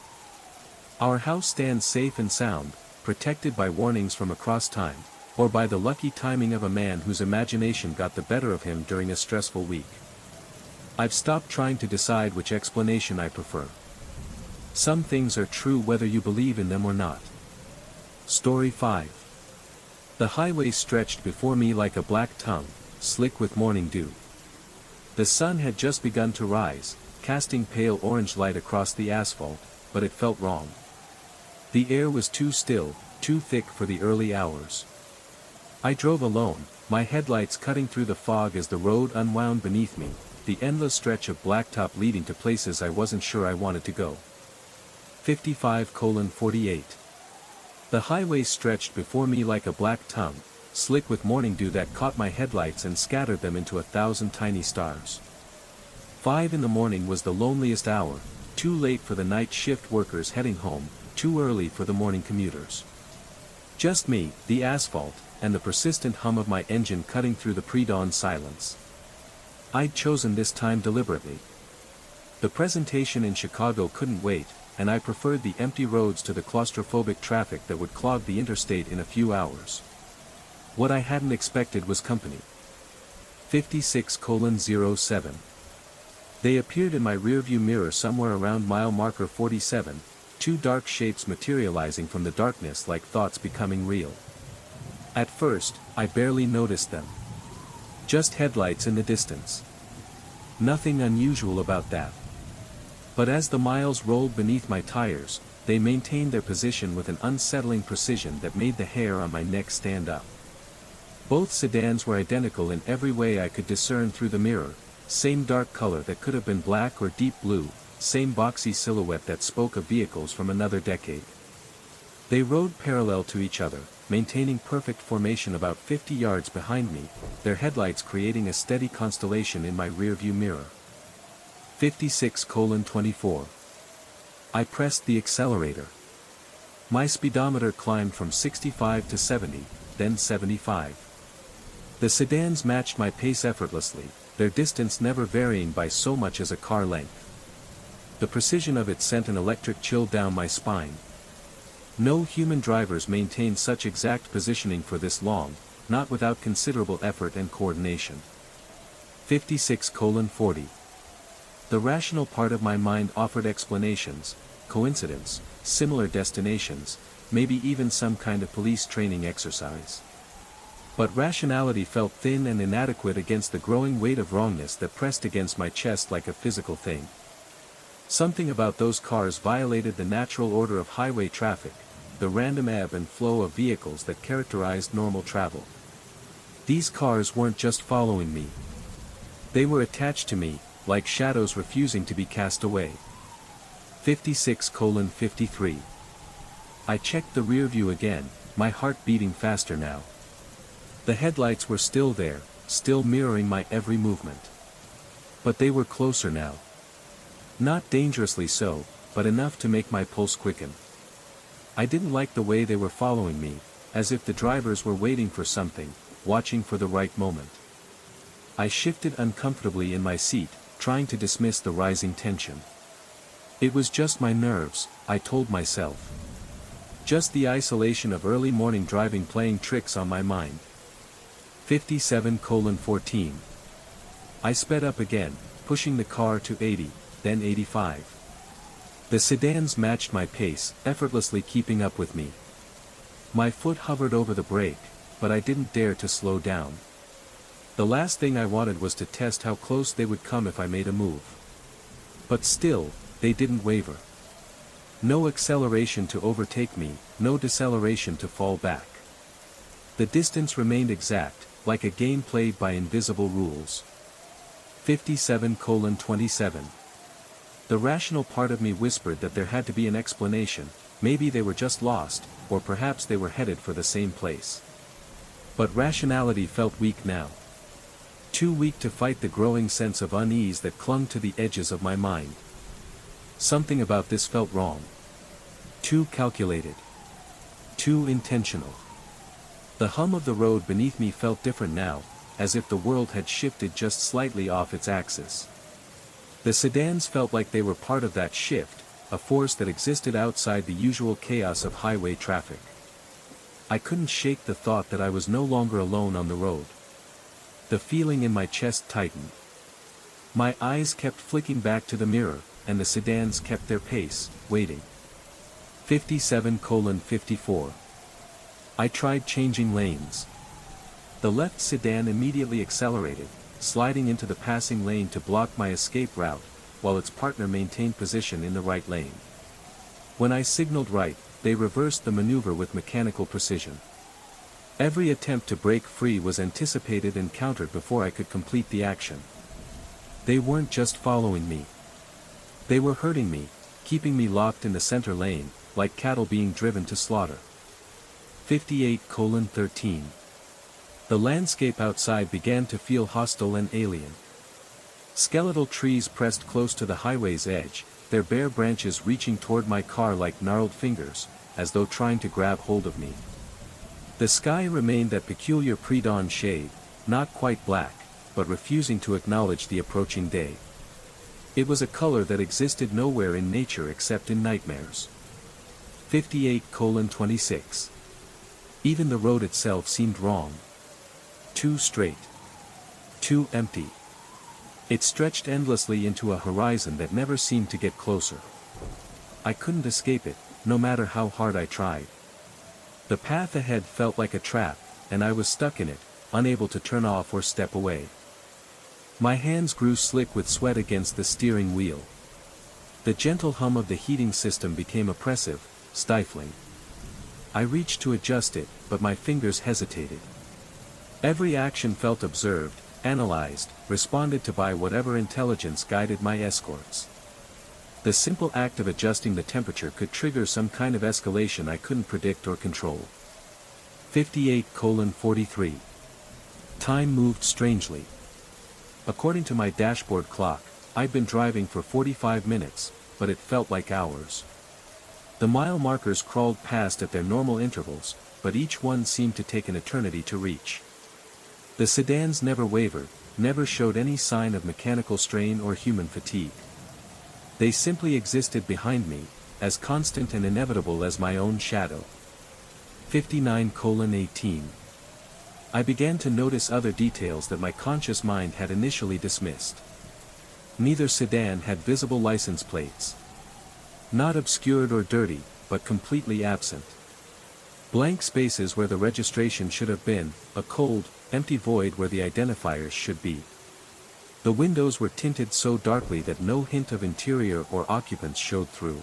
Our house stands safe and sound, protected by warnings from across time, or by the lucky timing of a man whose imagination got the better of him during a stressful week. I've stopped trying to decide which explanation I prefer. Some things are true whether you believe in them or not. Story 5. The highway stretched before me like a black tongue, slick with morning dew. The sun had just begun to rise, casting pale orange light across the asphalt, but it felt wrong. The air was too still, too thick for the early hours. I drove alone, my headlights cutting through the fog as the road unwound beneath me, the endless stretch of blacktop leading to places I wasn't sure I wanted to go. 55:48. The highway stretched before me like a black tongue, slick with morning dew that caught my headlights and scattered them into 1,000 tiny stars. 5 in the morning was the loneliest hour, too late for the night shift workers heading home, too early for the morning commuters. Just me, the asphalt, and the persistent hum of my engine cutting through the pre-dawn silence. I'd chosen this time deliberately. The presentation in Chicago couldn't wait, and I preferred the empty roads to the claustrophobic traffic that would clog the interstate in a few hours. What I hadn't expected was company. 56:07. They appeared in my rearview mirror somewhere around mile marker 47, two dark shapes materializing from the darkness like thoughts becoming real. At first, I barely noticed them. Just headlights in the distance. Nothing unusual about that. But as the miles rolled beneath my tires, they maintained their position with an unsettling precision that made the hair on my neck stand up. Both sedans were identical in every way I could discern through the mirror, same dark color that could have been black or deep blue, same boxy silhouette that spoke of vehicles from another decade. They rode parallel to each other, maintaining perfect formation about 50 yards behind me, their headlights creating a steady constellation in my rearview mirror. 56:24. I pressed the accelerator. My speedometer climbed from 65 to 70, then 75. The sedans matched my pace effortlessly, their distance never varying by so much as a car length. The precision of it sent an electric chill down my spine. No human drivers maintained such exact positioning for this long, not without considerable effort and coordination. 56:40. The rational part of my mind offered explanations, coincidence, similar destinations, maybe even some kind of police training exercise. But rationality felt thin and inadequate against the growing weight of wrongness that pressed against my chest like a physical thing. Something about those cars violated the natural order of highway traffic, the random ebb and flow of vehicles that characterized normal travel. These cars weren't just following me. They were attached to me, like shadows refusing to be cast away. 56:53. I checked the rear view again, my heart beating faster now. The headlights were still there, still mirroring my every movement. But they were closer now. Not dangerously so, but enough to make my pulse quicken. I didn't like the way they were following me, as if the drivers were waiting for something, watching for the right moment. I shifted uncomfortably in my seat, trying to dismiss the rising tension. It was just my nerves, I told myself. Just the isolation of early morning driving playing tricks on my mind. 57:14. I sped up again, pushing the car to 80, then 85. The sedans matched my pace, effortlessly keeping up with me. My foot hovered over the brake, but I didn't dare to slow down. The last thing I wanted was to test how close they would come if I made a move. But still, they didn't waver. No acceleration to overtake me, no deceleration to fall back. The distance remained exact, like a game played by invisible rules. 57:27. The rational part of me whispered that there had to be an explanation, maybe they were just lost, or perhaps they were headed for the same place. But rationality felt weak now. Too weak to fight the growing sense of unease that clung to the edges of my mind. Something about this felt wrong. Too calculated. Too intentional. The hum of the road beneath me felt different now, as if the world had shifted just slightly off its axis. The sedans felt like they were part of that shift, a force that existed outside the usual chaos of highway traffic. I couldn't shake the thought that I was no longer alone on the road. The feeling in my chest tightened. My eyes kept flicking back to the mirror, and the sedans kept their pace, waiting. 57:54. I tried changing lanes. The left sedan immediately accelerated, sliding into the passing lane to block my escape route, while its partner maintained position in the right lane. When I signaled right, they reversed the maneuver with mechanical precision. Every attempt to break free was anticipated and countered before I could complete the action. They weren't just following me. They were hurting me, keeping me locked in the center lane, like cattle being driven to slaughter. 58:13. The landscape outside began to feel hostile and alien. Skeletal trees pressed close to the highway's edge, their bare branches reaching toward my car like gnarled fingers, as though trying to grab hold of me. The sky remained that peculiar pre-dawn shade, not quite black, but refusing to acknowledge the approaching day. It was a color that existed nowhere in nature except in nightmares. 58:26. Even the road itself seemed wrong. Too straight. Too empty. It stretched endlessly into a horizon that never seemed to get closer. I couldn't escape it, no matter how hard I tried. The path ahead felt like a trap, and I was stuck in it, unable to turn off or step away. My hands grew slick with sweat against the steering wheel. The gentle hum of the heating system became oppressive, stifling. I reached to adjust it, but my fingers hesitated. Every action felt observed, analyzed, responded to by whatever intelligence guided my escorts. The simple act of adjusting the temperature could trigger some kind of escalation I couldn't predict or control. 58:43. Time moved strangely. According to my dashboard clock, I'd been driving for 45 minutes, but it felt like hours. The mile markers crawled past at their normal intervals, but each one seemed to take an eternity to reach. The sedans never wavered, never showed any sign of mechanical strain or human fatigue. They simply existed behind me, as constant and inevitable as my own shadow. 59:18. I began to notice other details that my conscious mind had initially dismissed. Neither sedan had visible license plates. Not obscured or dirty, but completely absent. Blank spaces where the registration should have been, a cold, empty void where the identifiers should be. The windows were tinted so darkly that no hint of interior or occupants showed through.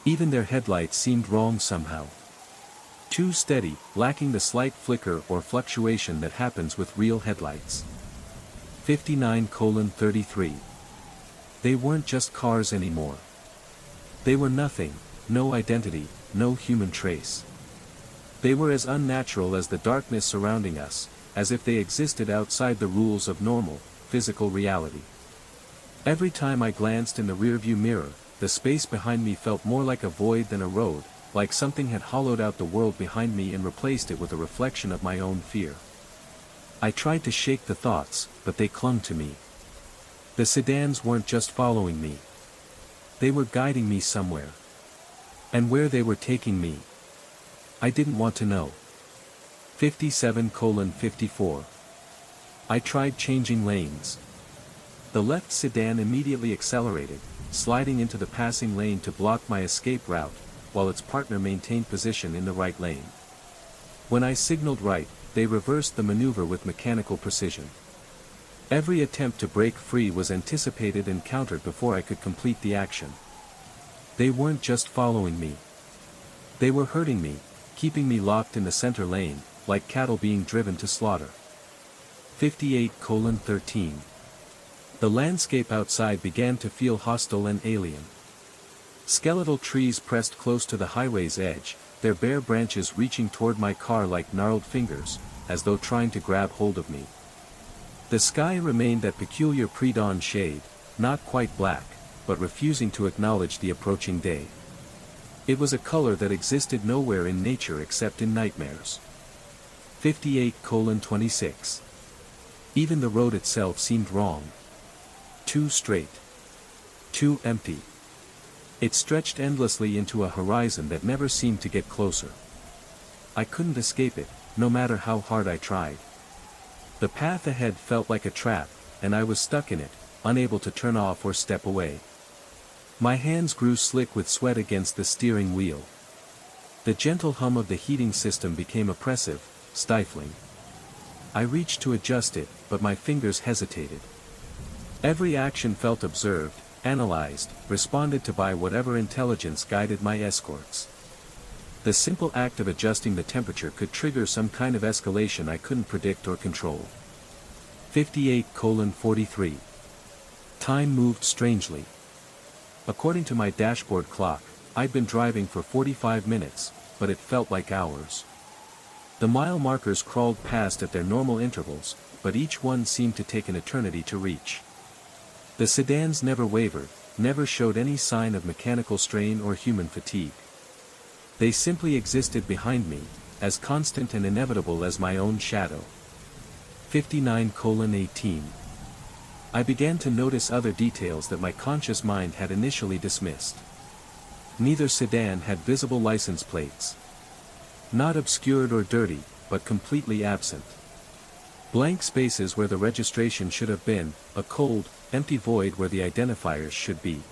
Even their headlights seemed wrong somehow. Too steady, lacking the slight flicker or fluctuation that happens with real headlights. 59:33. They weren't just cars anymore. They were nothing, no identity, no human trace. They were as unnatural as the darkness surrounding us, as if they existed outside the rules of normal, physical reality. Every time I glanced in the rearview mirror, the space behind me felt more like a void than a road, like something had hollowed out the world behind me and replaced it with a reflection of my own fear. I tried to shake the thoughts, but they clung to me. The sedans weren't just following me. They were guiding me somewhere. And where they were taking me, I didn't want to know. 57:54. I tried changing lanes. The left sedan immediately accelerated, sliding into the passing lane to block my escape route, while its partner maintained position in the right lane. When I signaled right, they reversed the maneuver with mechanical precision. Every attempt to break free was anticipated and countered before I could complete the action. They weren't just following me. They were hurting me, keeping me locked in the center lane, like cattle being driven to slaughter. 58:13. The landscape outside began to feel hostile and alien. Skeletal trees pressed close to the highway's edge, their bare branches reaching toward my car like gnarled fingers, as though trying to grab hold of me. The sky remained that peculiar pre-dawn shade, not quite black, but refusing to acknowledge the approaching day. It was a color that existed nowhere in nature except in nightmares. 58:26. Even the road itself seemed wrong. Too straight. Too empty. It stretched endlessly into a horizon that never seemed to get closer. I couldn't escape it, no matter how hard I tried. The path ahead felt like a trap, and I was stuck in it, unable to turn off or step away. My hands grew slick with sweat against the steering wheel. The gentle hum of the heating system became oppressive, stifling. I reached to adjust it, but my fingers hesitated. Every action felt observed, analyzed, responded to by whatever intelligence guided my escorts. The simple act of adjusting the temperature could trigger some kind of escalation I couldn't predict or control. 58:43. Time moved strangely. According to my dashboard clock, I'd been driving for 45 minutes, but it felt like hours. The mile markers crawled past at their normal intervals, but each one seemed to take an eternity to reach. The sedans never wavered, never showed any sign of mechanical strain or human fatigue. They simply existed behind me, as constant and inevitable as my own shadow. 59:18. I began to notice other details that my conscious mind had initially dismissed. Neither sedan had visible license plates. Not obscured or dirty, but completely absent. Blank spaces where the registration should have been, a cold, empty void where the identifiers should be.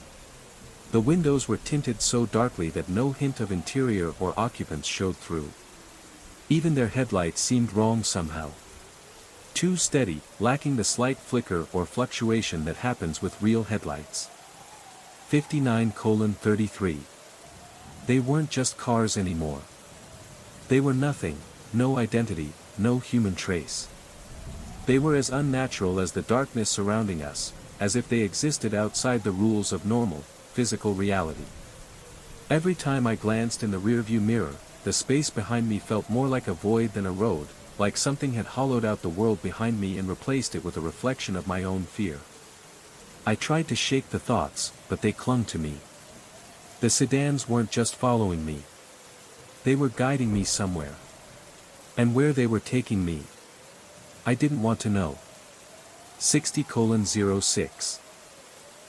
The windows were tinted so darkly that no hint of interior or occupants showed through. Even their headlights seemed wrong somehow. Too steady, lacking the slight flicker or fluctuation that happens with real headlights. 59:33. They weren't just cars anymore. They were nothing, no identity, no human trace. They were as unnatural as the darkness surrounding us, as if they existed outside the rules of normal, physical reality. Every time I glanced in the rearview mirror, the space behind me felt more like a void than a road, like something had hollowed out the world behind me and replaced it with a reflection of my own fear. I tried to shake the thoughts, but they clung to me. The sedans weren't just following me. They were guiding me somewhere. And where they were taking me, I didn't want to know. 60:06.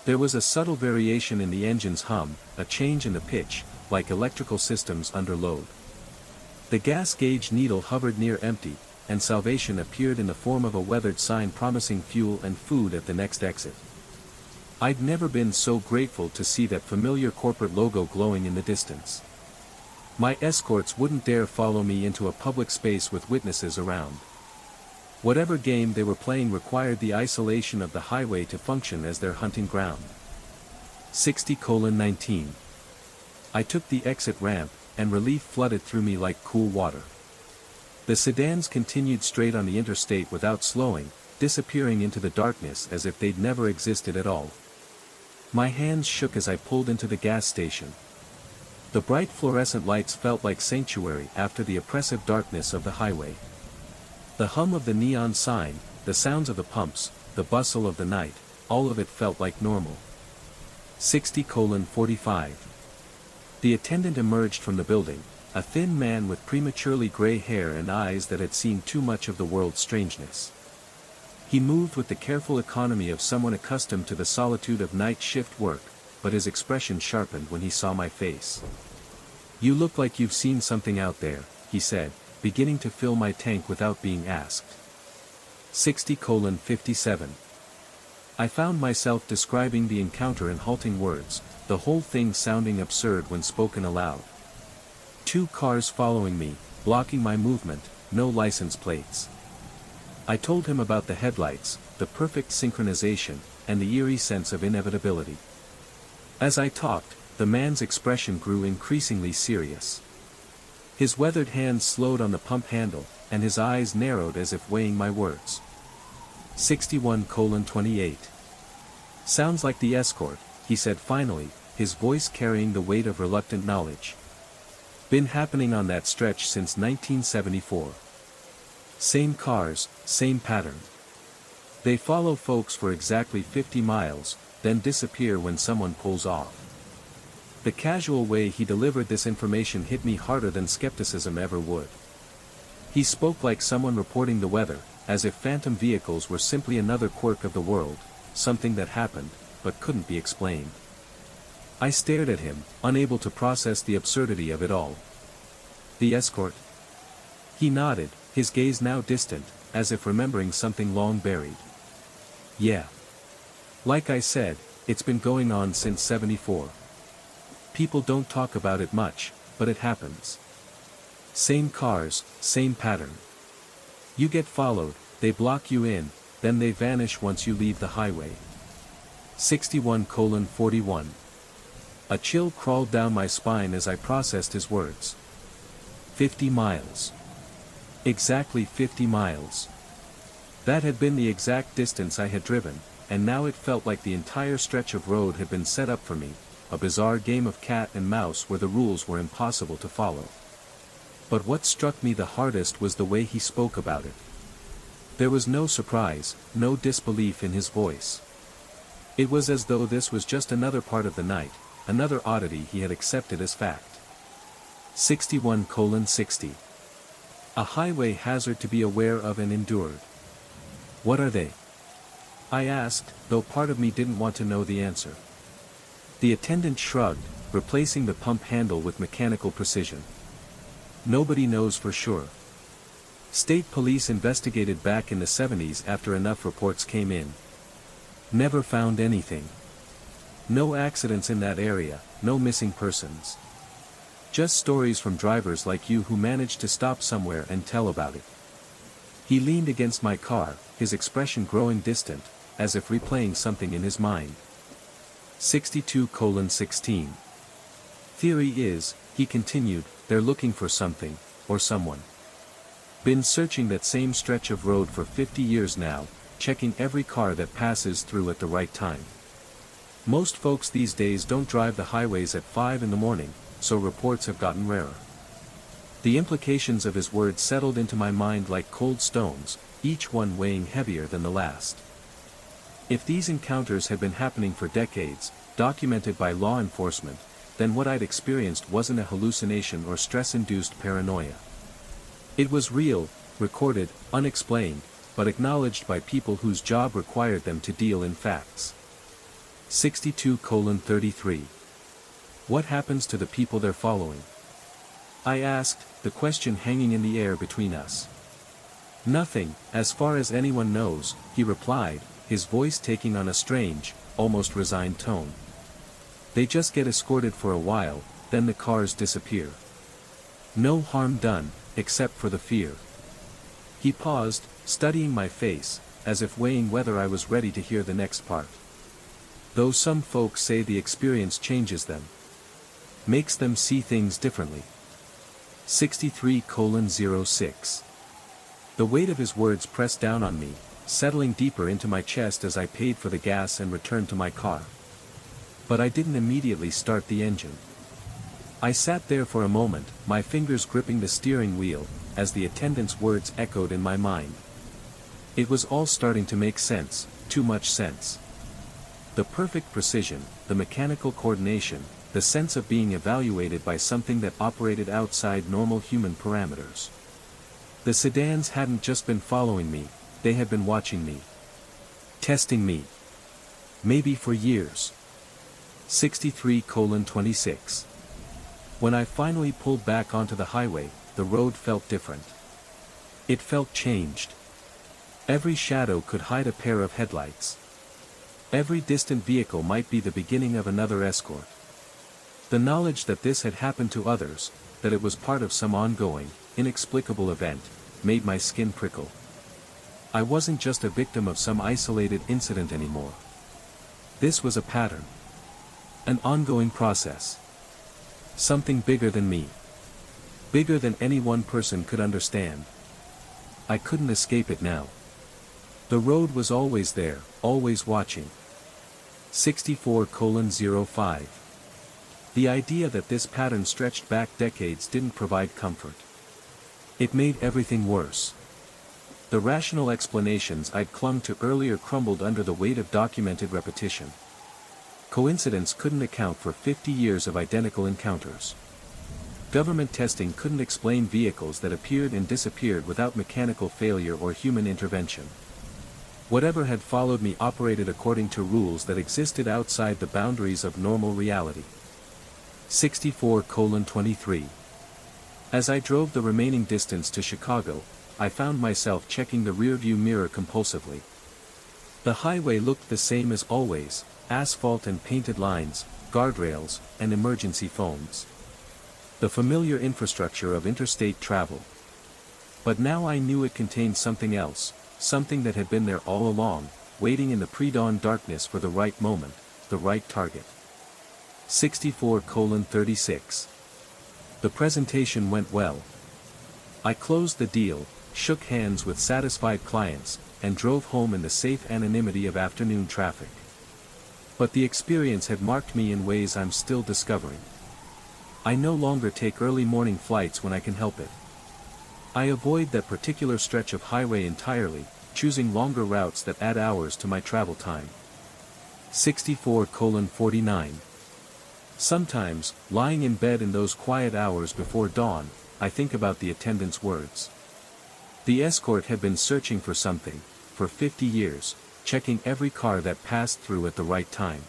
There was a subtle variation in the engine's hum, a change in the pitch, like electrical systems under load. The gas gauge needle hovered near empty, and salvation appeared in the form of a weathered sign promising fuel and food at the next exit. I'd never been so grateful to see that familiar corporate logo glowing in the distance. My escorts wouldn't dare follow me into a public space with witnesses around. Whatever game they were playing required the isolation of the highway to function as their hunting ground. 60:19. I took the exit ramp, and relief flooded through me like cool water. The sedans continued straight on the interstate without slowing, disappearing into the darkness as if they'd never existed at all. My hands shook as I pulled into the gas station. The bright fluorescent lights felt like sanctuary after the oppressive darkness of the highway. The hum of the neon sign, the sounds of the pumps, the bustle of the night, all of it felt like normal. 60:45. The attendant emerged from the building, a thin man with prematurely gray hair and eyes that had seen too much of the world's strangeness. He moved with the careful economy of someone accustomed to the solitude of night shift work, but his expression sharpened when he saw my face. "You look like you've seen something out there," he said, beginning to fill my tank without being asked. 60:57. I found myself describing the encounter in halting words, the whole thing sounding absurd when spoken aloud. 2 cars following me, blocking my movement, no license plates. I told him about the headlights, the perfect synchronization, and the eerie sense of inevitability. As I talked, the man's expression grew increasingly serious. His weathered hands slowed on the pump handle, and his eyes narrowed as if weighing my words. 61:28. "Sounds like the escort," he said finally, his voice carrying the weight of reluctant knowledge. "Been happening on that stretch since 1974. Same cars, same pattern. They follow folks for exactly 50 miles, then disappear when someone pulls off." The casual way he delivered this information hit me harder than skepticism ever would. He spoke like someone reporting the weather, as if phantom vehicles were simply another quirk of the world, something that happened, but couldn't be explained. I stared at him, unable to process the absurdity of it all. "The escort?" He nodded, his gaze now distant, as if remembering something long buried. "Yeah. Like I said, it's been going on since '74. People don't talk about it much, but it happens. Same cars, same pattern. You get followed, they block you in, then they vanish once you leave the highway." 61:41. A chill crawled down my spine as I processed his words. 50 miles. Exactly 50 miles. That had been the exact distance I had driven, and now it felt like the entire stretch of road had been set up for me, a bizarre game of cat and mouse where the rules were impossible to follow. But what struck me the hardest was the way he spoke about it. There was no surprise, no disbelief in his voice. It was as though this was just another part of the night, another oddity he had accepted as fact. 61:60. A highway hazard to be aware of and endured. What are they? I asked, though part of me didn't want to know the answer. The attendant shrugged, replacing the pump handle with mechanical precision. Nobody knows for sure. State police investigated back in the 70s after enough reports came in. Never found anything. No accidents in that area, no missing persons. Just stories from drivers like you who managed to stop somewhere and tell about it. He leaned against my car, his expression growing distant, as if replaying something in his mind. 62:16. Theory is, he continued, they're looking for something, or someone. Been searching that same stretch of road for 50 years now, checking every car that passes through at the right time. Most folks these days don't drive the highways at 5 in the morning, so reports have gotten rarer. The implications of his words settled into my mind like cold stones, each one weighing heavier than the last. If these encounters had been happening for decades, documented by law enforcement, then what I'd experienced wasn't a hallucination or stress-induced paranoia. It was real, recorded, unexplained, but acknowledged by people whose job required them to deal in facts. 62:33. What happens to the people they're following? I asked, the question hanging in the air between us. Nothing, as far as anyone knows, he replied, his voice taking on a strange, almost resigned tone. They just get escorted for a while, then the cars disappear. No harm done, except for the fear. He paused, studying my face, as if weighing whether I was ready to hear the next part. Though some folks say the experience changes them. Makes them see things differently. 63:06. The weight of his words pressed down on me, settling deeper into my chest as I paid for the gas and returned to my car. But I didn't immediately start the engine. I sat there for a moment, my fingers gripping the steering wheel, as the attendant's words echoed in my mind. It was all starting to make sense, too much sense. The perfect precision, the mechanical coordination, the sense of being evaluated by something that operated outside normal human parameters. The sedans hadn't just been following me, they had been watching me. Testing me. Maybe for years. 63:26. When I finally pulled back onto the highway, the road felt different. It felt changed. Every shadow could hide a pair of headlights. Every distant vehicle might be the beginning of another escort. The knowledge that this had happened to others, that it was part of some ongoing, inexplicable event, made my skin prickle. I wasn't just a victim of some isolated incident anymore. This was a pattern. An ongoing process. Something bigger than me. Bigger than any one person could understand. I couldn't escape it now. The road was always there, always watching. 64:05. The idea that this pattern stretched back decades didn't provide comfort. It made everything worse. The rational explanations I'd clung to earlier crumbled under the weight of documented repetition. Coincidence couldn't account for 50 years of identical encounters. Government testing couldn't explain vehicles that appeared and disappeared without mechanical failure or human intervention. Whatever had followed me operated according to rules that existed outside the boundaries of normal reality. 64:23. As I drove the remaining distance to Chicago, I found myself checking the rearview mirror compulsively. The highway looked the same as always, asphalt and painted lines, guardrails, and emergency phones. The familiar infrastructure of interstate travel. But now I knew it contained something else, something that had been there all along, waiting in the pre-dawn darkness for the right moment, the right target. 64:36. The presentation went well. I closed the deal, shook hands with satisfied clients, and drove home in the safe anonymity of afternoon traffic. But the experience had marked me in ways I'm still discovering. I no longer take early morning flights when I can help it. I avoid that particular stretch of highway entirely, choosing longer routes that add hours to my travel time. 64:49. Sometimes, lying in bed in those quiet hours before dawn, I think about the attendant's words. The escort had been searching for something, for 50 years, checking every car that passed through at the right time.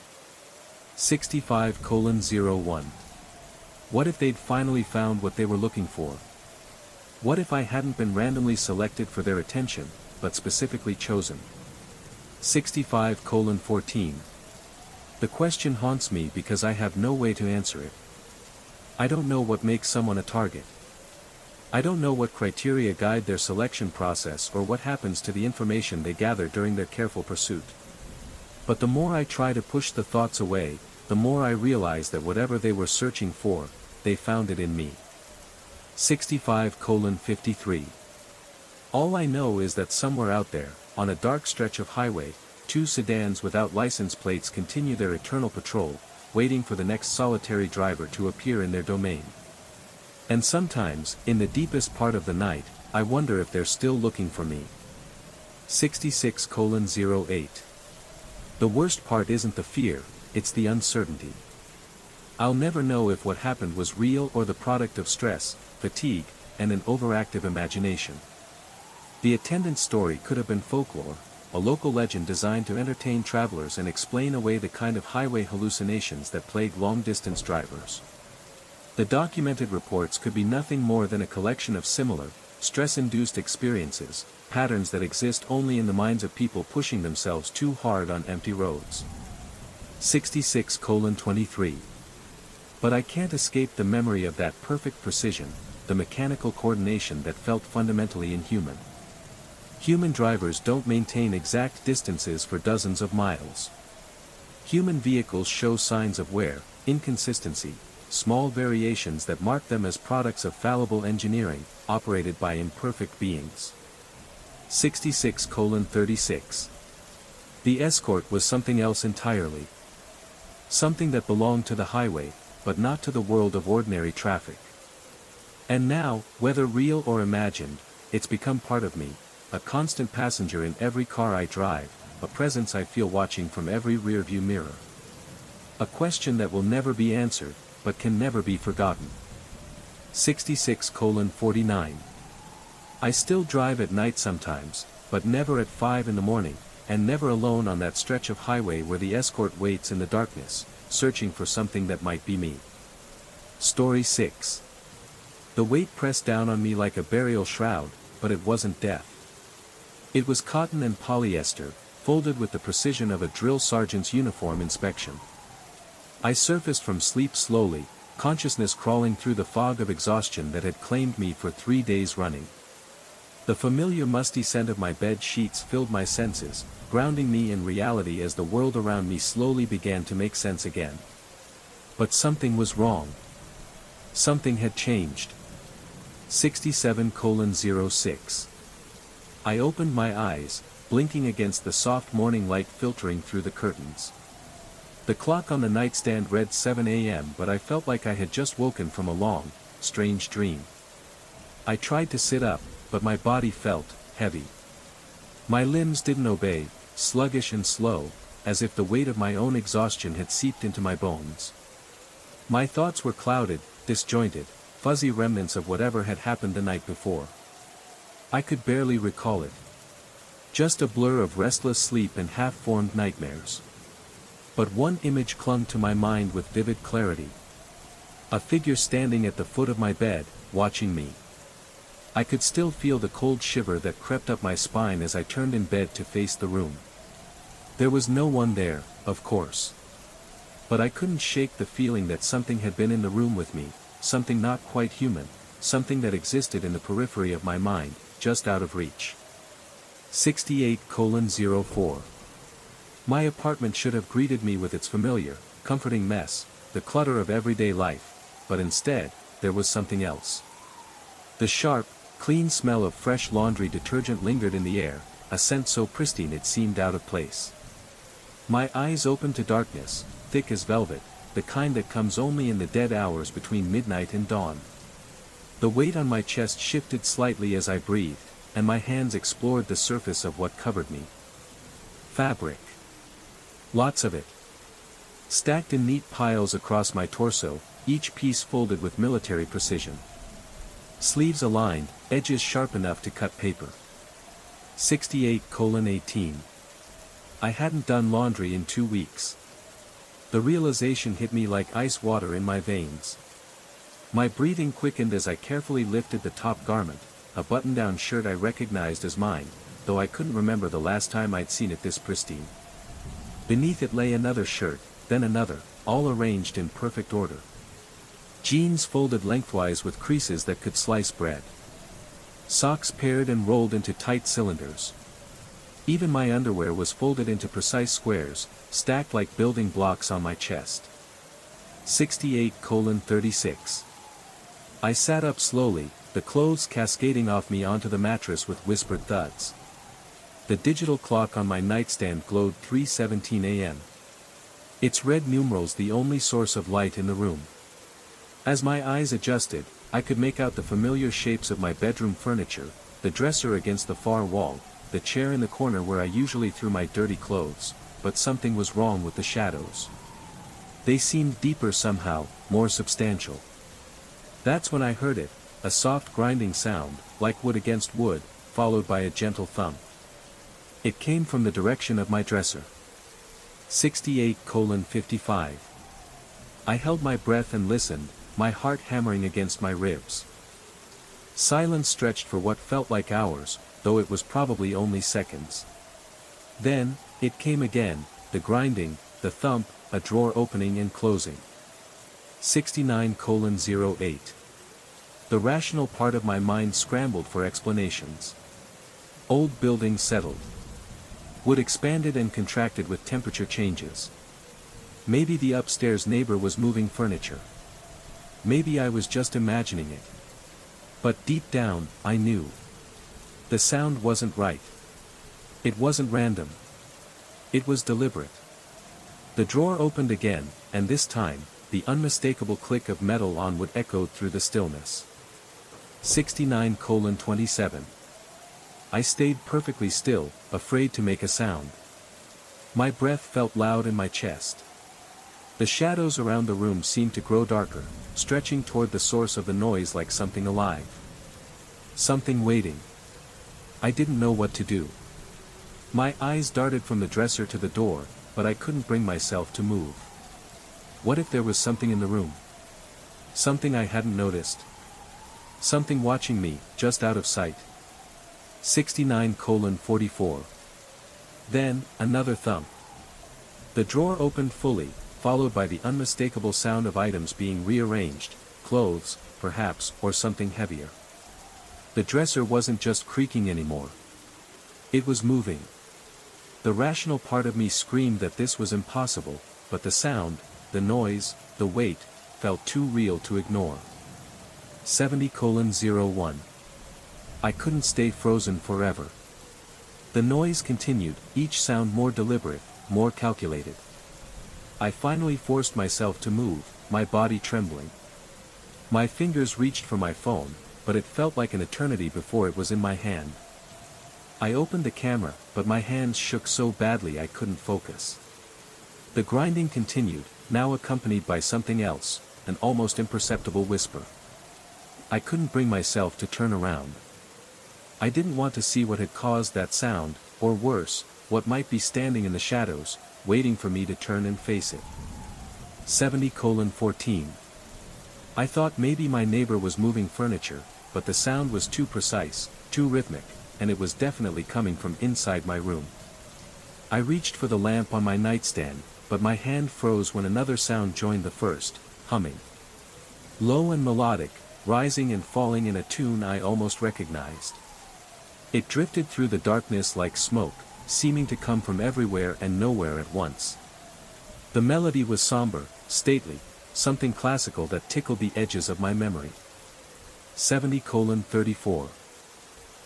65:01. What if they'd finally found what they were looking for? What if I hadn't been randomly selected for their attention, but specifically chosen? 65:14. The question haunts me because I have no way to answer it. I don't know what makes someone a target. I don't know what criteria guide their selection process or what happens to the information they gather during their careful pursuit. But the more I try to push the thoughts away, the more I realize that whatever they were searching for, they found it in me. 65:53. All I know is that somewhere out there, on a dark stretch of highway, two sedans without license plates continue their eternal patrol, waiting for the next solitary driver to appear in their domain. And sometimes, in the deepest part of the night, I wonder if they're still looking for me. 66:08. The worst part isn't the fear, it's the uncertainty. I'll never know if what happened was real or the product of stress, fatigue, and an overactive imagination. The attendant's story could have been folklore, a local legend designed to entertain travelers and explain away the kind of highway hallucinations that plague long-distance drivers. The documented reports could be nothing more than a collection of similar, stress-induced experiences, patterns that exist only in the minds of people pushing themselves too hard on empty roads. 66:23. But I can't escape the memory of that perfect precision, the mechanical coordination that felt fundamentally inhuman. Human drivers don't maintain exact distances for dozens of miles. Human vehicles show signs of wear, inconsistency, small variations that mark them as products of fallible engineering, operated by imperfect beings. 66:36. The escort was something else entirely. Something that belonged to the highway, but not to the world of ordinary traffic. And now, whether real or imagined, it's become part of me, a constant passenger in every car I drive, a presence I feel watching from every rearview mirror. A question that will never be answered, but can never be forgotten. 66:49. I still drive at night sometimes, but never at 5 in the morning, and never alone on that stretch of highway where the escort waits in the darkness, searching for something that might be me. Story 6. The weight pressed down on me like a burial shroud, but it wasn't death. It was cotton and polyester, folded with the precision of a drill sergeant's uniform inspection. I surfaced from sleep slowly, consciousness crawling through the fog of exhaustion that had claimed me for 3 days running. The familiar musty scent of my bed sheets filled my senses, grounding me in reality as the world around me slowly began to make sense again. But something was wrong. Something had changed. 67:06. I opened my eyes, blinking against the soft morning light filtering through the curtains. The clock on the nightstand read 7 a.m., but I felt like I had just woken from a long, strange dream. I tried to sit up, but my body felt heavy. My limbs didn't obey, sluggish and slow, as if the weight of my own exhaustion had seeped into my bones. My thoughts were clouded, disjointed, fuzzy remnants of whatever had happened the night before. I could barely recall it. Just a blur of restless sleep and half-formed nightmares. But one image clung to my mind with vivid clarity. A figure standing at the foot of my bed, watching me. I could still feel the cold shiver that crept up my spine as I turned in bed to face the room. There was no one there, of course. But I couldn't shake the feeling that something had been in the room with me, something not quite human, something that existed in the periphery of my mind, just out of reach. 68:04. My apartment should have greeted me with its familiar, comforting mess, the clutter of everyday life, but instead, there was something else. The sharp, clean smell of fresh laundry detergent lingered in the air, a scent so pristine it seemed out of place. My eyes opened to darkness, thick as velvet, the kind that comes only in the dead hours between midnight and dawn. The weight on my chest shifted slightly as I breathed, and my hands explored the surface of what covered me. Fabric. Lots of it. Stacked in neat piles across my torso, each piece folded with military precision. Sleeves aligned, edges sharp enough to cut paper. 68:18. I hadn't done laundry in 2 weeks. The realization hit me like ice water in my veins. My breathing quickened as I carefully lifted the top garment, a button-down shirt I recognized as mine, though I couldn't remember the last time I'd seen it this pristine. Beneath it lay another shirt, then another, all arranged in perfect order. Jeans folded lengthwise with creases that could slice bread. Socks paired and rolled into tight cylinders. Even my underwear was folded into precise squares, stacked like building blocks on my chest. 68:36. I sat up slowly, the clothes cascading off me onto the mattress with whispered thuds. The digital clock on my nightstand glowed 3:17 a.m. Its red numerals the only source of light in the room. As my eyes adjusted, I could make out the familiar shapes of my bedroom furniture, the dresser against the far wall, the chair in the corner where I usually threw my dirty clothes, but something was wrong with the shadows. They seemed deeper somehow, more substantial. That's when I heard it, a soft grinding sound, like wood against wood, followed by a gentle thump. It came from the direction of my dresser. 68:55. I held my breath and listened, my heart hammering against my ribs. Silence stretched for what felt like hours, though it was probably only seconds. Then, it came again, the grinding, the thump, a drawer opening and closing. 69:08. The rational part of my mind scrambled for explanations. Old building settled. Wood expanded and contracted with temperature changes. Maybe the upstairs neighbor was moving furniture. Maybe I was just imagining it. But deep down, I knew. The sound wasn't right. It wasn't random. It was deliberate. The drawer opened again, and this time, the unmistakable click of metal on wood echoed through the stillness. 69:27. I stayed perfectly still, afraid to make a sound. My breath felt loud in my chest. The shadows around the room seemed to grow darker, stretching toward the source of the noise like something alive. Something waiting. I didn't know what to do. My eyes darted from the dresser to the door, but I couldn't bring myself to move. What if there was something in the room? Something I hadn't noticed. Something watching me, just out of sight. 69:44. Then, another thump. The drawer opened fully, followed by the unmistakable sound of items being rearranged, clothes, perhaps, or something heavier. The dresser wasn't just creaking anymore. It was moving. The rational part of me screamed that this was impossible, but the sound, the noise, the weight, felt too real to ignore. 70:01. I couldn't stay frozen forever. The noise continued, each sound more deliberate, more calculated. I finally forced myself to move, my body trembling. My fingers reached for my phone, but it felt like an eternity before it was in my hand. I opened the camera, but my hands shook so badly I couldn't focus. The grinding continued, now accompanied by something else, an almost imperceptible whisper. I couldn't bring myself to turn around. I didn't want to see what had caused that sound, or worse, what might be standing in the shadows, waiting for me to turn and face it. 70:14. I thought maybe my neighbor was moving furniture, but the sound was too precise, too rhythmic, and it was definitely coming from inside my room. I reached for the lamp on my nightstand, but my hand froze when another sound joined the first, humming. Low and melodic, rising and falling in a tune I almost recognized. It drifted through the darkness like smoke, seeming to come from everywhere and nowhere at once. The melody was somber, stately, something classical that tickled the edges of my memory. 70:34.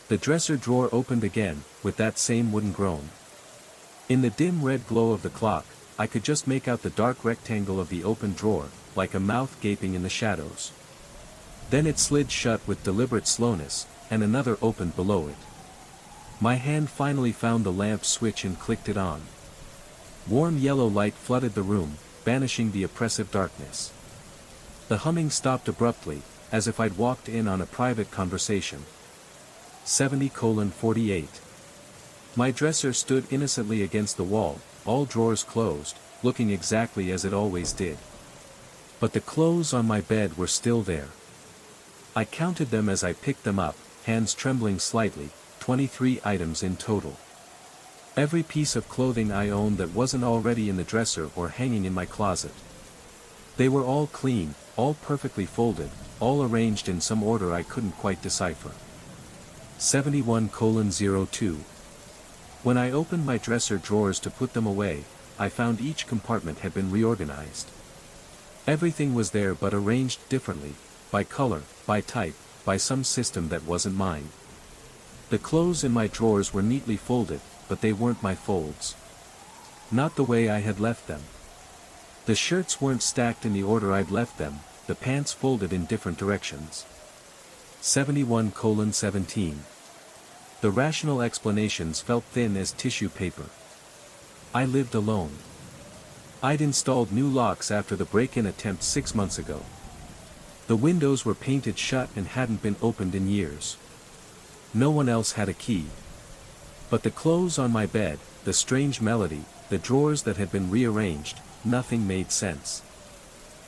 The dresser drawer opened again, with that same wooden groan. In the dim red glow of the clock, I could just make out the dark rectangle of the open drawer, like a mouth gaping in the shadows. Then it slid shut with deliberate slowness, and another opened below it. My hand finally found the lamp switch and clicked it on. Warm yellow light flooded the room, banishing the oppressive darkness. The humming stopped abruptly, as if I'd walked in on a private conversation. 70:48. My dresser stood innocently against the wall, all drawers closed, looking exactly as it always did. But the clothes on my bed were still there. I counted them as I picked them up, hands trembling slightly, 23 items in total. Every piece of clothing I owned that wasn't already in the dresser or hanging in my closet. They were all clean, all perfectly folded, all arranged in some order I couldn't quite decipher. 71:02. When I opened my dresser drawers to put them away, I found each compartment had been reorganized. Everything was there but arranged differently, by color, by type, by some system that wasn't mine. The clothes in my drawers were neatly folded, but they weren't my folds. Not the way I had left them. The shirts weren't stacked in the order I'd left them, the pants folded in different directions. 71:17. The rational explanations felt thin as tissue paper. I lived alone. I'd installed new locks after the break-in attempt 6 months ago. The windows were painted shut and hadn't been opened in years. No one else had a key. But the clothes on my bed, the strange melody, the drawers that had been rearranged, nothing made sense.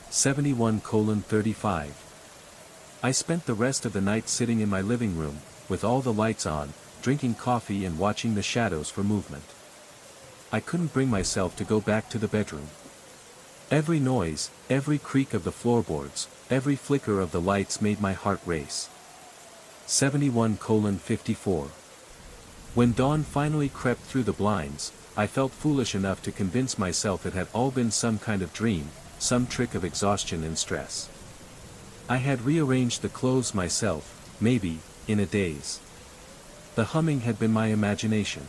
71:35. I spent the rest of the night sitting in my living room, with all the lights on, drinking coffee and watching the shadows for movement. I couldn't bring myself to go back to the bedroom. Every noise, every creak of the floorboards, every flicker of the lights made my heart race. 71:54. When dawn finally crept through the blinds, I felt foolish enough to convince myself it had all been some kind of dream, some trick of exhaustion and stress. I had rearranged the clothes myself, maybe, in a daze. The humming had been my imagination.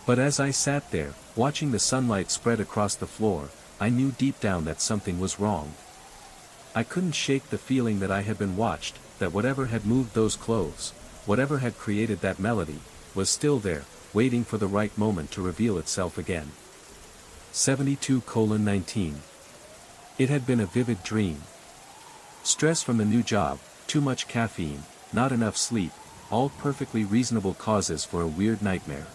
But as I sat there, watching the sunlight spread across the floor, I knew deep down that something was wrong. I couldn't shake the feeling that I had been watched, that whatever had moved those clothes, whatever had created that melody, was still there, waiting for the right moment to reveal itself again. 72:19. It had been a vivid dream. Stress from the new job, too much caffeine, not enough sleep, all perfectly reasonable causes for a weird nightmare.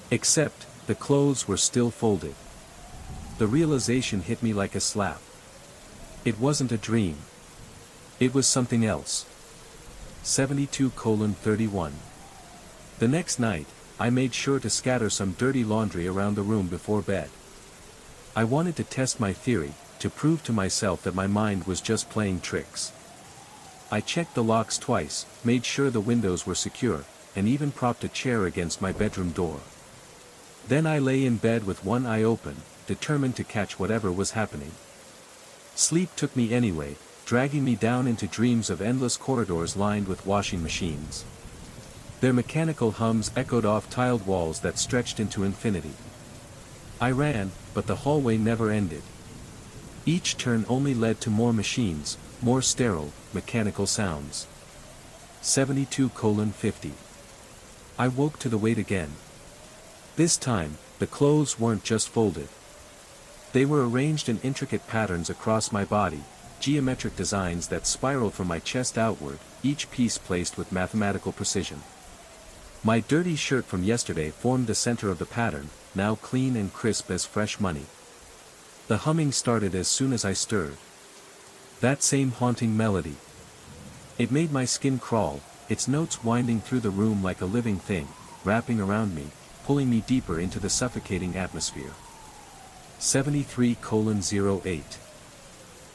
Except, the clothes were still folded. The realization hit me like a slap. It wasn't a dream. It was something else. 72:31. The next night, I made sure to scatter some dirty laundry around the room before bed. I wanted to test my theory, to prove to myself that my mind was just playing tricks. I checked the locks twice, made sure the windows were secure, and even propped a chair against my bedroom door. Then I lay in bed with one eye open, determined to catch whatever was happening. Sleep took me anyway, dragging me down into dreams of endless corridors lined with washing machines. Their mechanical hums echoed off tiled walls that stretched into infinity. I ran, but the hallway never ended. Each turn only led to more machines, more sterile, mechanical sounds. 72:50. I woke to the wait again. This time, the clothes weren't just folded. They were arranged in intricate patterns across my body, geometric designs that spiraled from my chest outward, each piece placed with mathematical precision. My dirty shirt from yesterday formed the center of the pattern, now clean and crisp as fresh money. The humming started as soon as I stirred. That same haunting melody. It made my skin crawl, its notes winding through the room like a living thing, wrapping around me, pulling me deeper into the suffocating atmosphere. 73:08.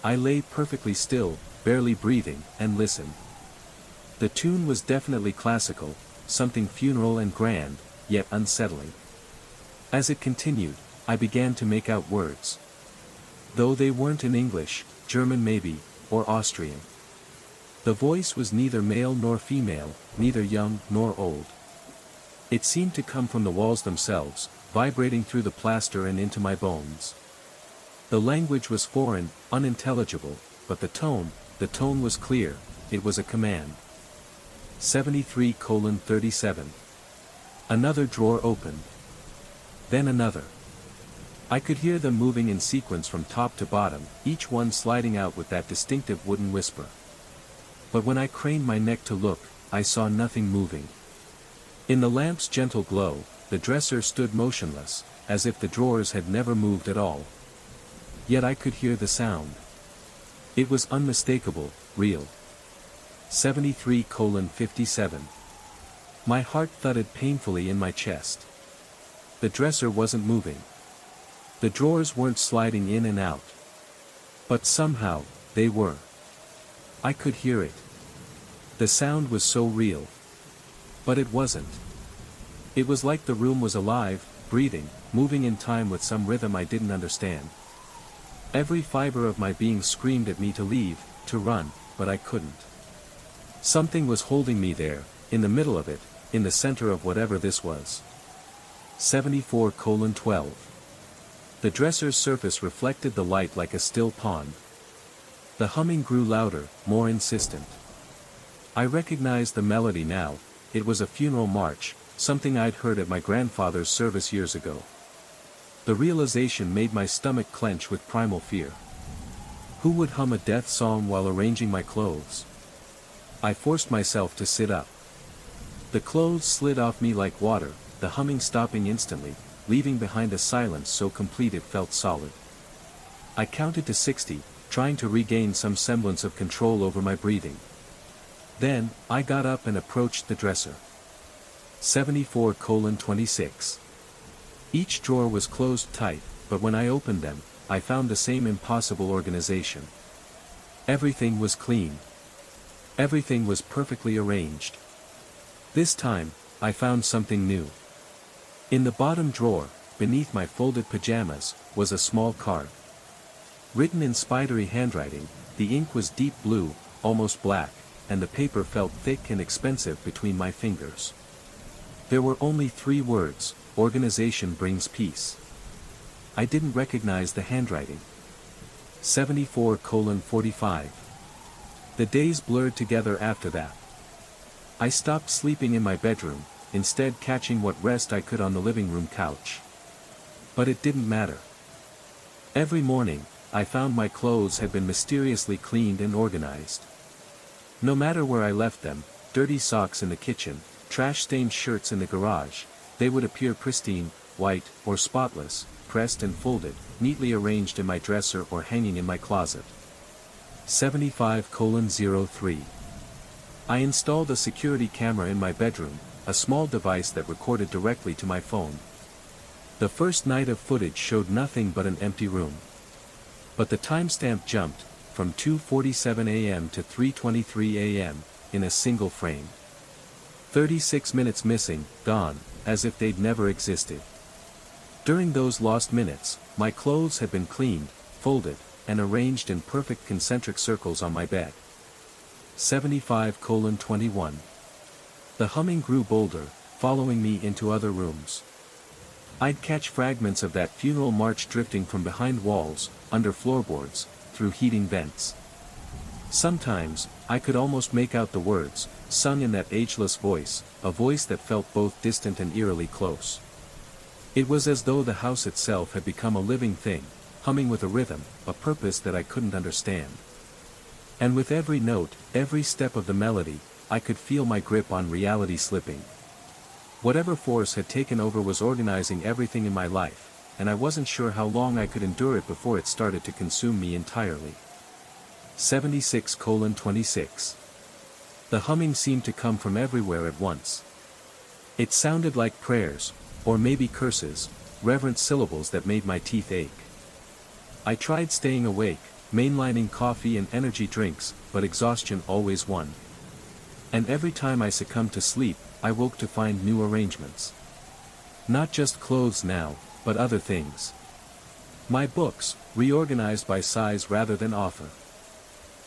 I lay perfectly still, barely breathing, and listened. The tune was definitely classical, something funeral and grand, yet unsettling. As it continued, I began to make out words. Though they weren't in English, German maybe, or Austrian. The voice was neither male nor female, neither young nor old. It seemed to come from the walls themselves, vibrating through the plaster and into my bones. The language was foreign, unintelligible, but the tone was clear, it was a command. 73:37. Another drawer opened. Then another. I could hear them moving in sequence from top to bottom, each one sliding out with that distinctive wooden whisper. But when I craned my neck to look, I saw nothing moving. In the lamp's gentle glow, the dresser stood motionless, as if the drawers had never moved at all. Yet I could hear the sound. It was unmistakable, real. 73:57. My heart thudded painfully in my chest. The dresser wasn't moving. The drawers weren't sliding in and out. But somehow, they were. I could hear it. The sound was so real. But it wasn't. It was like the room was alive, breathing, moving in time with some rhythm I didn't understand. Every fiber of my being screamed at me to leave, to run, but I couldn't. Something was holding me there, in the middle of it, in the center of whatever this was. 74:12. The dresser's surface reflected the light like a still pond. The humming grew louder, more insistent. I recognized the melody now. It was a funeral march, something I'd heard at my grandfather's service years ago. The realization made my stomach clench with primal fear. Who would hum a death song while arranging my clothes? I forced myself to sit up. The clothes slid off me like water, the humming stopping instantly, leaving behind a silence so complete it felt solid. I counted to 60, trying to regain some semblance of control over my breathing. Then, I got up and approached the dresser. 74:26. Each drawer was closed tight, but when I opened them, I found the same impossible organization. Everything was clean. Everything was perfectly arranged. This time, I found something new. In the bottom drawer, beneath my folded pajamas, was a small card. Written in spidery handwriting, the ink was deep blue, almost black, and the paper felt thick and expensive between my fingers. There were only 3 words: organization brings peace. I didn't recognize the handwriting. 74:45. The days blurred together after that. I stopped sleeping in my bedroom, instead catching what rest I could on the living room couch. But it didn't matter. Every morning, I found my clothes had been mysteriously cleaned and organized. No matter where I left them, dirty socks in the kitchen, trash-stained shirts in the garage, they would appear pristine, white, or spotless, pressed and folded, neatly arranged in my dresser or hanging in my closet. 75:03. I installed a security camera in my bedroom, a small device that recorded directly to my phone. The first night of footage showed nothing but an empty room. But the timestamp jumped, from 2:47 a.m. to 3:23 a.m., in a single frame. 36 minutes missing, gone, as if they'd never existed. During those lost minutes, my clothes had been cleaned, folded, and arranged in perfect concentric circles on my bed. 75:21. The humming grew bolder, following me into other rooms. I'd catch fragments of that funeral march drifting from behind walls, under floorboards, through heating vents. Sometimes, I could almost make out the words, sung in that ageless voice, a voice that felt both distant and eerily close. It was as though the house itself had become a living thing, humming with a rhythm, a purpose that I couldn't understand. And with every note, every step of the melody, I could feel my grip on reality slipping. Whatever force had taken over was organizing everything in my life, and I wasn't sure how long I could endure it before it started to consume me entirely. 76:26. The humming seemed to come from everywhere at once. It sounded like prayers, or maybe curses, reverent syllables that made my teeth ache. I tried staying awake, mainlining coffee and energy drinks, but exhaustion always won. And every time I succumbed to sleep, I woke to find new arrangements. Not just clothes now, but other things. My books, reorganized by size rather than author.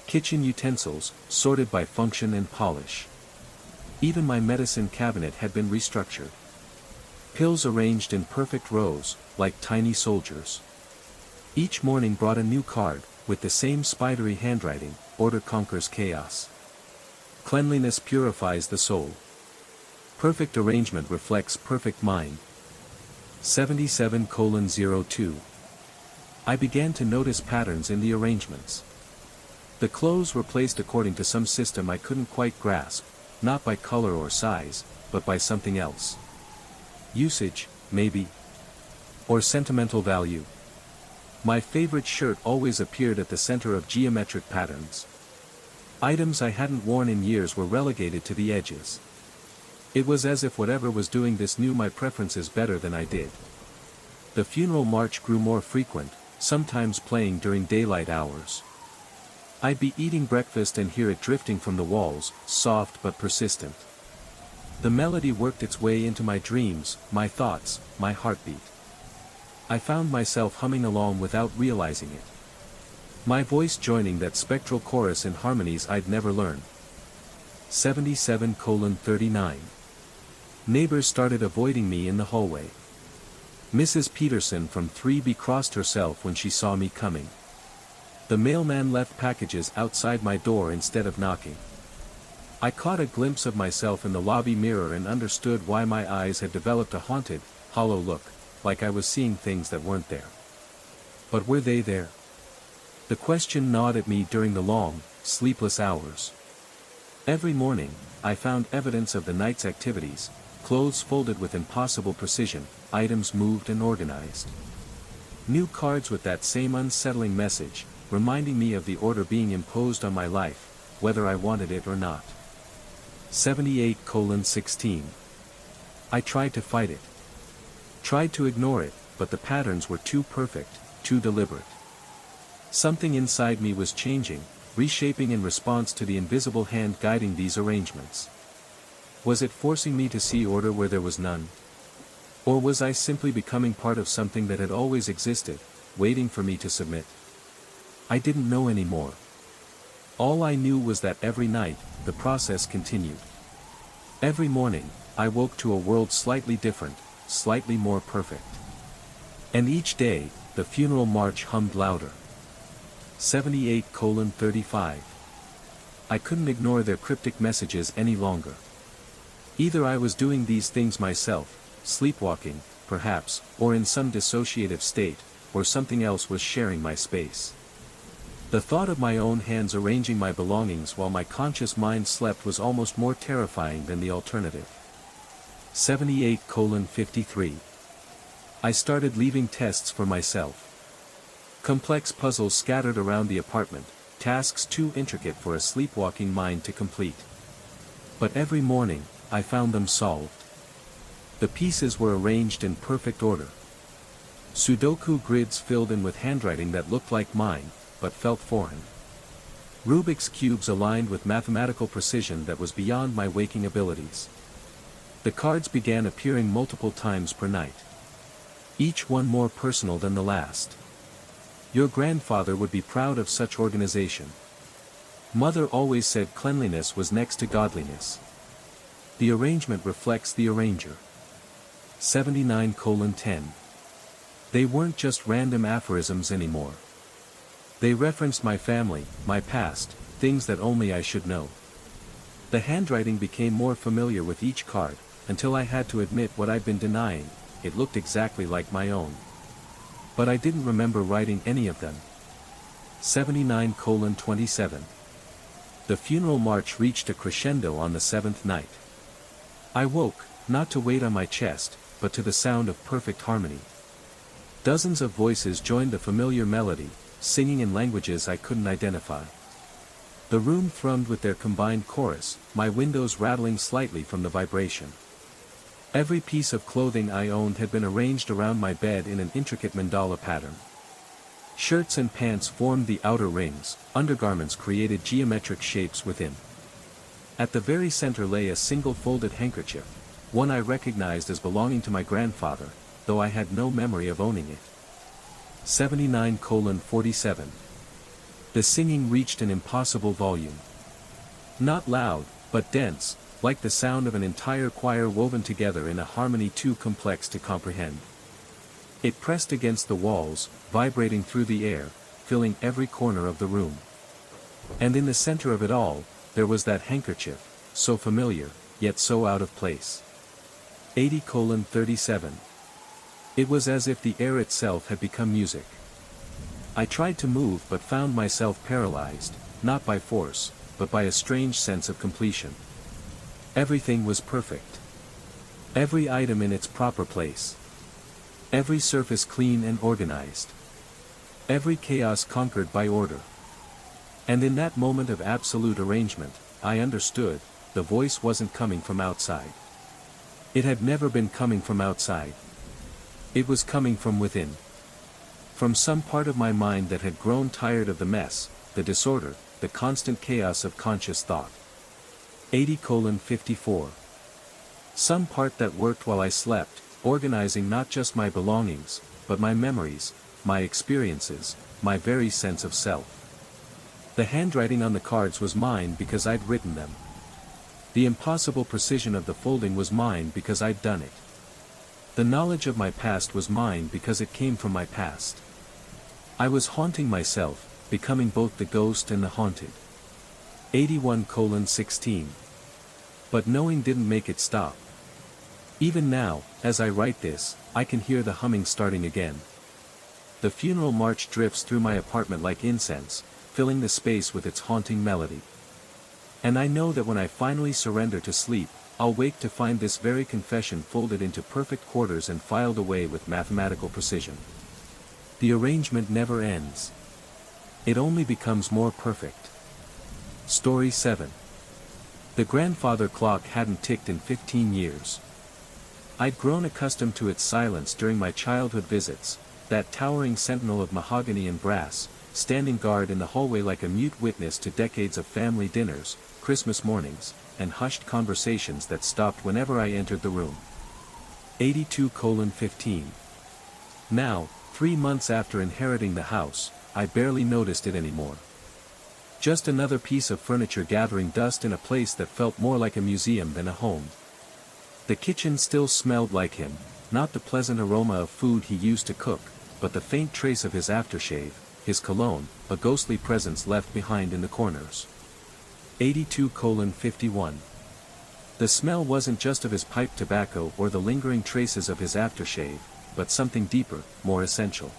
Kitchen utensils, sorted by function and polish. Even my medicine cabinet had been restructured. Pills arranged in perfect rows, like tiny soldiers. Each morning brought a new card, with the same spidery handwriting: order conquers chaos. Cleanliness purifies the soul. Perfect arrangement reflects perfect mind. 77:02. I began to notice patterns in the arrangements. The clothes were placed according to some system I couldn't quite grasp, not by color or size, but by something else. Usage, maybe. Or sentimental value. My favorite shirt always appeared at the center of geometric patterns. Items I hadn't worn in years were relegated to the edges. It was as if whatever was doing this knew my preferences better than I did. The funeral march grew more frequent, sometimes playing during daylight hours. I'd be eating breakfast and hear it drifting from the walls, soft but persistent. The melody worked its way into my dreams, my thoughts, my heartbeat. I found myself humming along without realizing it. My voice joining that spectral chorus in harmonies I'd never learned. 77:39. Neighbors started avoiding me in the hallway. Mrs. Peterson from 3B crossed herself when she saw me coming. The mailman left packages outside my door instead of knocking. I caught a glimpse of myself in the lobby mirror and understood why my eyes had developed a haunted, hollow look. like I was seeing things that weren't there. But were they there? The question gnawed at me during the long, sleepless hours. Every morning, I found evidence of the night's activities, clothes folded with impossible precision, items moved and organized. New cards with that same unsettling message, reminding me of the order being imposed on my life, whether I wanted it or not. 78:16. I tried to fight it. Tried to ignore it, but the patterns were too perfect, too deliberate. Something inside me was changing, reshaping in response to the invisible hand guiding these arrangements. Was it forcing me to see order where there was none? Or was I simply becoming part of something that had always existed, waiting for me to submit? I didn't know anymore. All I knew was that every night, the process continued. Every morning, I woke to a world slightly different, slightly more perfect. And each day, the funeral march hummed louder. 78:35. I couldn't ignore their cryptic messages any longer. Either I was doing these things myself, sleepwalking, perhaps, or in some dissociative state, or something else was sharing my space. The thought of my own hands arranging my belongings while my conscious mind slept was almost more terrifying than the alternative. 78:53. I started leaving tests for myself. Complex puzzles scattered around the apartment, tasks too intricate for a sleepwalking mind to complete. But every morning, I found them solved. The pieces were arranged in perfect order. Sudoku grids filled in with handwriting that looked like mine, but felt foreign. Rubik's cubes aligned with mathematical precision that was beyond my waking abilities. The cards began appearing multiple times per night. Each one more personal than the last. Your grandfather would be proud of such organization. Mother always said cleanliness was next to godliness. The arrangement reflects the arranger. 79:10. They weren't just random aphorisms anymore. They referenced my family, my past, things that only I should know. The handwriting became more familiar with each card, until I had to admit what I'd been denying. It looked exactly like my own. But I didn't remember writing any of them. 79:27. The funeral march reached a crescendo on the seventh night. I woke, not to weight on my chest, but to the sound of perfect harmony. Dozens of voices joined the familiar melody, singing in languages I couldn't identify. The room thrummed with their combined chorus, my windows rattling slightly from the vibration. Every piece of clothing I owned had been arranged around my bed in an intricate mandala pattern. Shirts and pants formed the outer rings, undergarments created geometric shapes within. At the very center lay a single folded handkerchief, one I recognized as belonging to my grandfather, though I had no memory of owning it. 79:47. The singing reached an impossible volume. Not loud, but dense, like the sound of an entire choir woven together in a harmony too complex to comprehend. It pressed against the walls, vibrating through the air, filling every corner of the room. And in the center of it all, there was that handkerchief, so familiar, yet so out of place. 80:37. It was as if the air itself had become music. I tried to move but found myself paralyzed, not by force, but by a strange sense of completion. Everything was perfect. Every item in its proper place. Every surface clean and organized. Every chaos conquered by order. And in that moment of absolute arrangement, I understood, the voice wasn't coming from outside. It had never been coming from outside. It was coming from within. From some part of my mind that had grown tired of the mess, the disorder, the constant chaos of conscious thought. 80:54. Some part that worked while I slept, organizing not just my belongings, but my memories, my experiences, my very sense of self. The handwriting on the cards was mine because I'd written them. The impossible precision of the folding was mine because I'd done it. The knowledge of my past was mine because it came from my past. I was haunting myself, becoming both the ghost and the haunted. 81:16. But knowing didn't make it stop. Even now, as I write this, I can hear the humming starting again. The funeral march drifts through my apartment like incense, filling the space with its haunting melody. And I know that when I finally surrender to sleep, I'll wake to find this very confession folded into perfect quarters and filed away with mathematical precision. The arrangement never ends. It only becomes more perfect. Story 7. The grandfather clock hadn't ticked in 15 years. I'd grown accustomed to its silence during my childhood visits, that towering sentinel of mahogany and brass, standing guard in the hallway like a mute witness to decades of family dinners, Christmas mornings, and hushed conversations that stopped whenever I entered the room. 82:15. Now, 3 months after inheriting the house, I barely noticed it anymore. Just another piece of furniture gathering dust in a place that felt more like a museum than a home. The kitchen still smelled like him, not the pleasant aroma of food he used to cook, but the faint trace of his aftershave, his cologne, a ghostly presence left behind in the corners. 82:51. The smell wasn't just of his pipe tobacco or the lingering traces of his aftershave, but something deeper, more essential.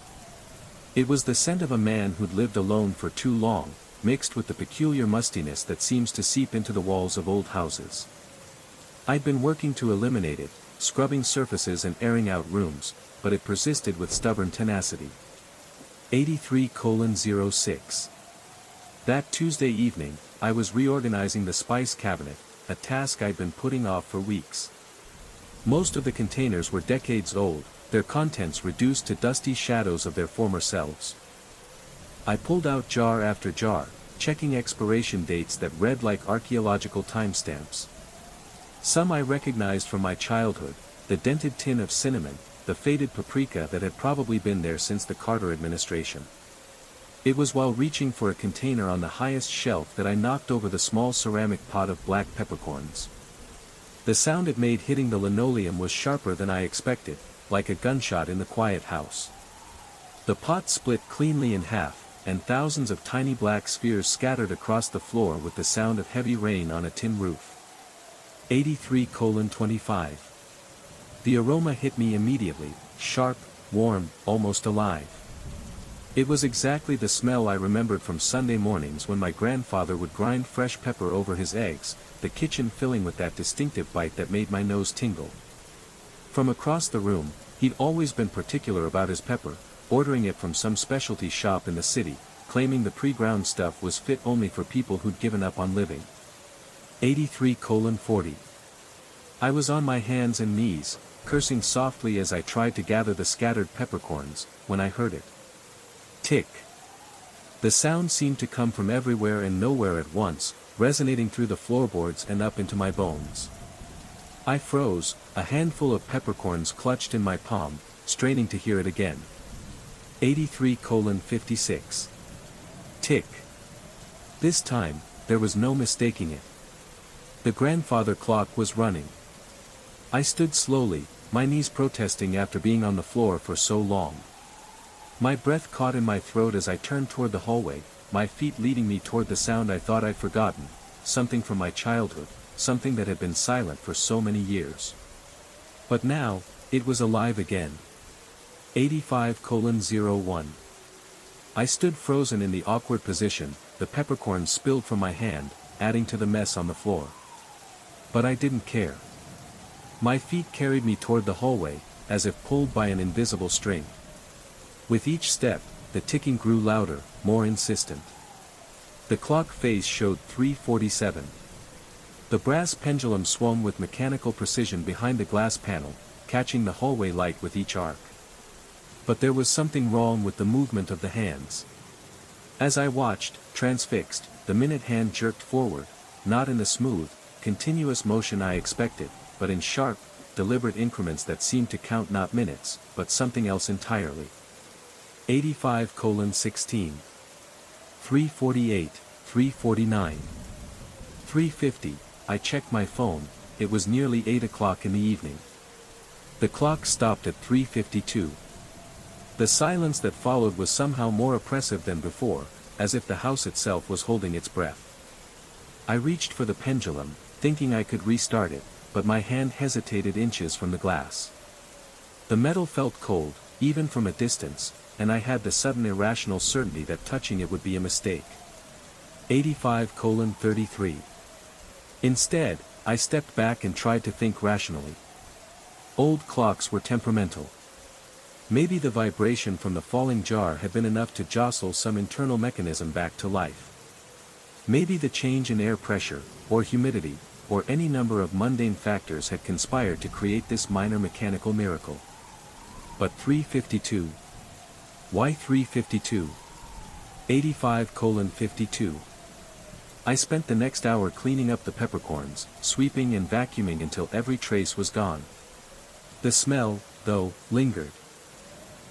It was the scent of a man who'd lived alone for too long, mixed with the peculiar mustiness that seems to seep into the walls of old houses. I'd been working to eliminate it, scrubbing surfaces and airing out rooms, but it persisted with stubborn tenacity. 83:06. That Tuesday evening, I was reorganizing the spice cabinet, a task I'd been putting off for weeks. Most of the containers were decades old, their contents reduced to dusty shadows of their former selves. I pulled out jar after jar, checking expiration dates that read like archaeological timestamps. Some I recognized from my childhood, the dented tin of cinnamon, the faded paprika that had probably been there since the Carter administration. It was while reaching for a container on the highest shelf that I knocked over the small ceramic pot of black peppercorns. The sound it made hitting the linoleum was sharper than I expected, like a gunshot in the quiet house. The pot split cleanly in half, and thousands of tiny black spheres scattered across the floor with the sound of heavy rain on a tin roof. 83:25. The aroma hit me immediately, sharp, warm, almost alive. It was exactly the smell I remembered from Sunday mornings when my grandfather would grind fresh pepper over his eggs, the kitchen filling with that distinctive bite that made my nose tingle. From across the room, he'd always been particular about his pepper, ordering it from some specialty shop in the city, claiming the pre-ground stuff was fit only for people who'd given up on living. 83:40. I was on my hands and knees, cursing softly as I tried to gather the scattered peppercorns, when I heard it. Tick. The sound seemed to come from everywhere and nowhere at once, resonating through the floorboards and up into my bones. I froze, a handful of peppercorns clutched in my palm, straining to hear it again. 83:56. Tick. This time, there was no mistaking it. The grandfather clock was running. I stood slowly, my knees protesting after being on the floor for so long. My breath caught in my throat as I turned toward the hallway, my feet leading me toward the sound I thought I'd forgotten, something from my childhood, something that had been silent for so many years. But now, it was alive again. 85:01. I stood frozen in the awkward position, the peppercorns spilled from my hand, adding to the mess on the floor. But I didn't care. My feet carried me toward the hallway, as if pulled by an invisible string. With each step, the ticking grew louder, more insistent. The clock face showed 3:47. The brass pendulum swung with mechanical precision behind the glass panel, catching the hallway light with each arc. But there was something wrong with the movement of the hands. As I watched, transfixed, the minute hand jerked forward, not in the smooth, continuous motion I expected, but in sharp, deliberate increments that seemed to count not minutes, but something else entirely. 85:16. 3:48, 3:49. 3:50, I checked my phone, it was nearly 8 o'clock in the evening. The clock stopped at 3:52. The silence that followed was somehow more oppressive than before, as if the house itself was holding its breath. I reached for the pendulum, thinking I could restart it, but my hand hesitated inches from the glass. The metal felt cold, even from a distance, and I had the sudden irrational certainty that touching it would be a mistake. 85:33. Instead, I stepped back and tried to think rationally. Old clocks were temperamental. Maybe the vibration from the falling jar had been enough to jostle some internal mechanism back to life. Maybe the change in air pressure, or humidity, or any number of mundane factors had conspired to create this minor mechanical miracle. But 3:52. Why 3:52? 85:52. I spent the next hour cleaning up the peppercorns, sweeping and vacuuming until every trace was gone. The smell, though, lingered.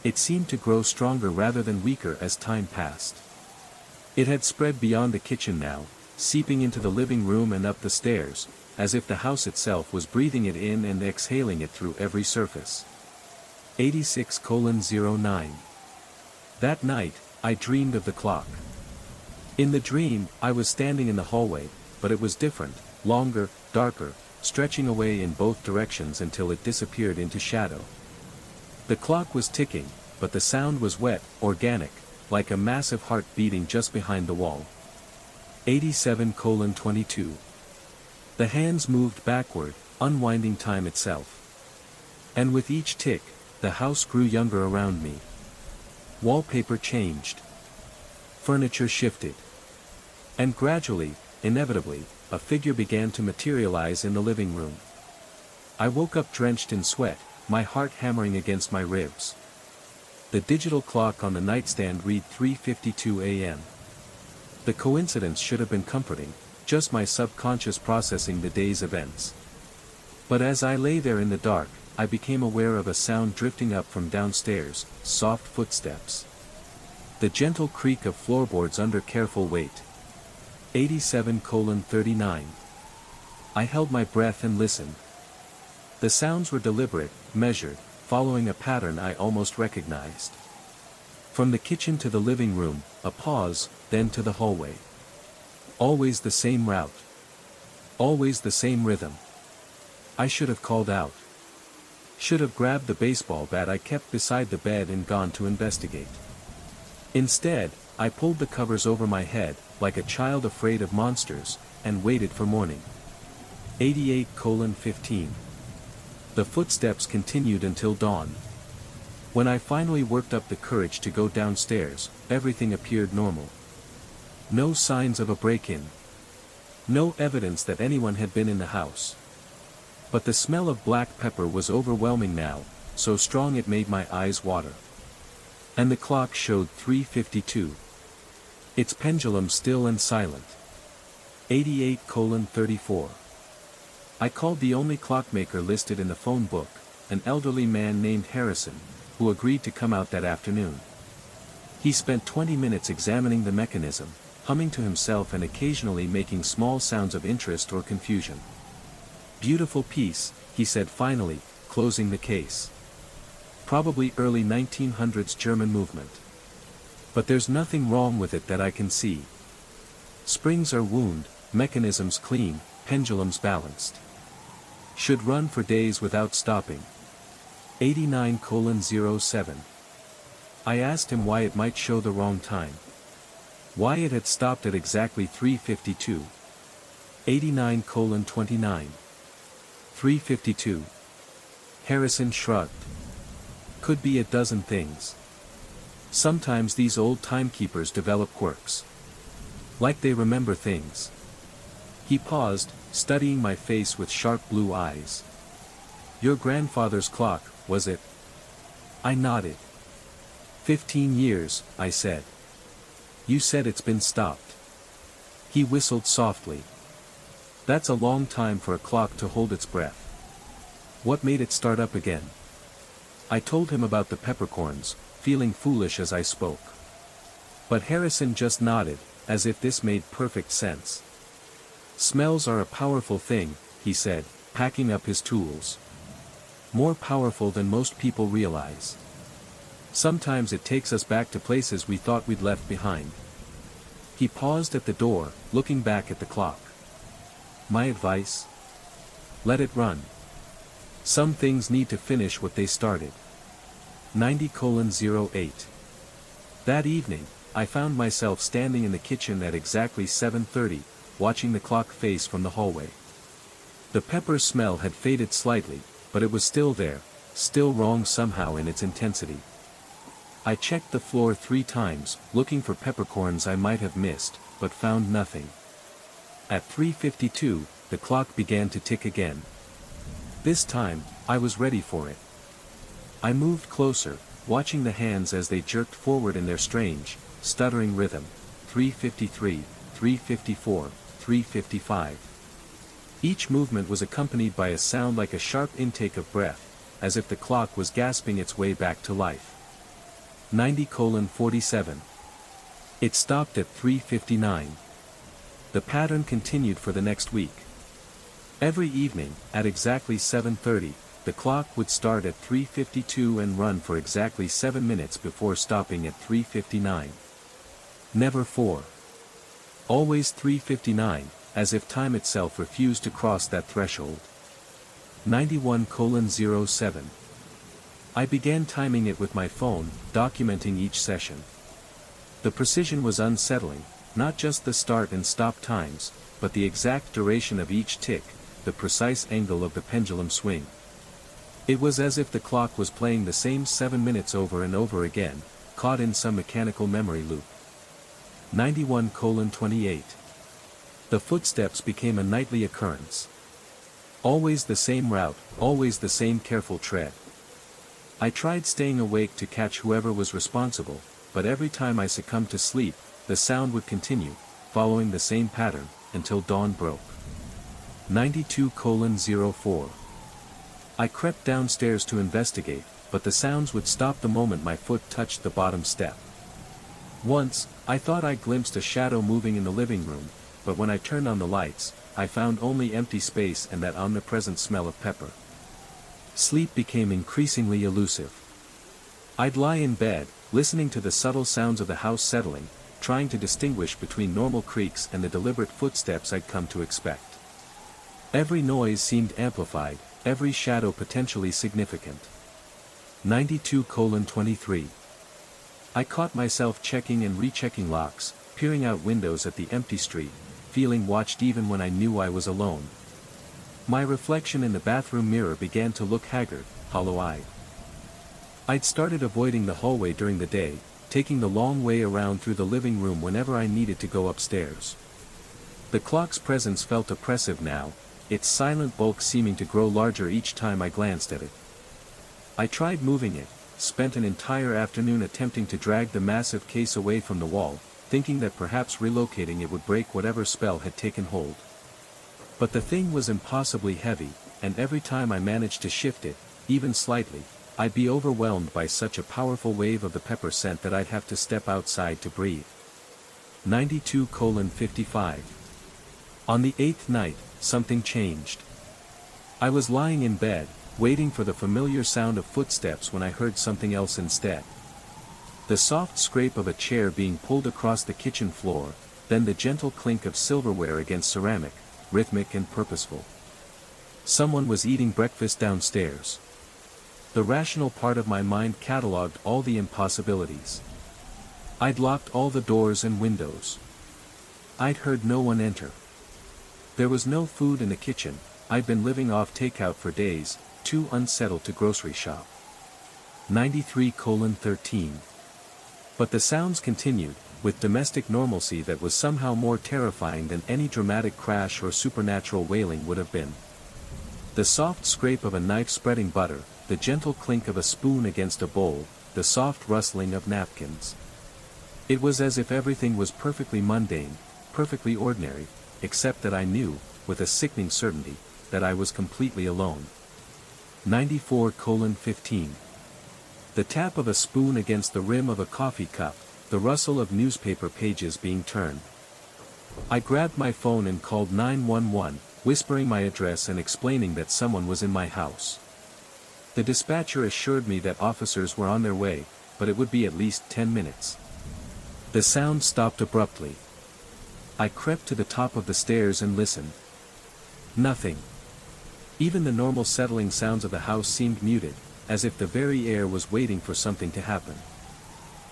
It seemed to grow stronger rather than weaker as time passed. It had spread beyond the kitchen now, seeping into the living room and up the stairs, as if the house itself was breathing it in and exhaling it through every surface. 86:09. That night, I dreamed of the clock. In the dream, I was standing in the hallway, but it was different, longer, darker, stretching away in both directions until it disappeared into shadow. The clock was ticking, but the sound was wet, organic, like a massive heart beating just behind the wall. 87:22. The hands moved backward, unwinding time itself. And with each tick, the house grew younger around me. Wallpaper changed. Furniture shifted. And gradually, inevitably, a figure began to materialize in the living room. I woke up drenched in sweat, my heart hammering against my ribs. The digital clock on the nightstand read 3:52 a.m. The coincidence should have been comforting, just my subconscious processing the day's events. But as I lay there in the dark, I became aware of a sound drifting up from downstairs, soft footsteps. The gentle creak of floorboards under careful weight. 87:39. I held my breath and listened. The sounds were deliberate, measured, following a pattern I almost recognized. From the kitchen to the living room, a pause, then to the hallway. Always the same route. Always the same rhythm. I should have called out. Should have grabbed the baseball bat I kept beside the bed and gone to investigate. Instead, I pulled the covers over my head, like a child afraid of monsters, and waited for morning. 88:15. The footsteps continued until dawn. When I finally worked up the courage to go downstairs, everything appeared normal. No signs of a break-in. No evidence that anyone had been in the house. But the smell of black pepper was overwhelming now, so strong it made my eyes water. And the clock showed 3:52. Its pendulum still and silent. 88:34. I called the only clockmaker listed in the phone book, an elderly man named Harrison, who agreed to come out that afternoon. He spent 20 minutes examining the mechanism, humming to himself and occasionally making small sounds of interest or confusion. "Beautiful piece," he said finally, closing the case. "Probably early 1900s German movement. But there's nothing wrong with it that I can see. Springs are wound, mechanisms clean, pendulums balanced. Should run for days without stopping." 89:07. I asked him why it might show the wrong time. Why it had stopped at exactly 3:52. 89:29. 3:52. Harrison shrugged. "Could be a dozen things. Sometimes these old timekeepers develop quirks. Like they remember things." He paused, studying my face with sharp blue eyes. "Your grandfather's clock, was it?" I nodded. 15 years, I said. "You said it's been stopped." He whistled softly. "That's a long time for a clock to hold its breath. What made it start up again?" I told him about the peppercorns, feeling foolish as I spoke. But Harrison just nodded, as if this made perfect sense. "Smells are a powerful thing," he said, packing up his tools. "More powerful than most people realize. Sometimes it takes us back to places we thought we'd left behind." He paused at the door, looking back at the clock. "My advice? Let it run. Some things need to finish what they started. 90:08. That evening, I found myself standing in the kitchen at exactly 7:30, watching the clock face from the hallway. The pepper smell had faded slightly, but it was still there, still wrong somehow in its intensity. I checked the floor 3 times, looking for peppercorns I might have missed, but found nothing. At 3:52, the clock began to tick again. This time, I was ready for it. I moved closer, watching the hands as they jerked forward in their strange, stuttering rhythm. 3:53, 3:54, 3:55. Each movement was accompanied by a sound like a sharp intake of breath, as if the clock was gasping its way back to life. 90:47. It stopped at 3:59. The pattern continued for the next week. Every evening, at exactly 7:30, the clock would start at 3:52 and run for exactly 7 minutes before stopping at 3:59. Never 4. Always 3:59, as if time itself refused to cross that threshold. 91:07. I began timing it with my phone, documenting each session. The precision was unsettling, not just the start and stop times, but the exact duration of each tick, the precise angle of the pendulum swing. It was as if the clock was playing the same 7 minutes over and over again, caught in some mechanical memory loop. 91:28. The footsteps became a nightly occurrence. Always the same route, always the same careful tread. I tried staying awake to catch whoever was responsible, but every time I succumbed to sleep, the sound would continue, following the same pattern, until dawn broke. 92:04. I crept downstairs to investigate, but the sounds would stop the moment my foot touched the bottom step. Once, I thought I glimpsed a shadow moving in the living room, but when I turned on the lights, I found only empty space and that omnipresent smell of pepper. Sleep became increasingly elusive. I'd lie in bed, listening to the subtle sounds of the house settling, trying to distinguish between normal creaks and the deliberate footsteps I'd come to expect. Every noise seemed amplified, every shadow potentially significant. 92:23. I caught myself checking and rechecking locks, peering out windows at the empty street, feeling watched even when I knew I was alone. My reflection in the bathroom mirror began to look haggard, hollow-eyed. I'd started avoiding the hallway during the day, taking the long way around through the living room whenever I needed to go upstairs. The clock's presence felt oppressive now, its silent bulk seeming to grow larger each time I glanced at it. I tried moving it, spent an entire afternoon attempting to drag the massive case away from the wall, thinking that perhaps relocating it would break whatever spell had taken hold. But the thing was impossibly heavy, and every time I managed to shift it, even slightly, I'd be overwhelmed by such a powerful wave of the pepper scent that I'd have to step outside to breathe. 92:55. On the 8th night, something changed. I was lying in bed, waiting for the familiar sound of footsteps when I heard something else instead. The soft scrape of a chair being pulled across the kitchen floor, then the gentle clink of silverware against ceramic, rhythmic and purposeful. Someone was eating breakfast downstairs. The rational part of my mind catalogued all the impossibilities. I'd locked all the doors and windows. I'd heard no one enter. There was no food in the kitchen, I'd been living off takeout for days, too unsettled to grocery shop. 93:13. But the sounds continued, with domestic normalcy that was somehow more terrifying than any dramatic crash or supernatural wailing would have been. The soft scrape of a knife spreading butter, the gentle clink of a spoon against a bowl, the soft rustling of napkins. It was as if everything was perfectly mundane, perfectly ordinary, except that I knew, with a sickening certainty, that I was completely alone. 94:15. The tap of a spoon against the rim of a coffee cup, the rustle of newspaper pages being turned. I grabbed my phone and called 911, whispering my address and explaining that someone was in my house. The dispatcher assured me that officers were on their way, but it would be at least 10 minutes. The sound stopped abruptly. I crept to the top of the stairs and listened. Nothing. Even the normal settling sounds of the house seemed muted, as if the very air was waiting for something to happen.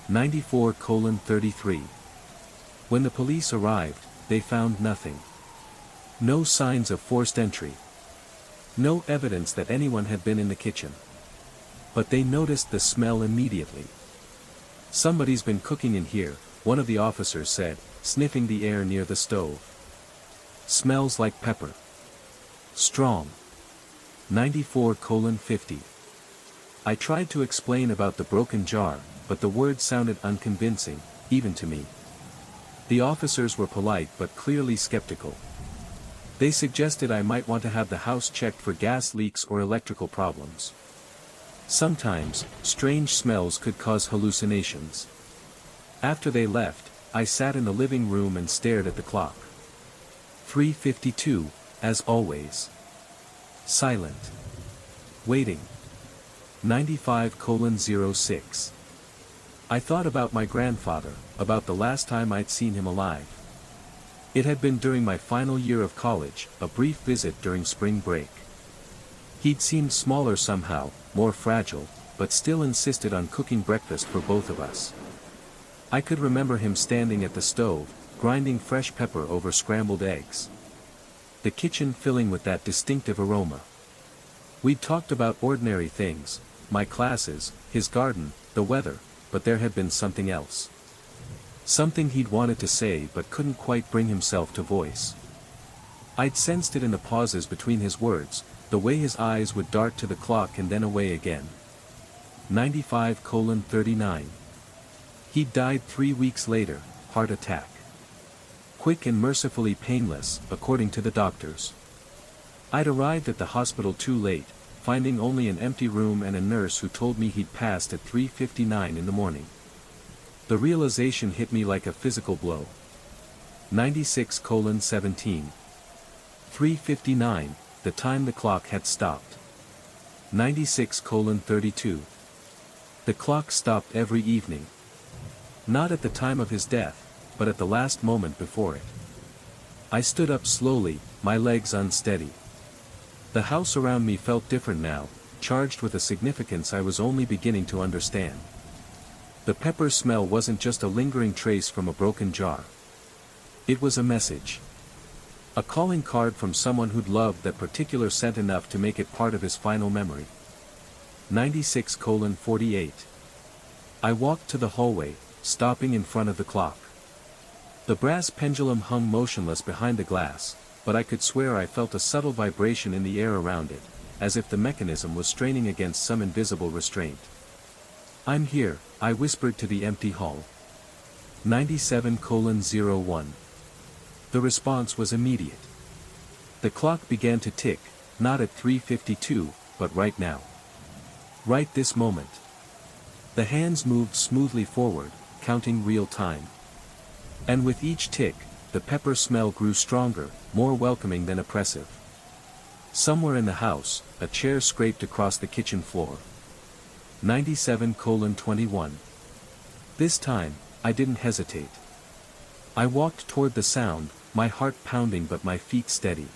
94:33. When the police arrived, they found nothing. No signs of forced entry. No evidence that anyone had been in the kitchen. But they noticed the smell immediately. "Somebody's been cooking in here," one of the officers said, sniffing the air near the stove. "Smells like pepper. Strong." 94:50. I tried to explain about the broken jar, but the words sounded unconvincing, even to me. The officers were polite but clearly skeptical. They suggested I might want to have the house checked for gas leaks or electrical problems. Sometimes, strange smells could cause hallucinations. After they left, I sat in the living room and stared at the clock. 3:52, as always. Silent. Waiting. 95:06. I thought about my grandfather, about the last time I'd seen him alive. It had been during my final year of college, a brief visit during spring break. He'd seemed smaller somehow, more fragile, but still insisted on cooking breakfast for both of us. I could remember him standing at the stove, grinding fresh pepper over scrambled eggs. The kitchen filling with that distinctive aroma. We'd talked about ordinary things, my classes, his garden, the weather, but there had been something else. Something he'd wanted to say but couldn't quite bring himself to voice. I'd sensed it in the pauses between his words, the way his eyes would dart to the clock and then away again. 95:39. He died 3 weeks later, heart attack. Quick and mercifully painless, according to the doctors. I'd arrived at the hospital too late, finding only an empty room and a nurse who told me he'd passed at 3:59 in the morning. The realization hit me like a physical blow. 96:17. 3:59, the time the clock had stopped. 96:32. The clock stopped every evening. Not at the time of his death, but at the last moment before it. I stood up slowly, my legs unsteady. The house around me felt different now, charged with a significance I was only beginning to understand. The pepper smell wasn't just a lingering trace from a broken jar. It was a message. A calling card from someone who'd loved that particular scent enough to make it part of his final memory. 96:48. I walked to the hallway, stopping in front of the clock. The brass pendulum hung motionless behind the glass, but I could swear I felt a subtle vibration in the air around it, as if the mechanism was straining against some invisible restraint. "I'm here," I whispered to the empty hall. 97:01. The response was immediate. The clock began to tick, not at 3:52, but right now. Right this moment. The hands moved smoothly forward, counting real time. And with each tick, the pepper smell grew stronger, more welcoming than oppressive. Somewhere in the house, a chair scraped across the kitchen floor. 97:21. This time, I didn't hesitate. I walked toward the sound, my heart pounding but my feet steady.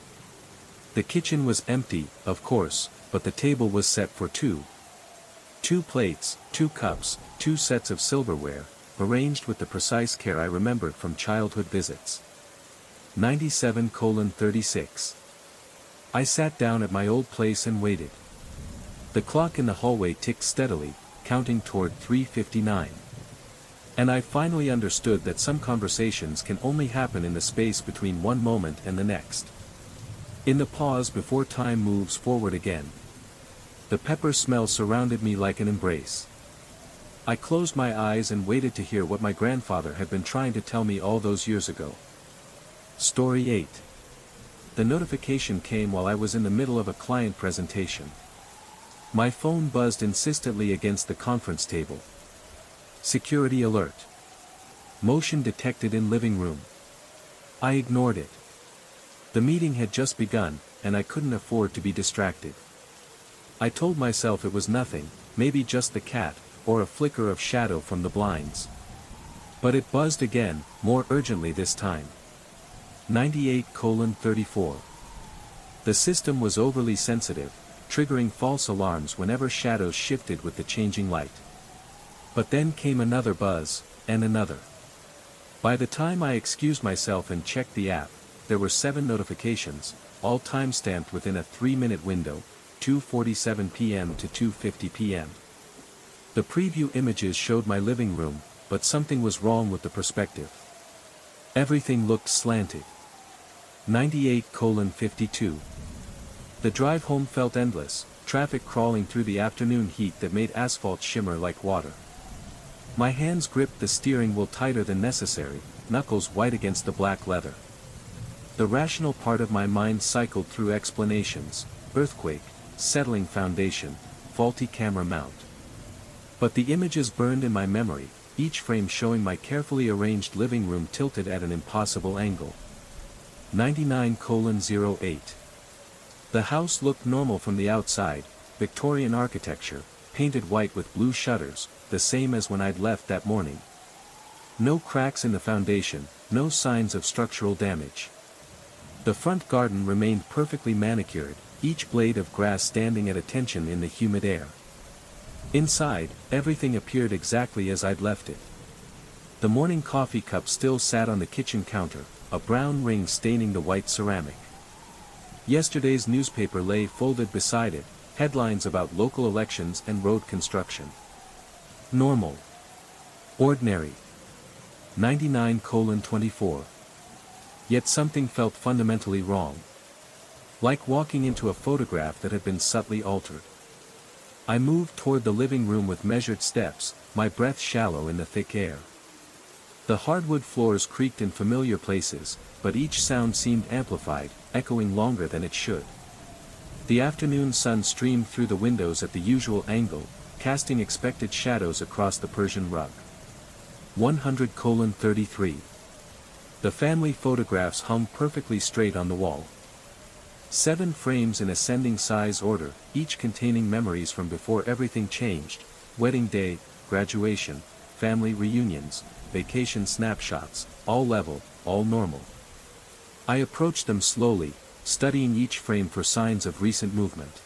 The kitchen was empty, of course, but the table was set for two. 2 plates, 2 cups, 2 sets of silverware, arranged with the precise care I remembered from childhood visits. 97:36. I sat down at my old place and waited. The clock in the hallway ticked steadily, counting toward 3:59. And I finally understood that some conversations can only happen in the space between one moment and the next. In the pause before time moves forward again. The pepper smell surrounded me like an embrace. I closed my eyes and waited to hear what my grandfather had been trying to tell me all those years ago. Story 8. The notification came while I was in the middle of a client presentation. My phone buzzed insistently against the conference table. Security alert. Motion detected in living room. I ignored it. The meeting had just begun, and I couldn't afford to be distracted. I told myself it was nothing, maybe just the cat, or a flicker of shadow from the blinds. But it buzzed again, more urgently this time. 98:34. The system was overly sensitive, triggering false alarms whenever shadows shifted with the changing light. But then came another buzz, and another. By the time I excused myself and checked the app, there were 7 notifications, all time-stamped within a 3-minute window, 2:47 p.m. to 2:50 p.m. The preview images showed my living room, but something was wrong with the perspective. Everything looked slanted. 98:52. The drive home felt endless, traffic crawling through the afternoon heat that made asphalt shimmer like water. My hands gripped the steering wheel tighter than necessary, knuckles white against the black leather. The rational part of my mind cycled through explanations: earthquake, settling foundation, faulty camera mount. But the images burned in my memory, each frame showing my carefully arranged living room tilted at an impossible angle. 99:08. The house looked normal from the outside, Victorian architecture, painted white with blue shutters, the same as when I'd left that morning. No cracks in the foundation, no signs of structural damage. The front garden remained perfectly manicured, each blade of grass standing at attention in the humid air. Inside, everything appeared exactly as I'd left it. The morning coffee cup still sat on the kitchen counter, a brown ring staining the white ceramic. Yesterday's newspaper lay folded beside it, headlines about local elections and road construction. Normal. Ordinary. 99:24. Yet something felt fundamentally wrong. Like walking into a photograph that had been subtly altered. I moved toward the living room with measured steps, my breath shallow in the thick air. The hardwood floors creaked in familiar places, but each sound seemed amplified, echoing longer than it should. The afternoon sun streamed through the windows at the usual angle, casting expected shadows across the Persian rug. 100:33. The family photographs hung perfectly straight on the wall. 7 frames in ascending size order, each containing memories from before everything changed: wedding day, graduation, family reunions, vacation snapshots, all level, all normal. I approached them slowly, studying each frame for signs of recent movement.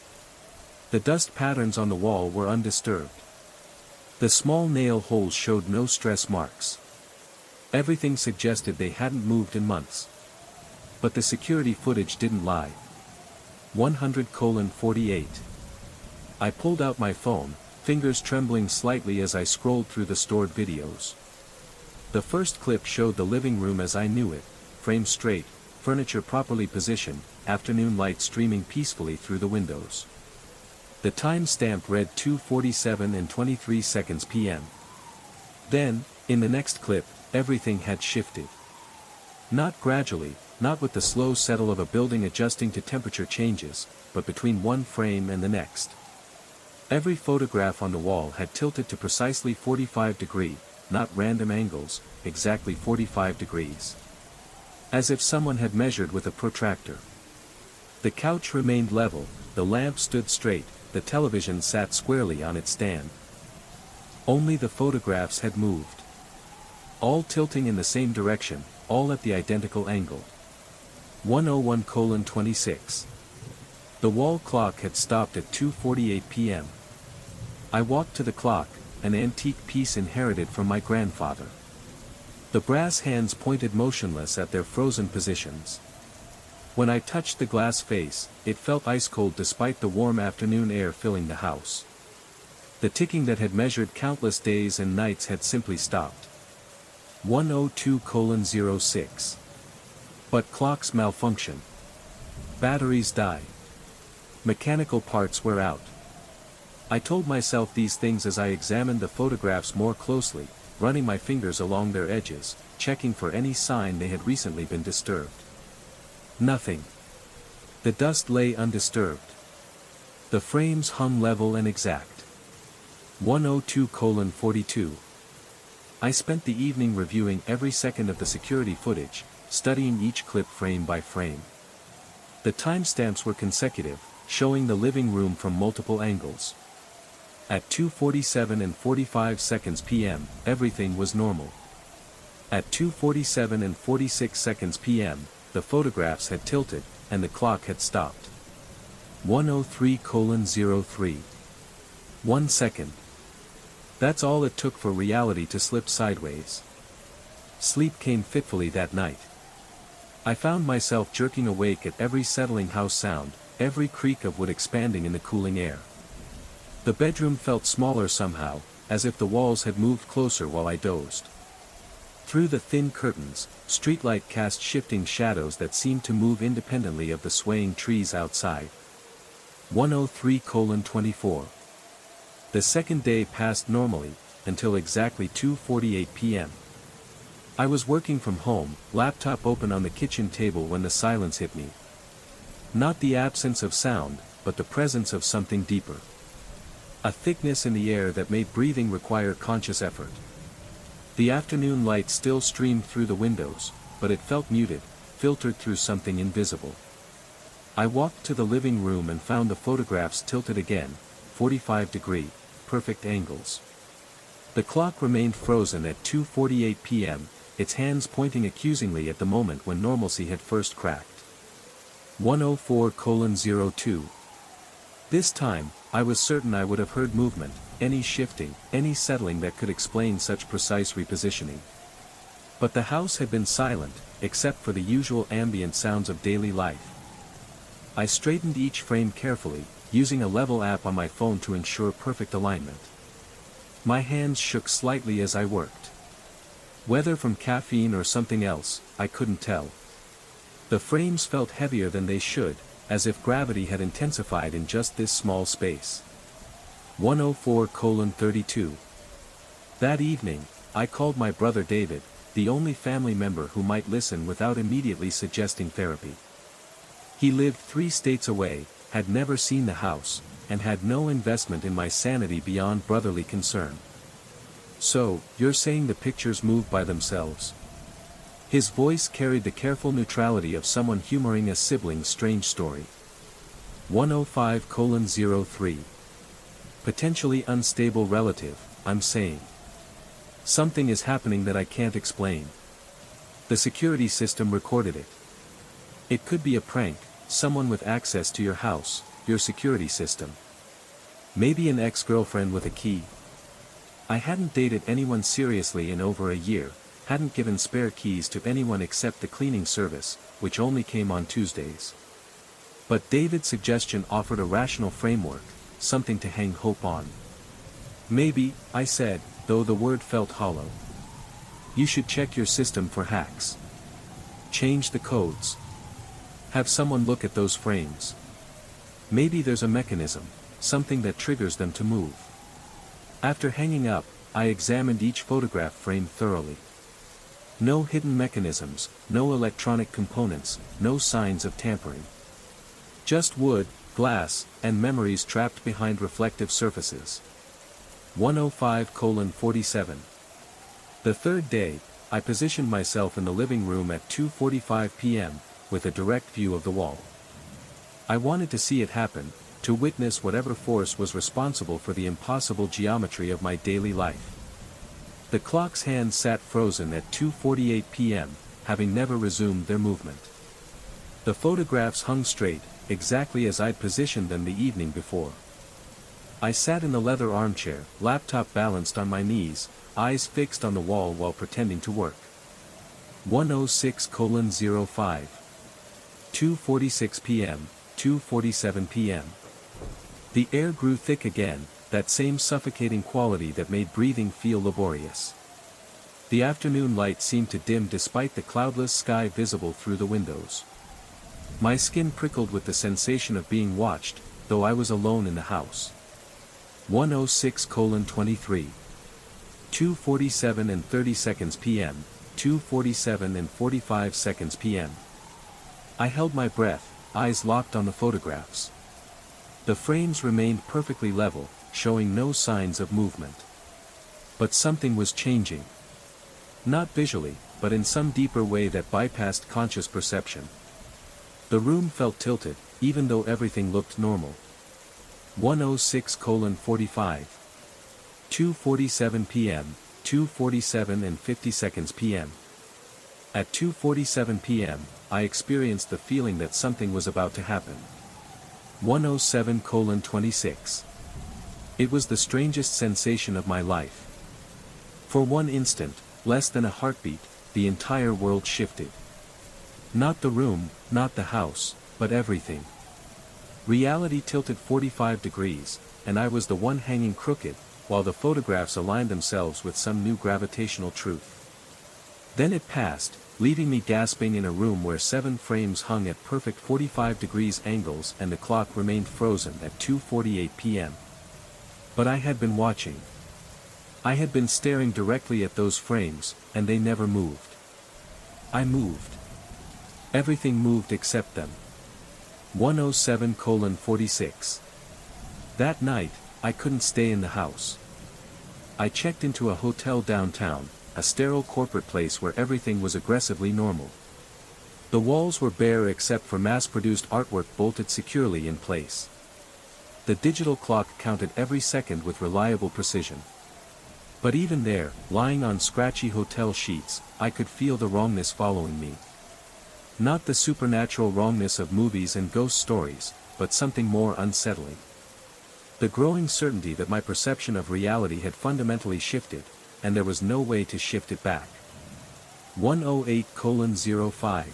The dust patterns on the wall were undisturbed. The small nail holes showed no stress marks. Everything suggested they hadn't moved in months. But the security footage didn't lie. 100:48. I pulled out my phone, fingers trembling slightly as I scrolled through the stored videos. The first clip showed the living room as I knew it, framed straight, furniture properly positioned, afternoon light streaming peacefully through the windows. The timestamp read 2:47 and 23 seconds p.m. Then, in the next clip, everything had shifted. Not gradually, not with the slow settle of a building adjusting to temperature changes, but between one frame and the next. Every photograph on the wall had tilted to precisely 45 degrees, not random angles, exactly 45 degrees. As if someone had measured with a protractor. The couch remained level, the lamp stood straight, the television sat squarely on its stand. Only the photographs had moved. All tilting in the same direction, all at the identical angle. 101:26. The wall clock had stopped at 2:48 p.m. I walked to the clock, an antique piece inherited from my grandfather. The brass hands pointed motionless at their frozen positions. When I touched the glass face, it felt ice-cold despite the warm afternoon air filling the house. The ticking that had measured countless days and nights had simply stopped. 102:06. But clocks malfunction. Batteries die. Mechanical parts wear out. I told myself these things as I examined the photographs more closely, running my fingers along their edges, checking for any sign they had recently been disturbed. Nothing. The dust lay undisturbed. The frames hung level and exact. 102:42. I spent the evening reviewing every second of the security footage, studying each clip frame by frame. The timestamps were consecutive, showing the living room from multiple angles. At 2:47 and 45 seconds p.m., everything was normal. At 2:47 and 46 seconds p.m., the photographs had tilted, and the clock had stopped. 103:03. 1 second. That's all it took for reality to slip sideways. Sleep came fitfully that night. I found myself jerking awake at every settling house sound, every creak of wood expanding in the cooling air. The bedroom felt smaller somehow, as if the walls had moved closer while I dozed. Through the thin curtains, streetlight cast shifting shadows that seemed to move independently of the swaying trees outside. 103:24. The second day passed normally, until exactly 2:48 p.m. I was working from home, laptop open on the kitchen table when the silence hit me. Not the absence of sound, but the presence of something deeper. A thickness in the air that made breathing require conscious effort. The afternoon light still streamed through the windows, but it felt muted, filtered through something invisible. I walked to the living room and found the photographs tilted again, 45-degree, perfect angles. The clock remained frozen at 2:48 p.m., its hands pointing accusingly at the moment when normalcy had first cracked. 104:02. This time, I was certain I would have heard movement, any shifting, any settling that could explain such precise repositioning. But the house had been silent, except for the usual ambient sounds of daily life. I straightened each frame carefully, using a level app on my phone to ensure perfect alignment. My hands shook slightly as I worked. Whether from caffeine or something else, I couldn't tell. The frames felt heavier than they should, as if gravity had intensified in just this small space. 104:32. That evening, I called my brother David, the only family member who might listen without immediately suggesting therapy. He lived 3 states away, had never seen the house, and had no investment in my sanity beyond brotherly concern. "So, you're saying the pictures move by themselves?" His voice carried the careful neutrality of someone humoring a sibling's strange story. 105:03. Potentially unstable relative, I'm saying. Something is happening that I can't explain. The security system recorded it. It could be a prank, someone with access to your house, your security system. Maybe an ex-girlfriend with a key. I hadn't dated anyone seriously in over a year, hadn't given spare keys to anyone except the cleaning service, which only came on Tuesdays. But David's suggestion offered a rational framework, something to hang hope on. "Maybe," I said, though the word felt hollow. "You should check your system for hacks. Change the codes. Have someone look at those frames. Maybe there's a mechanism, something that triggers them to move." After hanging up, I examined each photograph frame thoroughly. No hidden mechanisms, no electronic components, no signs of tampering. Just wood, glass, and memories trapped behind reflective surfaces. 105:47. The third day, I positioned myself in the living room at 2:45 p.m., with a direct view of the wall. I wanted to see it happen, to witness whatever force was responsible for the impossible geometry of my daily life. The clock's hands sat frozen at 2:48 p.m., having never resumed their movement. The photographs hung straight, exactly as I'd positioned them the evening before. I sat in the leather armchair, laptop balanced on my knees, eyes fixed on the wall while pretending to work. 106:05. 2:46 p.m., 2:47 p.m. The air grew thick again, that same suffocating quality that made breathing feel laborious. The afternoon light seemed to dim despite the cloudless sky visible through the windows. My skin prickled with the sensation of being watched, though I was alone in the house. 106:23. 2:47 and 30 seconds p.m., 2:47 and 45 seconds p.m. I held my breath, eyes locked on the photographs. The frames remained perfectly level, showing no signs of movement. But something was changing. Not visually, but in some deeper way that bypassed conscious perception. The room felt tilted, even though everything looked normal. 106:45. 2:47 p.m., 2:47 and 50 seconds p.m. At 2:47 p.m., I experienced the feeling that something was about to happen. 107:26. It was the strangest sensation of my life. For one instant, less than a heartbeat, the entire world shifted. Not the room, not the house, but everything. Reality tilted 45 degrees, and I was the one hanging crooked, while the photographs aligned themselves with some new gravitational truth. Then it passed, leaving me gasping in a room where 7 frames hung at perfect 45 degrees angles and the clock remained frozen at 2:48 p.m. But I had been watching. I had been staring directly at those frames, and they never moved. I moved. Everything moved except them. 107:46. That night, I couldn't stay in the house. I checked into a hotel downtown, a sterile corporate place where everything was aggressively normal. The walls were bare except for mass-produced artwork bolted securely in place. The digital clock counted every second with reliable precision. But even there, lying on scratchy hotel sheets, I could feel the wrongness following me. Not the supernatural wrongness of movies and ghost stories, but something more unsettling. The growing certainty that my perception of reality had fundamentally shifted, and there was no way to shift it back. 108:05.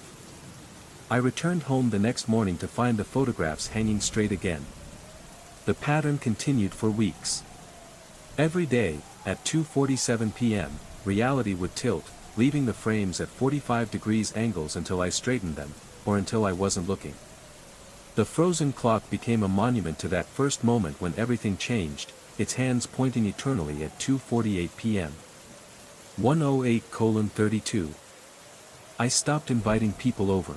I returned home the next morning to find the photographs hanging straight again. The pattern continued for weeks. Every day, at 2:47 p.m., reality would tilt, leaving the frames at 45 degrees angles until I straightened them, or until I wasn't looking. The frozen clock became a monument to that first moment when everything changed, its hands pointing eternally at 2:48 p.m. 108:32. I stopped inviting people over.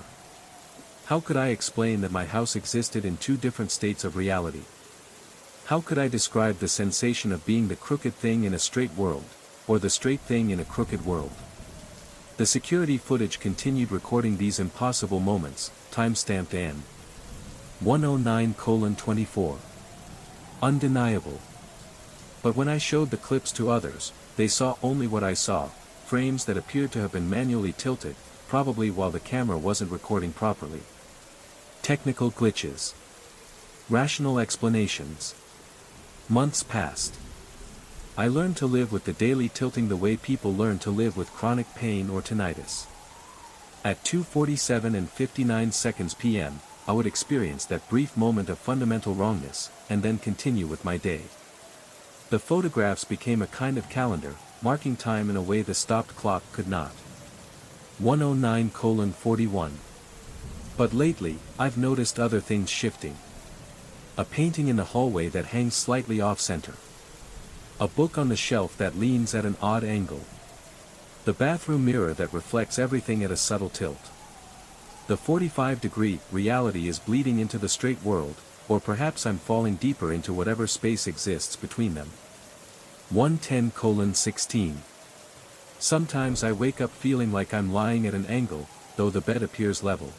How could I explain that my house existed in 2 different states of reality? How could I describe the sensation of being the crooked thing in a straight world, or the straight thing in a crooked world? The security footage continued recording these impossible moments, timestamped N. 109:24. Undeniable. But when I showed the clips to others, they saw only what I saw, frames that appeared to have been manually tilted, probably while the camera wasn't recording properly. Technical glitches. Rational explanations. Months passed. I learned to live with the daily tilting the way people learn to live with chronic pain or tinnitus. At 2:47 and 59 seconds p.m., I would experience that brief moment of fundamental wrongness, and then continue with my day. The photographs became a kind of calendar, marking time in a way the stopped clock could not. 109:41. But lately, I've noticed other things shifting. A painting in the hallway that hangs slightly off-center. A book on the shelf that leans at an odd angle. The bathroom mirror that reflects everything at a subtle tilt. The 45-degree reality is bleeding into the straight world, or perhaps I'm falling deeper into whatever space exists between them. 110:16. Sometimes I wake up feeling like I'm lying at an angle, though the bed appears level.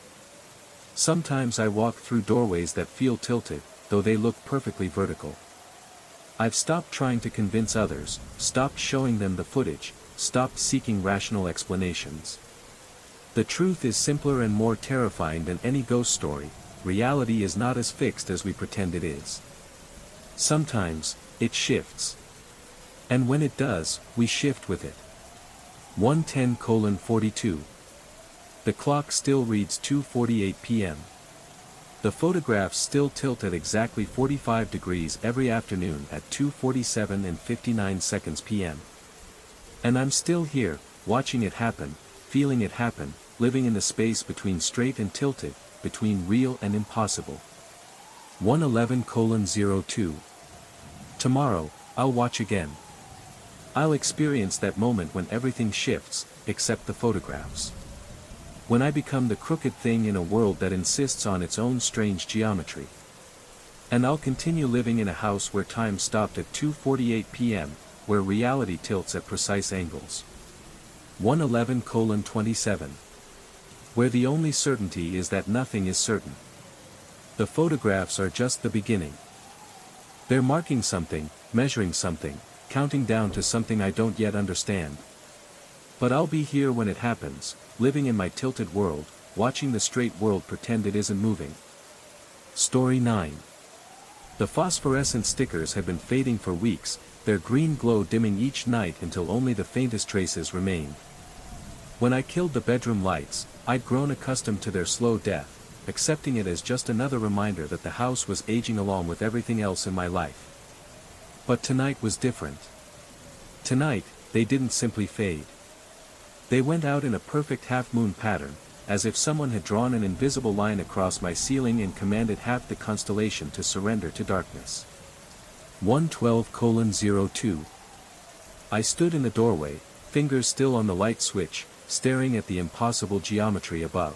Sometimes I walk through doorways that feel tilted, though they look perfectly vertical. I've stopped trying to convince others, stopped showing them the footage, stopped seeking rational explanations. The truth is simpler and more terrifying than any ghost story. Reality is not as fixed as we pretend it is. Sometimes, it shifts. And when it does, we shift with it. 110:42. The clock still reads 2:48 p.m. The photographs still tilt at exactly 45 degrees every afternoon at 2:47 and 59 seconds p.m. And I'm still here, watching it happen, feeling it happen, living in the space between straight and tilted, between real and impossible. 111:02. Tomorrow, I'll watch again. I'll experience that moment when everything shifts, except the photographs. When I become the crooked thing in a world that insists on its own strange geometry. And I'll continue living in a house where time stopped at 2:48 p.m., where reality tilts at precise angles. 111:27. Where the only certainty is that nothing is certain. The photographs are just the beginning. They're marking something, measuring something, counting down to something I don't yet understand. But I'll be here when it happens, living in my tilted world, watching the straight world pretend it isn't moving. Story 9. The phosphorescent stickers had been fading for weeks, their green glow dimming each night until only the faintest traces remained. When I killed the bedroom lights, I'd grown accustomed to their slow death, accepting it as just another reminder that the house was aging along with everything else in my life. But tonight was different. Tonight, they didn't simply fade. They went out in a perfect half-moon pattern, as if someone had drawn an invisible line across my ceiling and commanded half the constellation to surrender to darkness. 112:02. I stood in the doorway, fingers still on the light switch, staring at the impossible geometry above.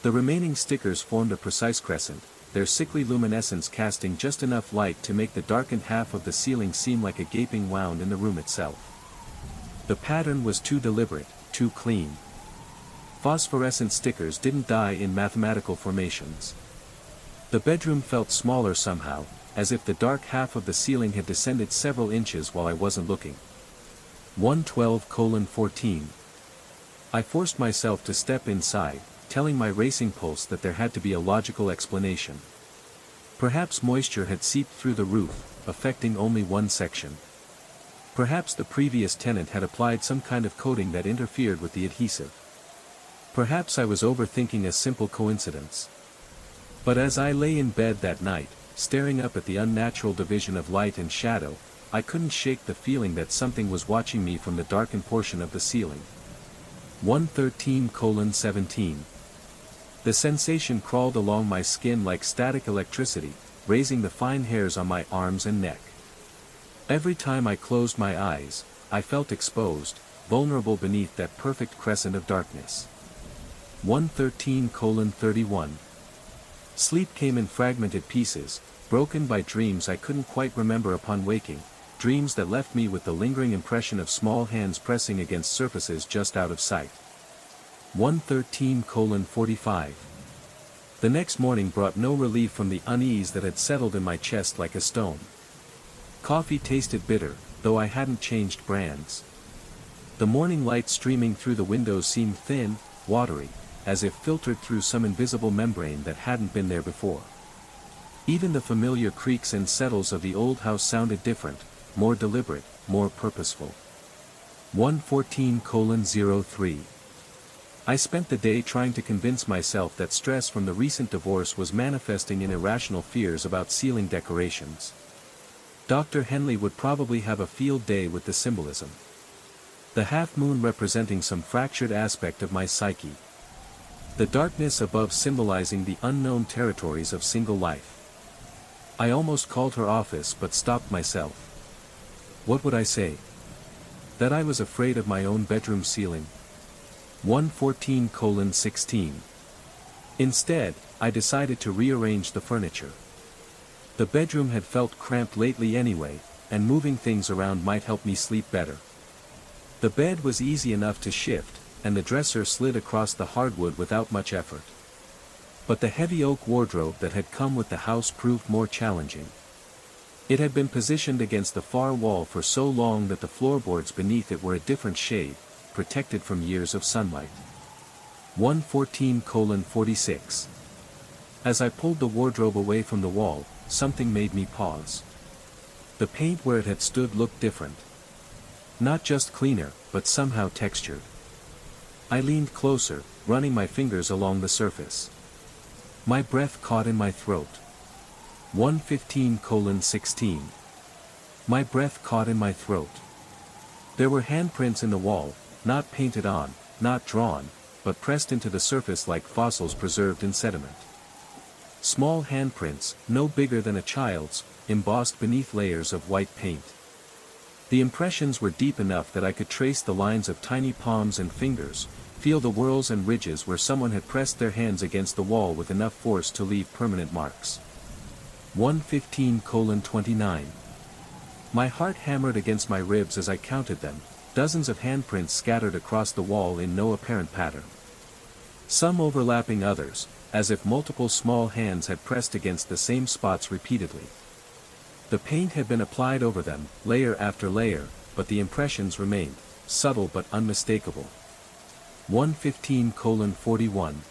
The remaining stickers formed a precise crescent, their sickly luminescence casting just enough light to make the darkened half of the ceiling seem like a gaping wound in the room itself. The pattern was too deliberate, too clean. Phosphorescent stickers didn't die in mathematical formations. The bedroom felt smaller somehow, as if the dark half of the ceiling had descended several inches while I wasn't looking. 112:14. I forced myself to step inside, telling my racing pulse that there had to be a logical explanation. Perhaps moisture had seeped through the roof, affecting only one section. Perhaps the previous tenant had applied some kind of coating that interfered with the adhesive. Perhaps I was overthinking a simple coincidence. But as I lay in bed that night, staring up at the unnatural division of light and shadow, I couldn't shake the feeling that something was watching me from the darkened portion of the ceiling. 113:17. The sensation crawled along my skin like static electricity, raising the fine hairs on my arms and neck. Every time I closed my eyes, I felt exposed, vulnerable beneath that perfect crescent of darkness. 113:31. Sleep came in fragmented pieces, broken by dreams I couldn't quite remember upon waking, dreams that left me with the lingering impression of small hands pressing against surfaces just out of sight. 113:45. The next morning brought no relief from the unease that had settled in my chest like a stone. Coffee tasted bitter, though I hadn't changed brands. The morning light streaming through the windows seemed thin, watery, as if filtered through some invisible membrane that hadn't been there before. Even the familiar creaks and settles of the old house sounded different, more deliberate, more purposeful. 114:03. I spent the day trying to convince myself that stress from the recent divorce was manifesting in irrational fears about ceiling decorations. Dr. Henley would probably have a field day with the symbolism. The half-moon representing some fractured aspect of my psyche. The darkness above symbolizing the unknown territories of single life. I almost called her office but stopped myself. What would I say? That I was afraid of my own bedroom ceiling? 114:16. Instead, I decided to rearrange the furniture. The bedroom had felt cramped lately anyway, and moving things around might help me sleep better. The bed was easy enough to shift, and the dresser slid across the hardwood without much effort. But the heavy oak wardrobe that had come with the house proved more challenging. It had been positioned against the far wall for so long that the floorboards beneath it were a different shade, protected from years of sunlight. 114:46. As I pulled the wardrobe away from the wall, something made me pause. The paint where it had stood looked different. Not just cleaner, but somehow textured. I leaned closer, running my fingers along the surface. My breath caught in my throat. 115:16. My breath caught in my throat. There were handprints in the wall, not painted on, not drawn, but pressed into the surface like fossils preserved in sediment. Small handprints, no bigger than a child's, embossed beneath layers of white paint. The impressions were deep enough that I could trace the lines of tiny palms and fingers, feel the whorls and ridges where someone had pressed their hands against the wall with enough force to leave permanent marks. 115:29. My heart hammered against my ribs as I counted them, dozens of handprints scattered across the wall in no apparent pattern. Some overlapping others, as if multiple small hands had pressed against the same spots repeatedly. The paint had been applied over them, layer after layer, but the impressions remained, subtle but unmistakable. 115:41.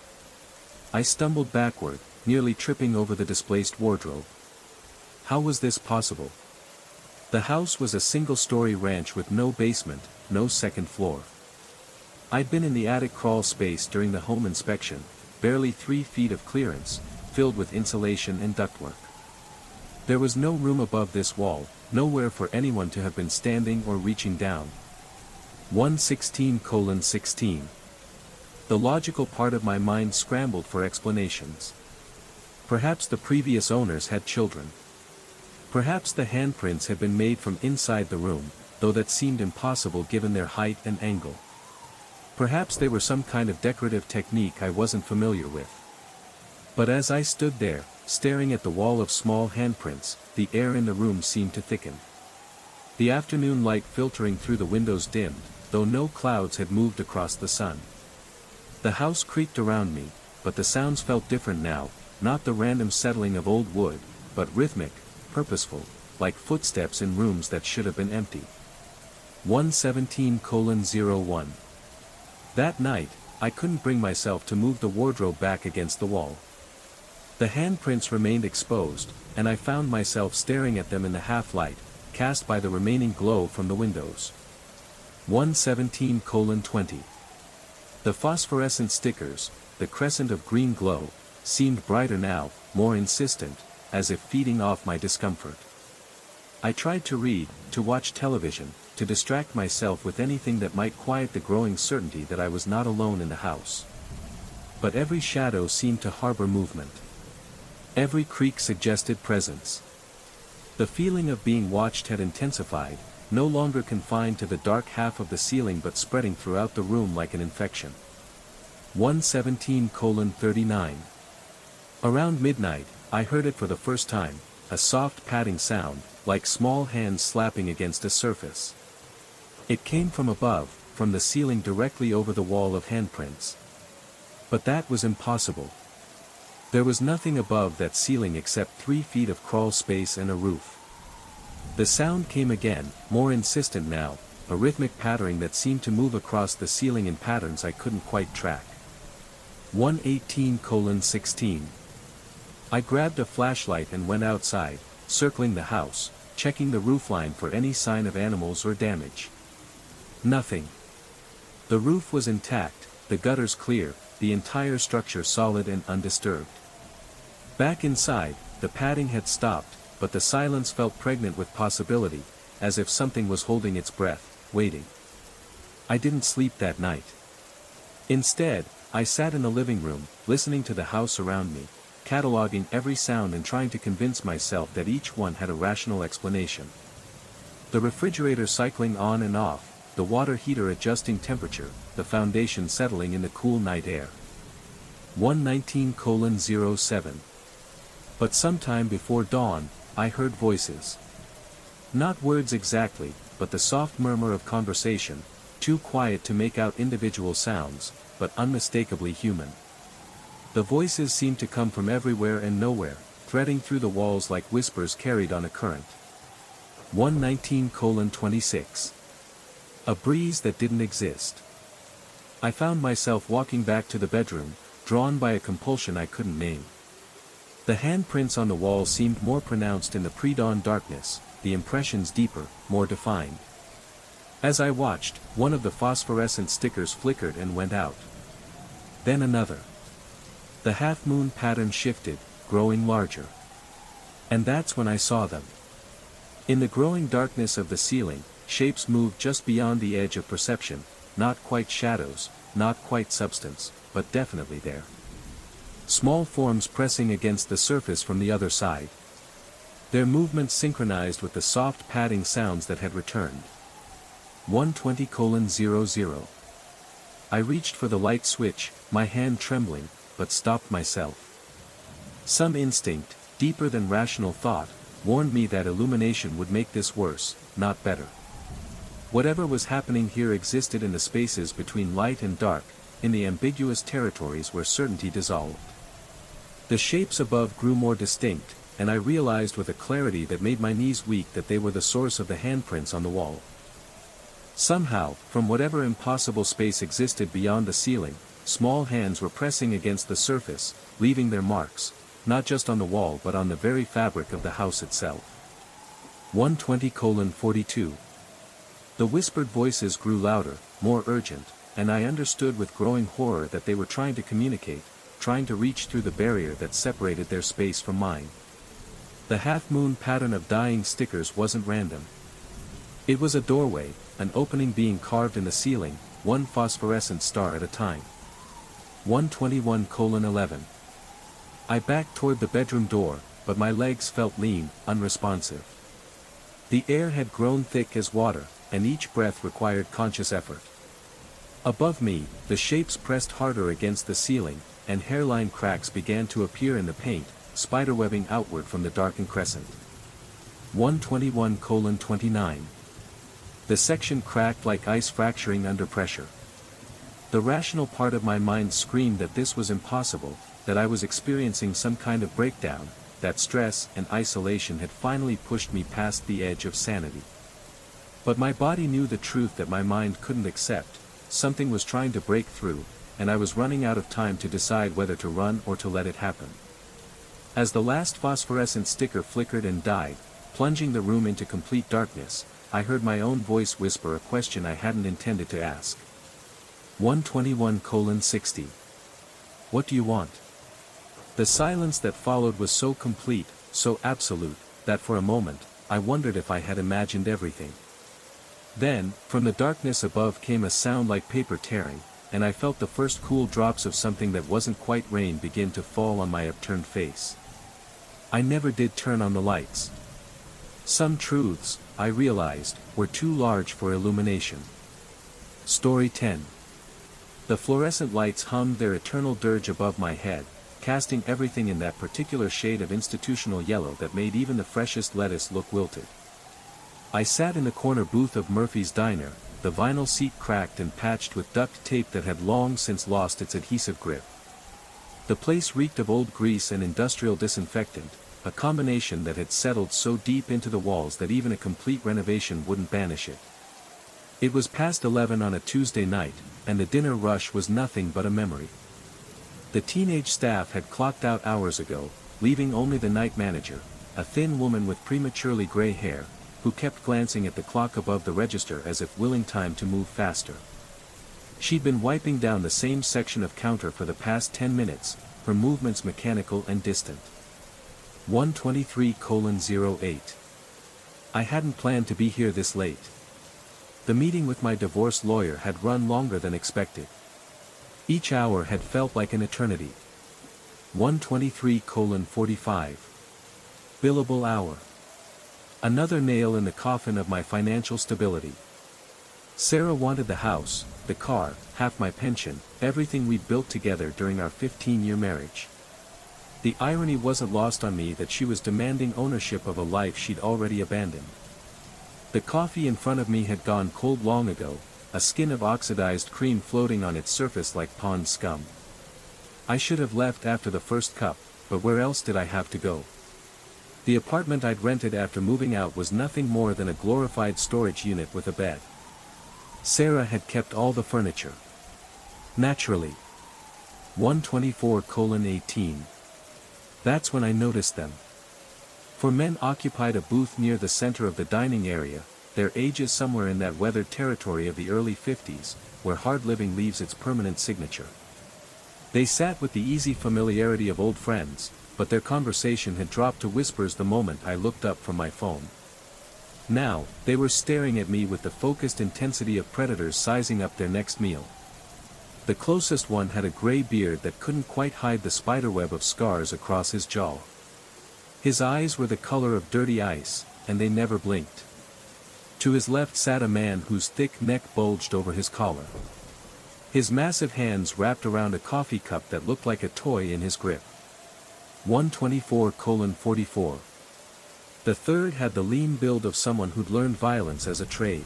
I stumbled backward, nearly tripping over the displaced wardrobe. How was this possible? The house was a single-story ranch with no basement, no second floor. I'd been in the attic crawl space during the home inspection, barely 3 feet of clearance, filled with insulation and ductwork. There was no room above this wall, nowhere for anyone to have been standing or reaching down. 116:16. The logical part of my mind scrambled for explanations. Perhaps the previous owners had children. Perhaps the handprints had been made from inside the room, though that seemed impossible given their height and angle. Perhaps they were some kind of decorative technique I wasn't familiar with. But as I stood there, staring at the wall of small handprints, the air in the room seemed to thicken. The afternoon light filtering through the windows dimmed, though no clouds had moved across the sun. The house creaked around me, but the sounds felt different now, not the random settling of old wood, but rhythmic, purposeful, like footsteps in rooms that should have been empty. 117:01. That night, I couldn't bring myself to move the wardrobe back against the wall. The handprints remained exposed, and I found myself staring at them in the half-light, cast by the remaining glow from the windows. 117:20. The phosphorescent stickers, the crescent of green glow, seemed brighter now, more insistent, as if feeding off my discomfort. I tried to read, to watch television, to distract myself with anything that might quiet the growing certainty that I was not alone in the house. But every shadow seemed to harbor movement. Every creak suggested presence. The feeling of being watched had intensified, no longer confined to the dark half of the ceiling but spreading throughout the room like an infection. 117:39. Around midnight, I heard it for the first time, a soft padding sound, like small hands slapping against a surface. It came from above, from the ceiling directly over the wall of handprints. But that was impossible. There was nothing above that ceiling except 3 feet of crawl space and a roof. The sound came again, more insistent now, a rhythmic pattering that seemed to move across the ceiling in patterns I couldn't quite track. 118:16. I grabbed a flashlight and went outside, circling the house, checking the roofline for any sign of animals or damage. Nothing. The roof was intact, the gutters clear, the entire structure solid and undisturbed. Back inside, the padding had stopped, but the silence felt pregnant with possibility, as if something was holding its breath, waiting. I didn't sleep that night. Instead, I sat in the living room, listening to the house around me, cataloging every sound and trying to convince myself that each one had a rational explanation. The refrigerator cycling on and off, the water heater adjusting temperature, the foundation settling in the cool night air. 119:07. But sometime before dawn, I heard voices. Not words exactly, but the soft murmur of conversation, too quiet to make out individual sounds, but unmistakably human. The voices seemed to come from everywhere and nowhere, threading through the walls like whispers carried on a current. 119:26. A breeze that didn't exist. I found myself walking back to the bedroom, drawn by a compulsion I couldn't name. The handprints on the wall seemed more pronounced in the pre-dawn darkness, the impressions deeper, more defined. As I watched, one of the phosphorescent stickers flickered and went out. Then another. The half-moon pattern shifted, growing larger. And that's when I saw them. In the growing darkness of the ceiling, shapes moved just beyond the edge of perception, not quite shadows, not quite substance, but definitely there. Small forms pressing against the surface from the other side. Their movements synchronized with the soft padding sounds that had returned. 120:00. I reached for the light switch, my hand trembling, but stopped myself. Some instinct, deeper than rational thought, warned me that illumination would make this worse, not better. Whatever was happening here existed in the spaces between light and dark, in the ambiguous territories where certainty dissolved. The shapes above grew more distinct, and I realized with a clarity that made my knees weak that they were the source of the handprints on the wall. Somehow, from whatever impossible space existed beyond the ceiling, small hands were pressing against the surface, leaving their marks, not just on the wall but on the very fabric of the house itself. 120:42. The whispered voices grew louder, more urgent, and I understood with growing horror that they were trying to communicate, trying to reach through the barrier that separated their space from mine. The half-moon pattern of dying stickers wasn't random. It was a doorway, an opening being carved in the ceiling, one phosphorescent star at a time. 121:11. I backed toward the bedroom door, but my legs felt lean, unresponsive. The air had grown thick as water, and each breath required conscious effort. Above me, the shapes pressed harder against the ceiling, and hairline cracks began to appear in the paint, spiderwebbing outward from the darkened crescent. 121:29. The section cracked like ice fracturing under pressure. The rational part of my mind screamed that this was impossible, that I was experiencing some kind of breakdown, that stress and isolation had finally pushed me past the edge of sanity. But my body knew the truth that my mind couldn't accept. Something was trying to break through, and I was running out of time to decide whether to run or to let it happen. As the last phosphorescent sticker flickered and died, plunging the room into complete darkness, I heard my own voice whisper a question I hadn't intended to ask. 121:60. What do you want? The silence that followed was so complete, so absolute, that for a moment, I wondered if I had imagined everything. Then, from the darkness above came a sound like paper tearing, and I felt the first cool drops of something that wasn't quite rain begin to fall on my upturned face. I never did turn on the lights. Some truths, I realized, were too large for illumination. Story 10. The fluorescent lights hummed their eternal dirge above my head, casting everything in that particular shade of institutional yellow that made even the freshest lettuce look wilted. I sat in the corner booth of Murphy's Diner, the vinyl seat cracked and patched with duct tape that had long since lost its adhesive grip. The place reeked of old grease and industrial disinfectant, a combination that had settled so deep into the walls that even a complete renovation wouldn't banish it. It was past 11 on a Tuesday night, and the dinner rush was nothing but a memory. The teenage staff had clocked out hours ago, leaving only the night manager, a thin woman with prematurely gray hair, who kept glancing at the clock above the register as if willing time to move faster. She'd been wiping down the same section of counter for the past 10 minutes, her movements mechanical and distant. 123:08. I hadn't planned to be here this late. The meeting with my divorce lawyer had run longer than expected. Each hour had felt like an eternity. 123:45. Billable hour. Another nail in the coffin of my financial stability. Sarah wanted the house, the car, half my pension, everything we'd built together during our 15-year marriage. The irony wasn't lost on me that she was demanding ownership of a life she'd already abandoned. The coffee in front of me had gone cold long ago, a skin of oxidized cream floating on its surface like pond scum. I should have left after the first cup, but where else did I have to go? The apartment I'd rented after moving out was nothing more than a glorified storage unit with a bed. Sarah had kept all the furniture. Naturally. 124:18. That's when I noticed them. Four men occupied a booth near the center of the dining area, their ages somewhere in that weathered territory of the early 50s, where hard living leaves its permanent signature. They sat with the easy familiarity of old friends, but their conversation had dropped to whispers the moment I looked up from my phone. Now, they were staring at me with the focused intensity of predators sizing up their next meal. The closest one had a gray beard that couldn't quite hide the spiderweb of scars across his jaw. His eyes were the color of dirty ice, and they never blinked. To his left sat a man whose thick neck bulged over his collar. His massive hands wrapped around a coffee cup that looked like a toy in his grip. 124:44. The third had the lean build of someone who'd learned violence as a trade.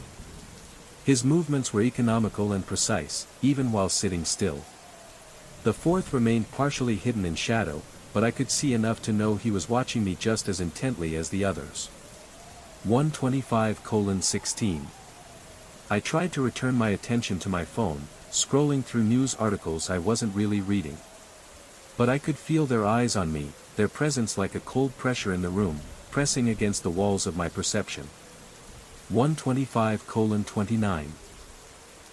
His movements were economical and precise, even while sitting still. The fourth remained partially hidden in shadow, but I could see enough to know he was watching me just as intently as the others. 125:16. I tried to return my attention to my phone, scrolling through news articles I wasn't really reading. But I could feel their eyes on me, their presence like a cold pressure in the room, pressing against the walls of my perception. 125:29.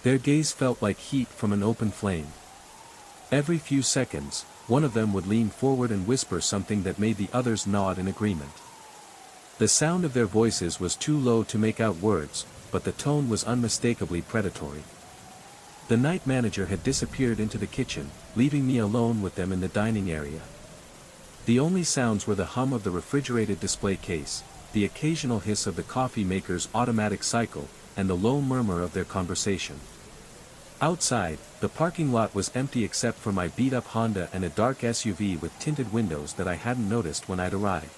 Their gaze felt like heat from an open flame. Every few seconds, one of them would lean forward and whisper something that made the others nod in agreement. The sound of their voices was too low to make out words, but the tone was unmistakably predatory. The night manager had disappeared into the kitchen, leaving me alone with them in the dining area. The only sounds were the hum of the refrigerated display case, the occasional hiss of the coffee maker's automatic cycle, and the low murmur of their conversation. Outside, the parking lot was empty except for my beat-up Honda and a dark SUV with tinted windows that I hadn't noticed when I'd arrived.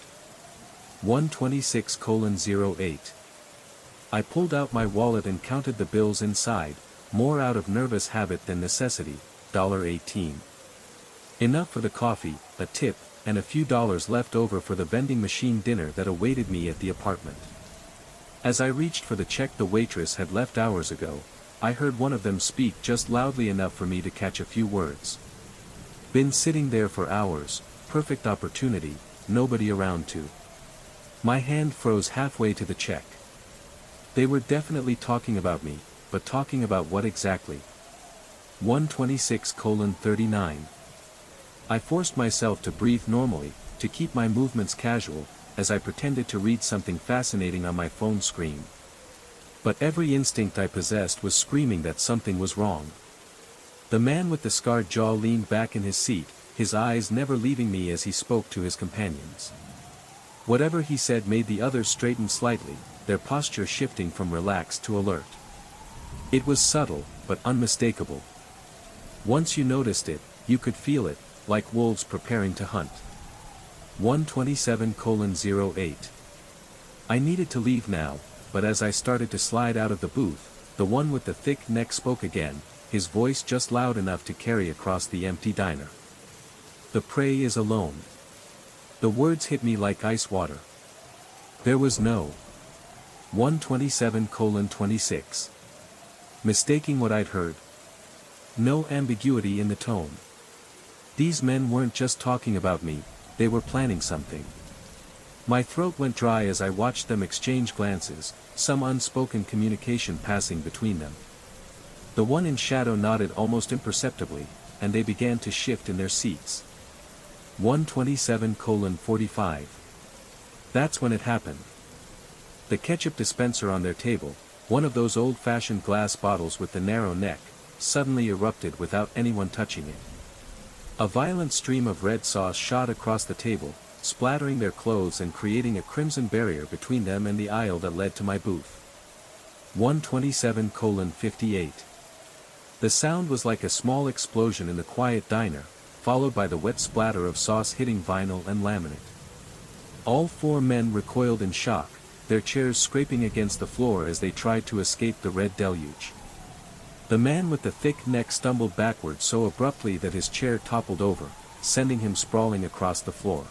126:08. I pulled out my wallet and counted the bills inside, more out of nervous habit than necessity, $18. Enough for the coffee, a tip, and a few dollars left over for the vending machine dinner that awaited me at the apartment. As I reached for the check the waitress had left hours ago, I heard one of them speak just loudly enough for me to catch a few words. Been sitting there for hours, perfect opportunity, nobody around to. My hand froze halfway to the check. They were definitely talking about me, but talking about what exactly? 126:39. I forced myself to breathe normally, to keep my movements casual, as I pretended to read something fascinating on my phone screen. But every instinct I possessed was screaming that something was wrong. The man with the scarred jaw leaned back in his seat, his eyes never leaving me as he spoke to his companions. Whatever he said made the others straighten slightly, their posture shifting from relaxed to alert. It was subtle, but unmistakable. Once you noticed it, you could feel it, like wolves preparing to hunt. 127:08. I needed to leave now, but as I started to slide out of the booth, the one with the thick neck spoke again, his voice just loud enough to carry across the empty diner. The prey is alone. The words hit me like ice water. There was no 127:26. Mistaking what I'd heard. No ambiguity in the tone. These men weren't just talking about me, they were planning something. My throat went dry as I watched them exchange glances, some unspoken communication passing between them. The one in shadow nodded almost imperceptibly, and they began to shift in their seats. 127:45. That's when it happened. The ketchup dispenser on their table, one of those old-fashioned glass bottles with the narrow neck, suddenly erupted without anyone touching it. A violent stream of red sauce shot across the table, splattering their clothes and creating a crimson barrier between them and the aisle that led to my booth. 127:58. The sound was like a small explosion in the quiet diner, followed by the wet splatter of sauce hitting vinyl and laminate. All four men recoiled in shock, their chairs scraping against the floor as they tried to escape the red deluge. The man with the thick neck stumbled backward so abruptly that his chair toppled over, sending him sprawling across the floor.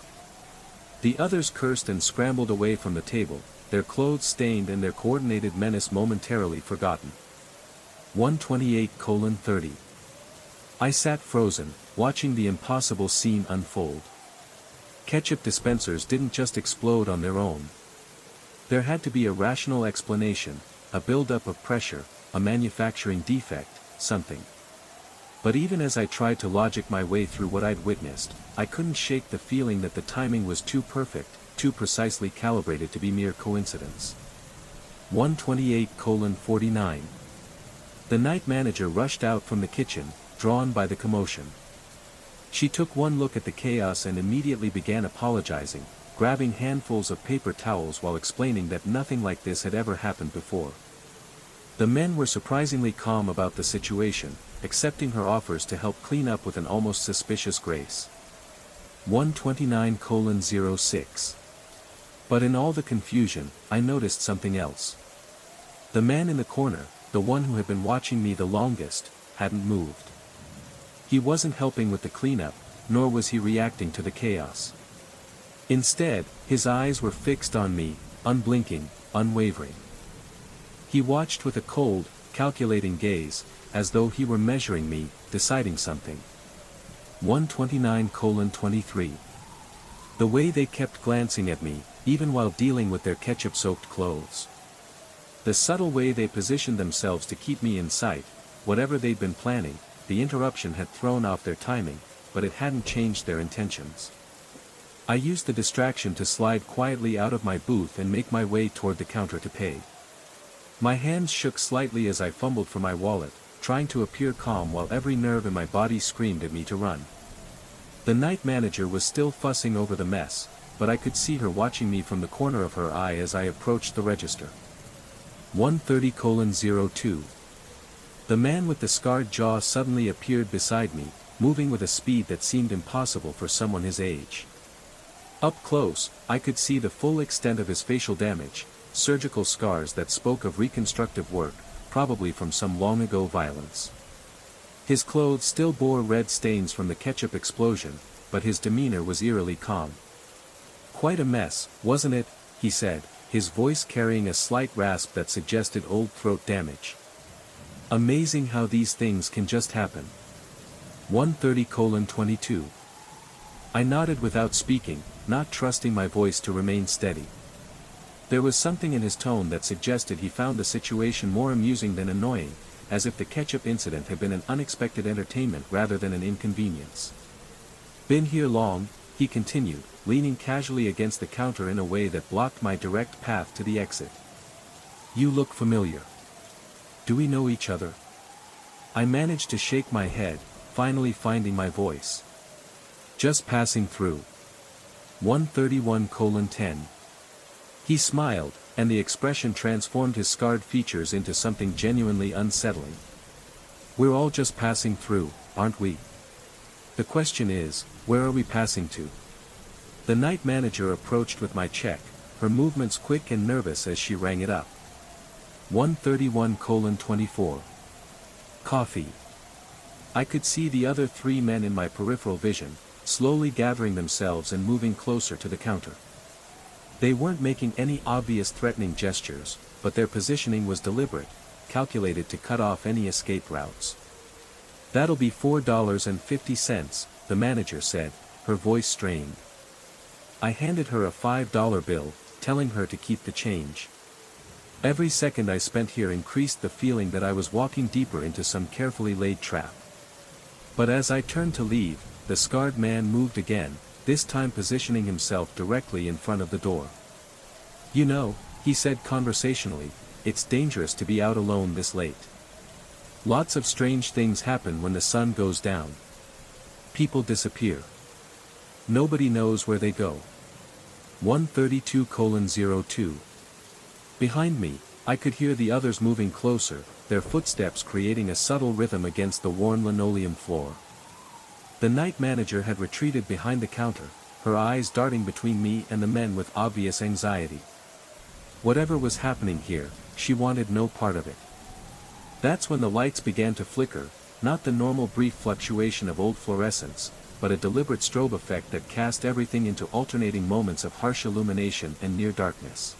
The others cursed and scrambled away from the table, their clothes stained and their coordinated menace momentarily forgotten. 128:30. I sat frozen, watching the impossible scene unfold. Ketchup dispensers didn't just explode on their own. There had to be a rational explanation, a buildup of pressure, a manufacturing defect, something. But even as I tried to logic my way through what I'd witnessed, I couldn't shake the feeling that the timing was too perfect, too precisely calibrated to be mere coincidence. 128:49. The night manager rushed out from the kitchen, drawn by the commotion. She took one look at the chaos and immediately began apologizing, grabbing handfuls of paper towels while explaining that nothing like this had ever happened before. The men were surprisingly calm about the situation, accepting her offers to help clean up with an almost suspicious grace. 129:06. But in all the confusion, I noticed something else. The man in the corner, the one who had been watching me the longest, hadn't moved. He wasn't helping with the cleanup, nor was he reacting to the chaos. Instead, his eyes were fixed on me, unblinking, unwavering. He watched with a cold, calculating gaze, as though he were measuring me, deciding something. 129:23. The way they kept glancing at me, even while dealing with their ketchup-soaked clothes. The subtle way they positioned themselves to keep me in sight, whatever they'd been planning, the interruption had thrown off their timing, but it hadn't changed their intentions. I used the distraction to slide quietly out of my booth and make my way toward the counter to pay. My hands shook slightly as I fumbled for my wallet, trying to appear calm while every nerve in my body screamed at me to run. The night manager was still fussing over the mess, but I could see her watching me from the corner of her eye as I approached the register. 130:02. The man with the scarred jaw suddenly appeared beside me, moving with a speed that seemed impossible for someone his age. Up close, I could see the full extent of his facial damage, surgical scars that spoke of reconstructive work, probably from some long-ago violence. His clothes still bore red stains from the ketchup explosion, but his demeanor was eerily calm. "Quite a mess, wasn't it?" he said, his voice carrying a slight rasp that suggested old throat damage. "Amazing how these things can just happen." 130:22. I nodded without speaking, not trusting my voice to remain steady. There was something in his tone that suggested he found the situation more amusing than annoying, as if the ketchup incident had been an unexpected entertainment rather than an inconvenience. "Been here long?" he continued, leaning casually against the counter in a way that blocked my direct path to the exit. "You look familiar. Do we know each other?" I managed to shake my head, finally finding my voice. "Just passing through." 131:10. He smiled, and the expression transformed his scarred features into something genuinely unsettling. "We're all just passing through, aren't we? The question is, where are we passing to?" The night manager approached with my check, her movements quick and nervous as she rang it up. 131:24. Coffee. I could see the other three men in my peripheral vision, slowly gathering themselves and moving closer to the counter. They weren't making any obvious threatening gestures, but their positioning was deliberate, calculated to cut off any escape routes. "That'll be $4.50, the manager said, her voice strained. I handed her a $5 bill, telling her to keep the change. Every second I spent here increased the feeling that I was walking deeper into some carefully laid trap. But as I turned to leave, the scarred man moved again, this time positioning himself directly in front of the door. "You know," he said conversationally, "it's dangerous to be out alone this late. Lots of strange things happen when the sun goes down. People disappear. Nobody knows where they go." 132:02. Behind me, I could hear the others moving closer, their footsteps creating a subtle rhythm against the worn linoleum floor. The night manager had retreated behind the counter, her eyes darting between me and the men with obvious anxiety. Whatever was happening here, she wanted no part of it. That's when the lights began to flicker, not the normal brief fluctuation of old fluorescence, but a deliberate strobe effect that cast everything into alternating moments of harsh illumination and near darkness.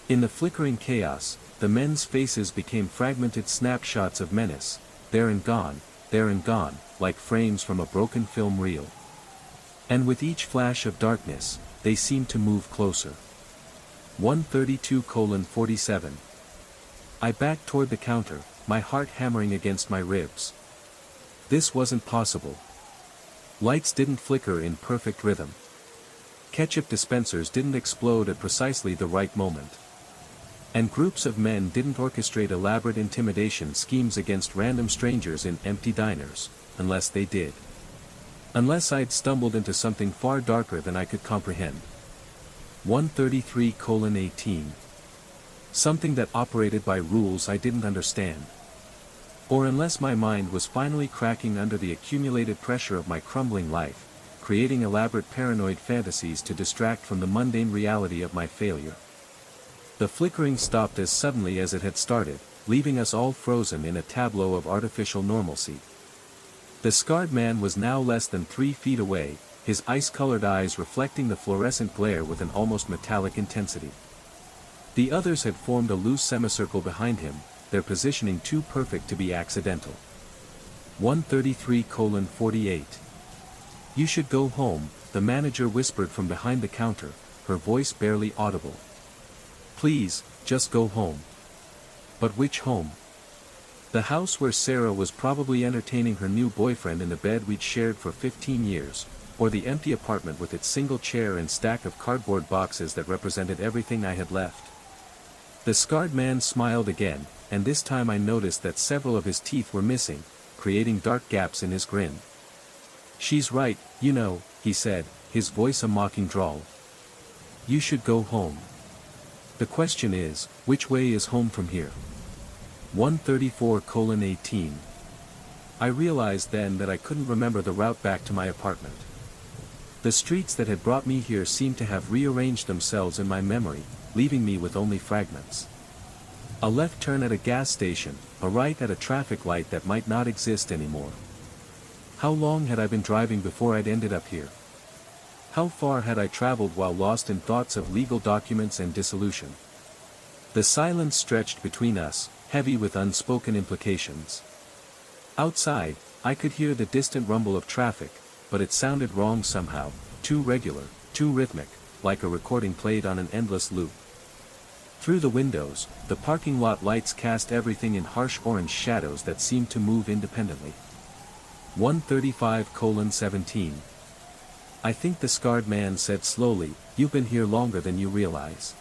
In the flickering chaos, the men's faces became fragmented snapshots of menace, there and gone, like frames from a broken film reel. And with each flash of darkness, they seemed to move closer. 132:47. I backed toward the counter, my heart hammering against my ribs. This wasn't possible. Lights didn't flicker in perfect rhythm. Ketchup dispensers didn't explode at precisely the right moment. And groups of men didn't orchestrate elaborate intimidation schemes against random strangers in empty diners, unless they did. Unless I'd stumbled into something far darker than I could comprehend. 133:18. Something that operated by rules I didn't understand. Or unless my mind was finally cracking under the accumulated pressure of my crumbling life, creating elaborate paranoid fantasies to distract from the mundane reality of my failure. The flickering stopped as suddenly as it had started, leaving us all frozen in a tableau of artificial normalcy. The scarred man was now less than 3 feet away, his ice-colored eyes reflecting the fluorescent glare with an almost metallic intensity. The others had formed a loose semicircle behind him, their positioning too perfect to be accidental. 133:48. "You should go home," the manager whispered from behind the counter, her voice barely audible. "Please, just go home." But which home? The house where Sarah was probably entertaining her new boyfriend in the bed we'd shared for 15 years, or the empty apartment with its single chair and stack of cardboard boxes that represented everything I had left? The scarred man smiled again, and this time I noticed that several of his teeth were missing, creating dark gaps in his grin. "She's right, you know," he said, his voice a mocking drawl. "You should go home. The question is, which way is home from here?" 134:18. I realized then that I couldn't remember the route back to my apartment. The streets that had brought me here seemed to have rearranged themselves in my memory, leaving me with only fragments. A left turn at a gas station, a right at a traffic light that might not exist anymore. How long had I been driving before I'd ended up here? How far had I traveled while lost in thoughts of legal documents and dissolution? The silence stretched between us, heavy with unspoken implications. Outside, I could hear the distant rumble of traffic, but it sounded wrong somehow, too regular, too rhythmic, like a recording played on an endless loop. Through the windows, the parking lot lights cast everything in harsh orange shadows that seemed to move independently. 135:17. "I think the scarred man said slowly, you've been here longer than you realize."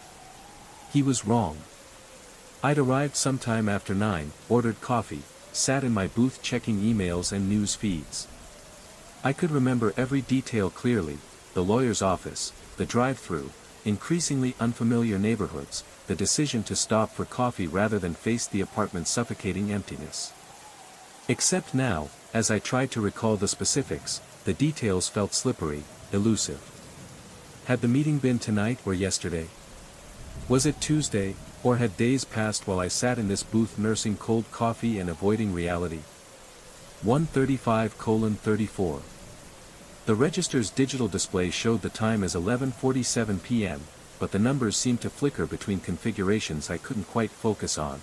He was wrong. I'd arrived sometime after 9, ordered coffee, sat in my booth checking emails and news feeds. I could remember every detail clearly: the lawyer's office, the drive-through, increasingly unfamiliar neighborhoods, the decision to stop for coffee rather than face the apartment's suffocating emptiness. Except now, as I tried to recall the specifics, the details felt slippery, elusive. Had the meeting been tonight or yesterday? Was it Tuesday, or had days passed while I sat in this booth nursing cold coffee and avoiding reality? 135:34. The register's digital display showed the time as 11:47 p.m., but the numbers seemed to flicker between configurations I couldn't quite focus on.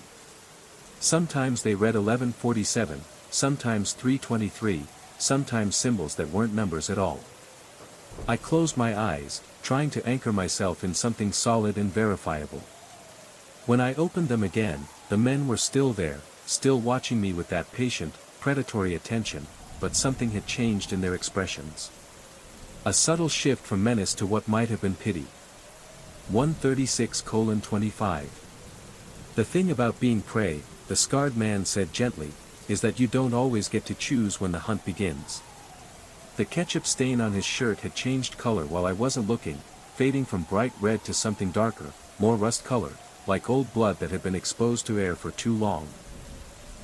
Sometimes they read 11:47, sometimes 3:23, sometimes symbols that weren't numbers at all. I closed my eyes, trying to anchor myself in something solid and verifiable. When I opened them again, the men were still there, still watching me with that patient, predatory attention, but something had changed in their expressions. A subtle shift from menace to what might have been pity. 136:25. "The thing about being prey," the scarred man said gently, "is that you don't always get to choose when the hunt begins." The ketchup stain on his shirt had changed color while I wasn't looking, fading from bright red to something darker, more rust-colored, like old blood that had been exposed to air for too long.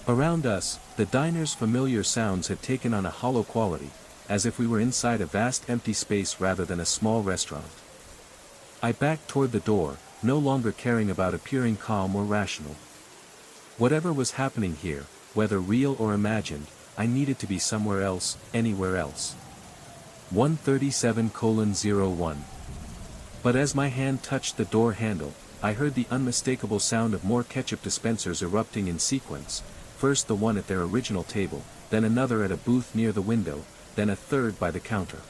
Around us, the diner's familiar sounds had taken on a hollow quality, as if we were inside a vast empty space rather than a small restaurant. I backed toward the door, no longer caring about appearing calm or rational. Whatever was happening here, whether real or imagined, I needed to be somewhere else, anywhere else. 137:01. But as my hand touched the door handle, I heard the unmistakable sound of more ketchup dispensers erupting in sequence, first the one at their original table, then another at a booth near the window, then a third by the counter.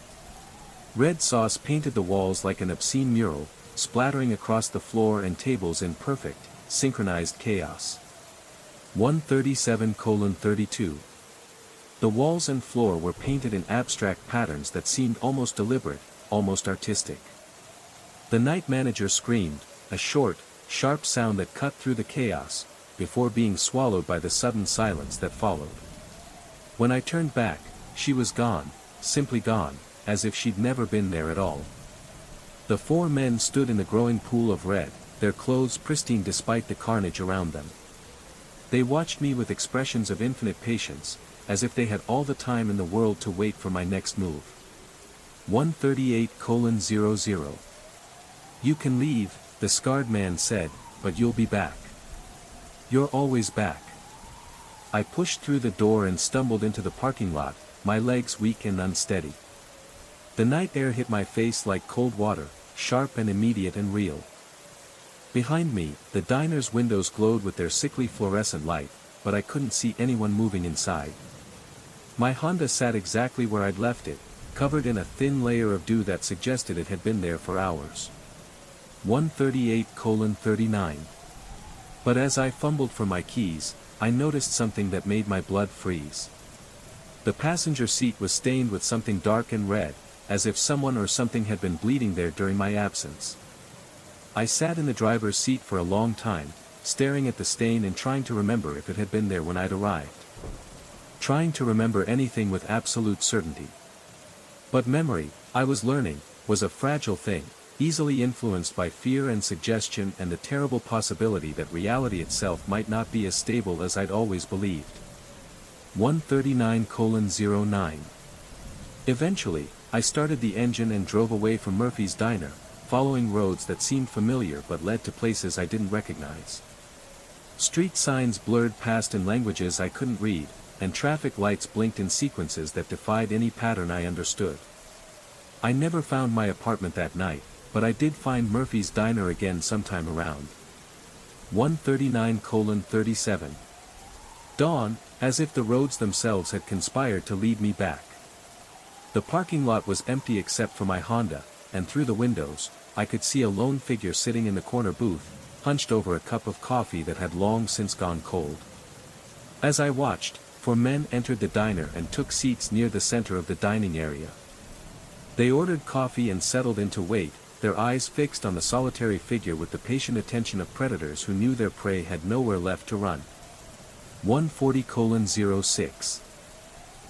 Red sauce painted the walls like an obscene mural, splattering across the floor and tables in perfect, synchronized chaos. 137:32. The walls and floor were painted in abstract patterns that seemed almost deliberate, almost artistic. The night manager screamed, a short, sharp sound that cut through the chaos, before being swallowed by the sudden silence that followed. When I turned back, she was gone, simply gone, as if she'd never been there at all. The four men stood in the growing pool of red, their clothes pristine despite the carnage around them. They watched me with expressions of infinite patience, as if they had all the time in the world to wait for my next move. 138:00. "You can leave," the scarred man said, "but you'll be back. You're always back." I pushed through the door and stumbled into the parking lot, my legs weak and unsteady. The night air hit my face like cold water, sharp and immediate and real. Behind me, the diner's windows glowed with their sickly fluorescent light, but I couldn't see anyone moving inside. My Honda sat exactly where I'd left it, covered in a thin layer of dew that suggested it had been there for hours. 138:39. But as I fumbled for my keys, I noticed something that made my blood freeze. The passenger seat was stained with something dark and red, as if someone or something had been bleeding there during my absence. I sat in the driver's seat for a long time, staring at the stain and trying to remember if it had been there when I'd arrived. Trying to remember anything with absolute certainty. But memory, I was learning, was a fragile thing, easily influenced by fear and suggestion and the terrible possibility that reality itself might not be as stable as I'd always believed. 139:09. Eventually, I started the engine and drove away from Murphy's Diner, following roads that seemed familiar but led to places I didn't recognize. Street signs blurred past in languages I couldn't read, and traffic lights blinked in sequences that defied any pattern I understood. I never found my apartment that night, but I did find Murphy's Diner again sometime around. 139:37. Dawn, as if the roads themselves had conspired to lead me back. The parking lot was empty except for my Honda, and through the windows, I could see a lone figure sitting in the corner booth, hunched over a cup of coffee that had long since gone cold. As I watched, 4 men entered the diner and took seats near the center of the dining area. They ordered coffee and settled in to wait, their eyes fixed on the solitary figure with the patient attention of predators who knew their prey had nowhere left to run. 140:06.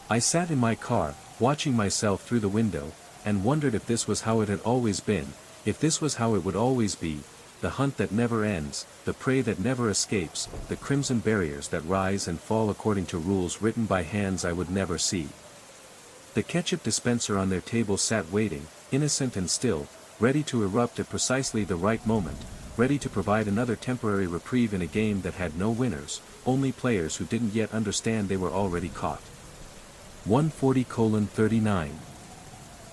I sat in my car, watching myself through the window, and wondered if this was how it had always been, if this was how it would always be, the hunt that never ends, the prey that never escapes, the crimson barriers that rise and fall according to rules written by hands I would never see. The ketchup dispenser on their table sat waiting, innocent and still, ready to erupt at precisely the right moment, ready to provide another temporary reprieve in a game that had no winners, only players who didn't yet understand they were already caught. 140:39.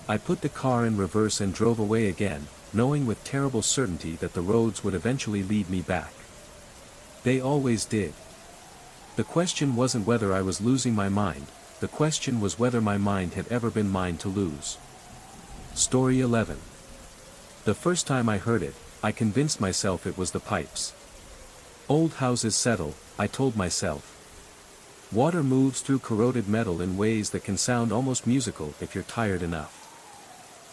I put the car in reverse and drove away again, knowing with terrible certainty that the roads would eventually lead me back. They always did. The question wasn't whether I was losing my mind, the question was whether my mind had ever been mine to lose. Story 11. The first time I heard it, I convinced myself it was the pipes. Old houses settle, I told myself. Water moves through corroded metal in ways that can sound almost musical if you're tired enough.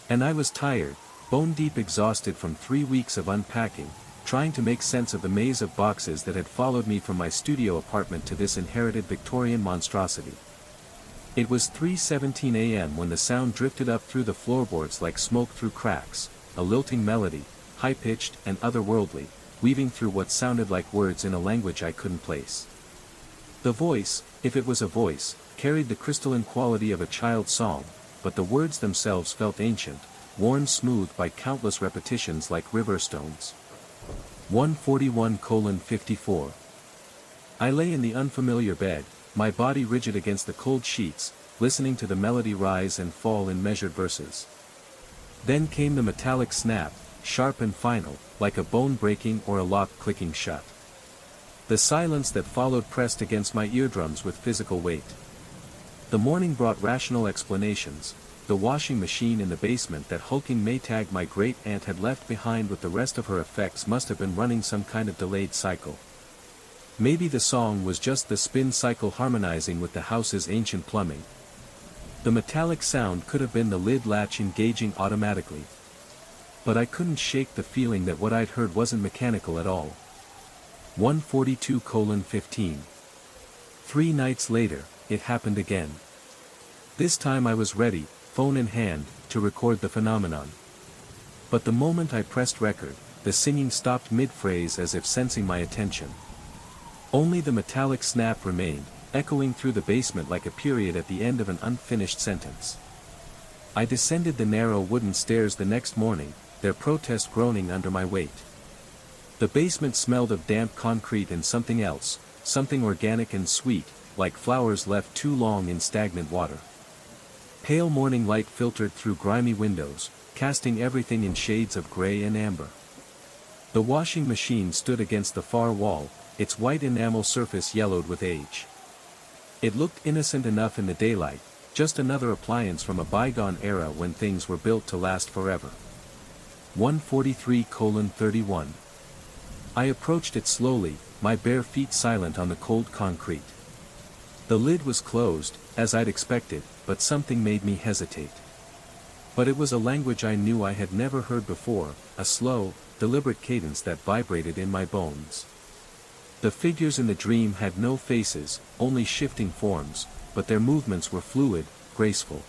And I was tired, bone-deep exhausted from 3 weeks of unpacking, trying to make sense of the maze of boxes that had followed me from my studio apartment to this inherited Victorian monstrosity. It was 3:17 a.m. when the sound drifted up through the floorboards like smoke through cracks, a lilting melody, high-pitched and otherworldly, weaving through what sounded like words in a language I couldn't place. The voice, if it was a voice, carried the crystalline quality of a child's song, but the words themselves felt ancient, worn smooth by countless repetitions like river stones. 141:54. I lay in the unfamiliar bed, my body rigid against the cold sheets, listening to the melody rise and fall in measured verses. Then came the metallic snap, sharp and final, like a bone breaking or a lock clicking shut. The silence that followed pressed against my eardrums with physical weight. The morning brought rational explanations. The washing machine in the basement that hulking Maytag my great-aunt had left behind with the rest of her effects must have been running some kind of delayed cycle. Maybe the song was just the spin cycle harmonizing with the house's ancient plumbing. The metallic sound could have been the lid latch engaging automatically. But I couldn't shake the feeling that what I'd heard wasn't mechanical at all. 142:15. 3 nights later, it happened again. This time I was ready, phone in hand, to record the phenomenon. But the moment I pressed record, the singing stopped mid-phrase as if sensing my attention. Only the metallic snap remained, echoing through the basement like a period at the end of an unfinished sentence. I descended the narrow wooden stairs the next morning, their protest groaning under my weight. The basement smelled of damp concrete and something else, something organic and sweet, like flowers left too long in stagnant water. Pale morning light filtered through grimy windows, casting everything in shades of gray and amber. The washing machine stood against the far wall, its white enamel surface yellowed with age. It looked innocent enough in the daylight, just another appliance from a bygone era when things were built to last forever. 143:31. I approached it slowly, my bare feet silent on the cold concrete. The lid was closed, as I'd expected, but something made me hesitate. But it was a language I knew I had never heard before, a slow, deliberate cadence that vibrated in my bones. The figures in the dream had no faces, only shifting forms, but their movements were fluid, graceful.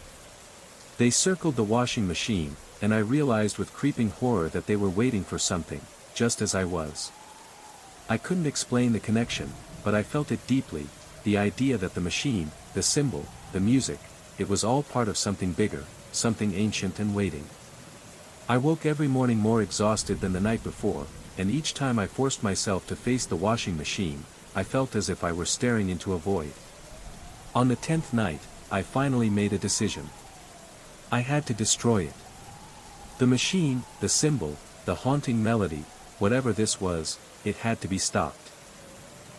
They circled the washing machine, and I realized with creeping horror that they were waiting for something, just as I was. I couldn't explain the connection, but I felt it deeply, the idea that the machine, the symbol, the music, it was all part of something bigger, something ancient and waiting. I woke every morning more exhausted than the night before, and each time I forced myself to face the washing machine, I felt as if I were staring into a void. On the 10th night, I finally made a decision. I had to destroy it. The machine, the symbol, the haunting melody, whatever this was, it had to be stopped.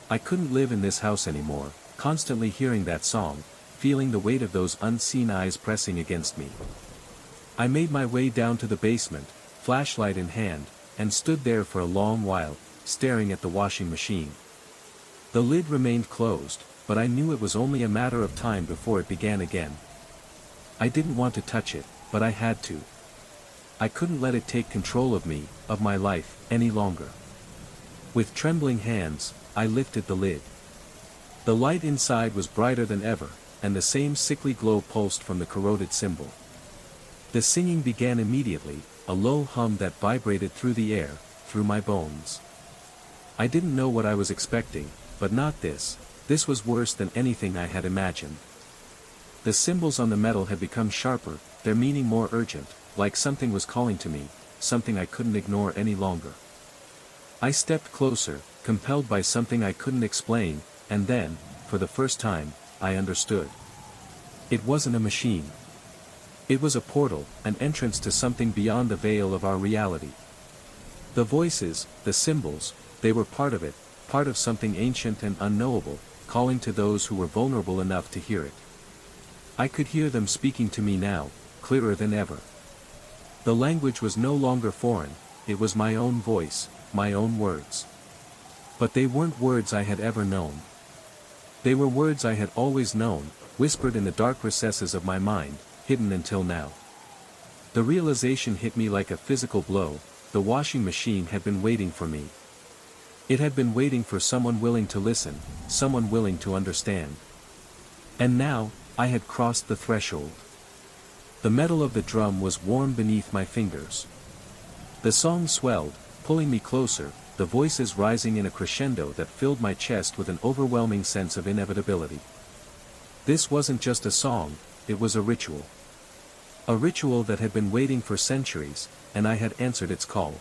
I couldn't live in this house anymore, constantly hearing that song, feeling the weight of those unseen eyes pressing against me. I made my way down to the basement, flashlight in hand, and stood there for a long while, staring at the washing machine. The lid remained closed, but I knew it was only a matter of time before it began again. I didn't want to touch it, but I had to. I couldn't let it take control of me, of my life, any longer. With trembling hands, I lifted the lid. The light inside was brighter than ever, and the same sickly glow pulsed from the corroded symbol. The singing began immediately, a low hum that vibrated through the air, through my bones. I didn't know what I was expecting, but not this. This was worse than anything I had imagined. The symbols on the metal had become sharper, their meaning more urgent, like something was calling to me, something I couldn't ignore any longer. I stepped closer, compelled by something I couldn't explain, and then, for the first time, I understood. It wasn't a machine. It was a portal, an entrance to something beyond the veil of our reality. The voices, the symbols, they were part of it, part of something ancient and unknowable, calling to those who were vulnerable enough to hear it. I could hear them speaking to me now, clearer than ever. The language was no longer foreign, it was my own voice, my own words. But they weren't words I had ever known. They were words I had always known, whispered in the dark recesses of my mind, hidden until now. The realization hit me like a physical blow. The washing machine had been waiting for me. It had been waiting for someone willing to listen, someone willing to understand. And now, I had crossed the threshold. The metal of the drum was warm beneath my fingers. The song swelled, pulling me closer, the voices rising in a crescendo that filled my chest with an overwhelming sense of inevitability. This wasn't just a song, it was a ritual. A ritual that had been waiting for centuries, and I had answered its call.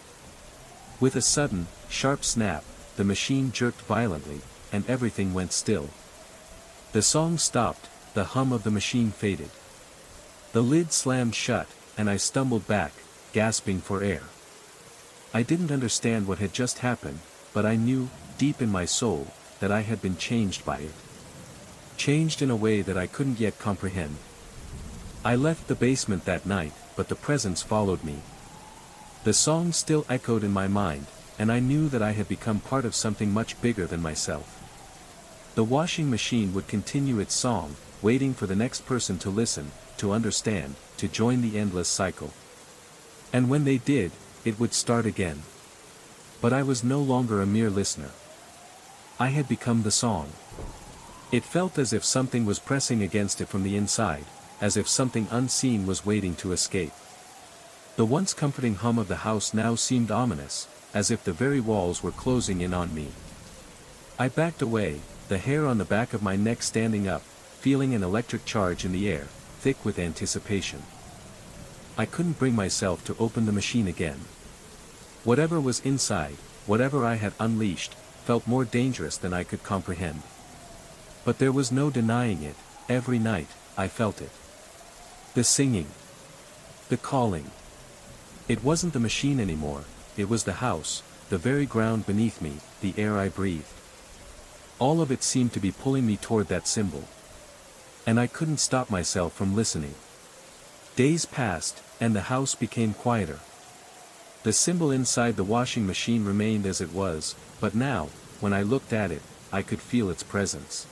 With a sudden, sharp snap, the machine jerked violently, and everything went still. The song stopped, the hum of the machine faded. The lid slammed shut, and I stumbled back, gasping for air. I didn't understand what had just happened, but I knew, deep in my soul, that I had been changed by it. Changed in a way that I couldn't yet comprehend. I left the basement that night, but the presence followed me. The song still echoed in my mind, and I knew that I had become part of something much bigger than myself. The washing machine would continue its song, waiting for the next person to listen, to understand, to join the endless cycle. And when they did, it would start again. But I was no longer a mere listener. I had become the song. It felt as if something was pressing against it from the inside, as if something unseen was waiting to escape. The once comforting hum of the house now seemed ominous, as if the very walls were closing in on me. I backed away, the hair on the back of my neck standing up, feeling an electric charge in the air, thick with anticipation. I couldn't bring myself to open the machine again. Whatever was inside, whatever I had unleashed, felt more dangerous than I could comprehend. But there was no denying it, every night, I felt it. The singing. The calling. It wasn't the machine anymore, it was the house, the very ground beneath me, the air I breathed. All of it seemed to be pulling me toward that symbol. And I couldn't stop myself from listening. Days passed, and the house became quieter. The symbol inside the washing machine remained as it was, but now, when I looked at it, I could feel its presence.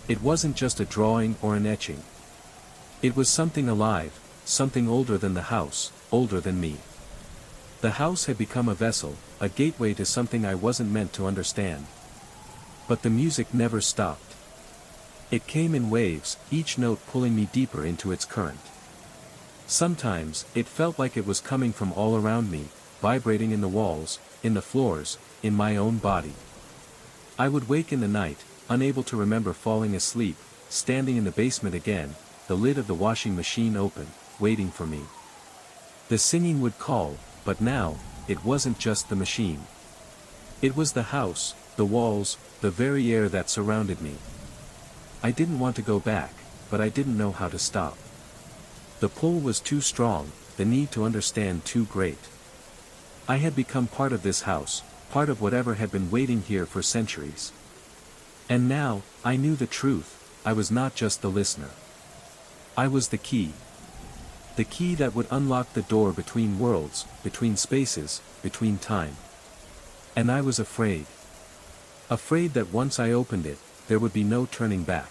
It wasn't just a drawing or an etching. It was something alive, something older than the house, older than me. The house had become a vessel, a gateway to something I wasn't meant to understand. But the music never stopped. It came in waves, each note pulling me deeper into its current. Sometimes, it felt like it was coming from all around me, vibrating in the walls, in the floors, in my own body. I would wake in the night, unable to remember falling asleep, standing in the basement again, the lid of the washing machine open, waiting for me. The singing would call, but now, it wasn't just the machine. It was the house, the walls, the very air that surrounded me. I didn't want to go back, but I didn't know how to stop. The pull was too strong, the need to understand too great. I had become part of this house, part of whatever had been waiting here for centuries. And now, I knew the truth, I was not just the listener. I was the key. The key that would unlock the door between worlds, between spaces, between time. And I was afraid. Afraid that once I opened it, there would be no turning back.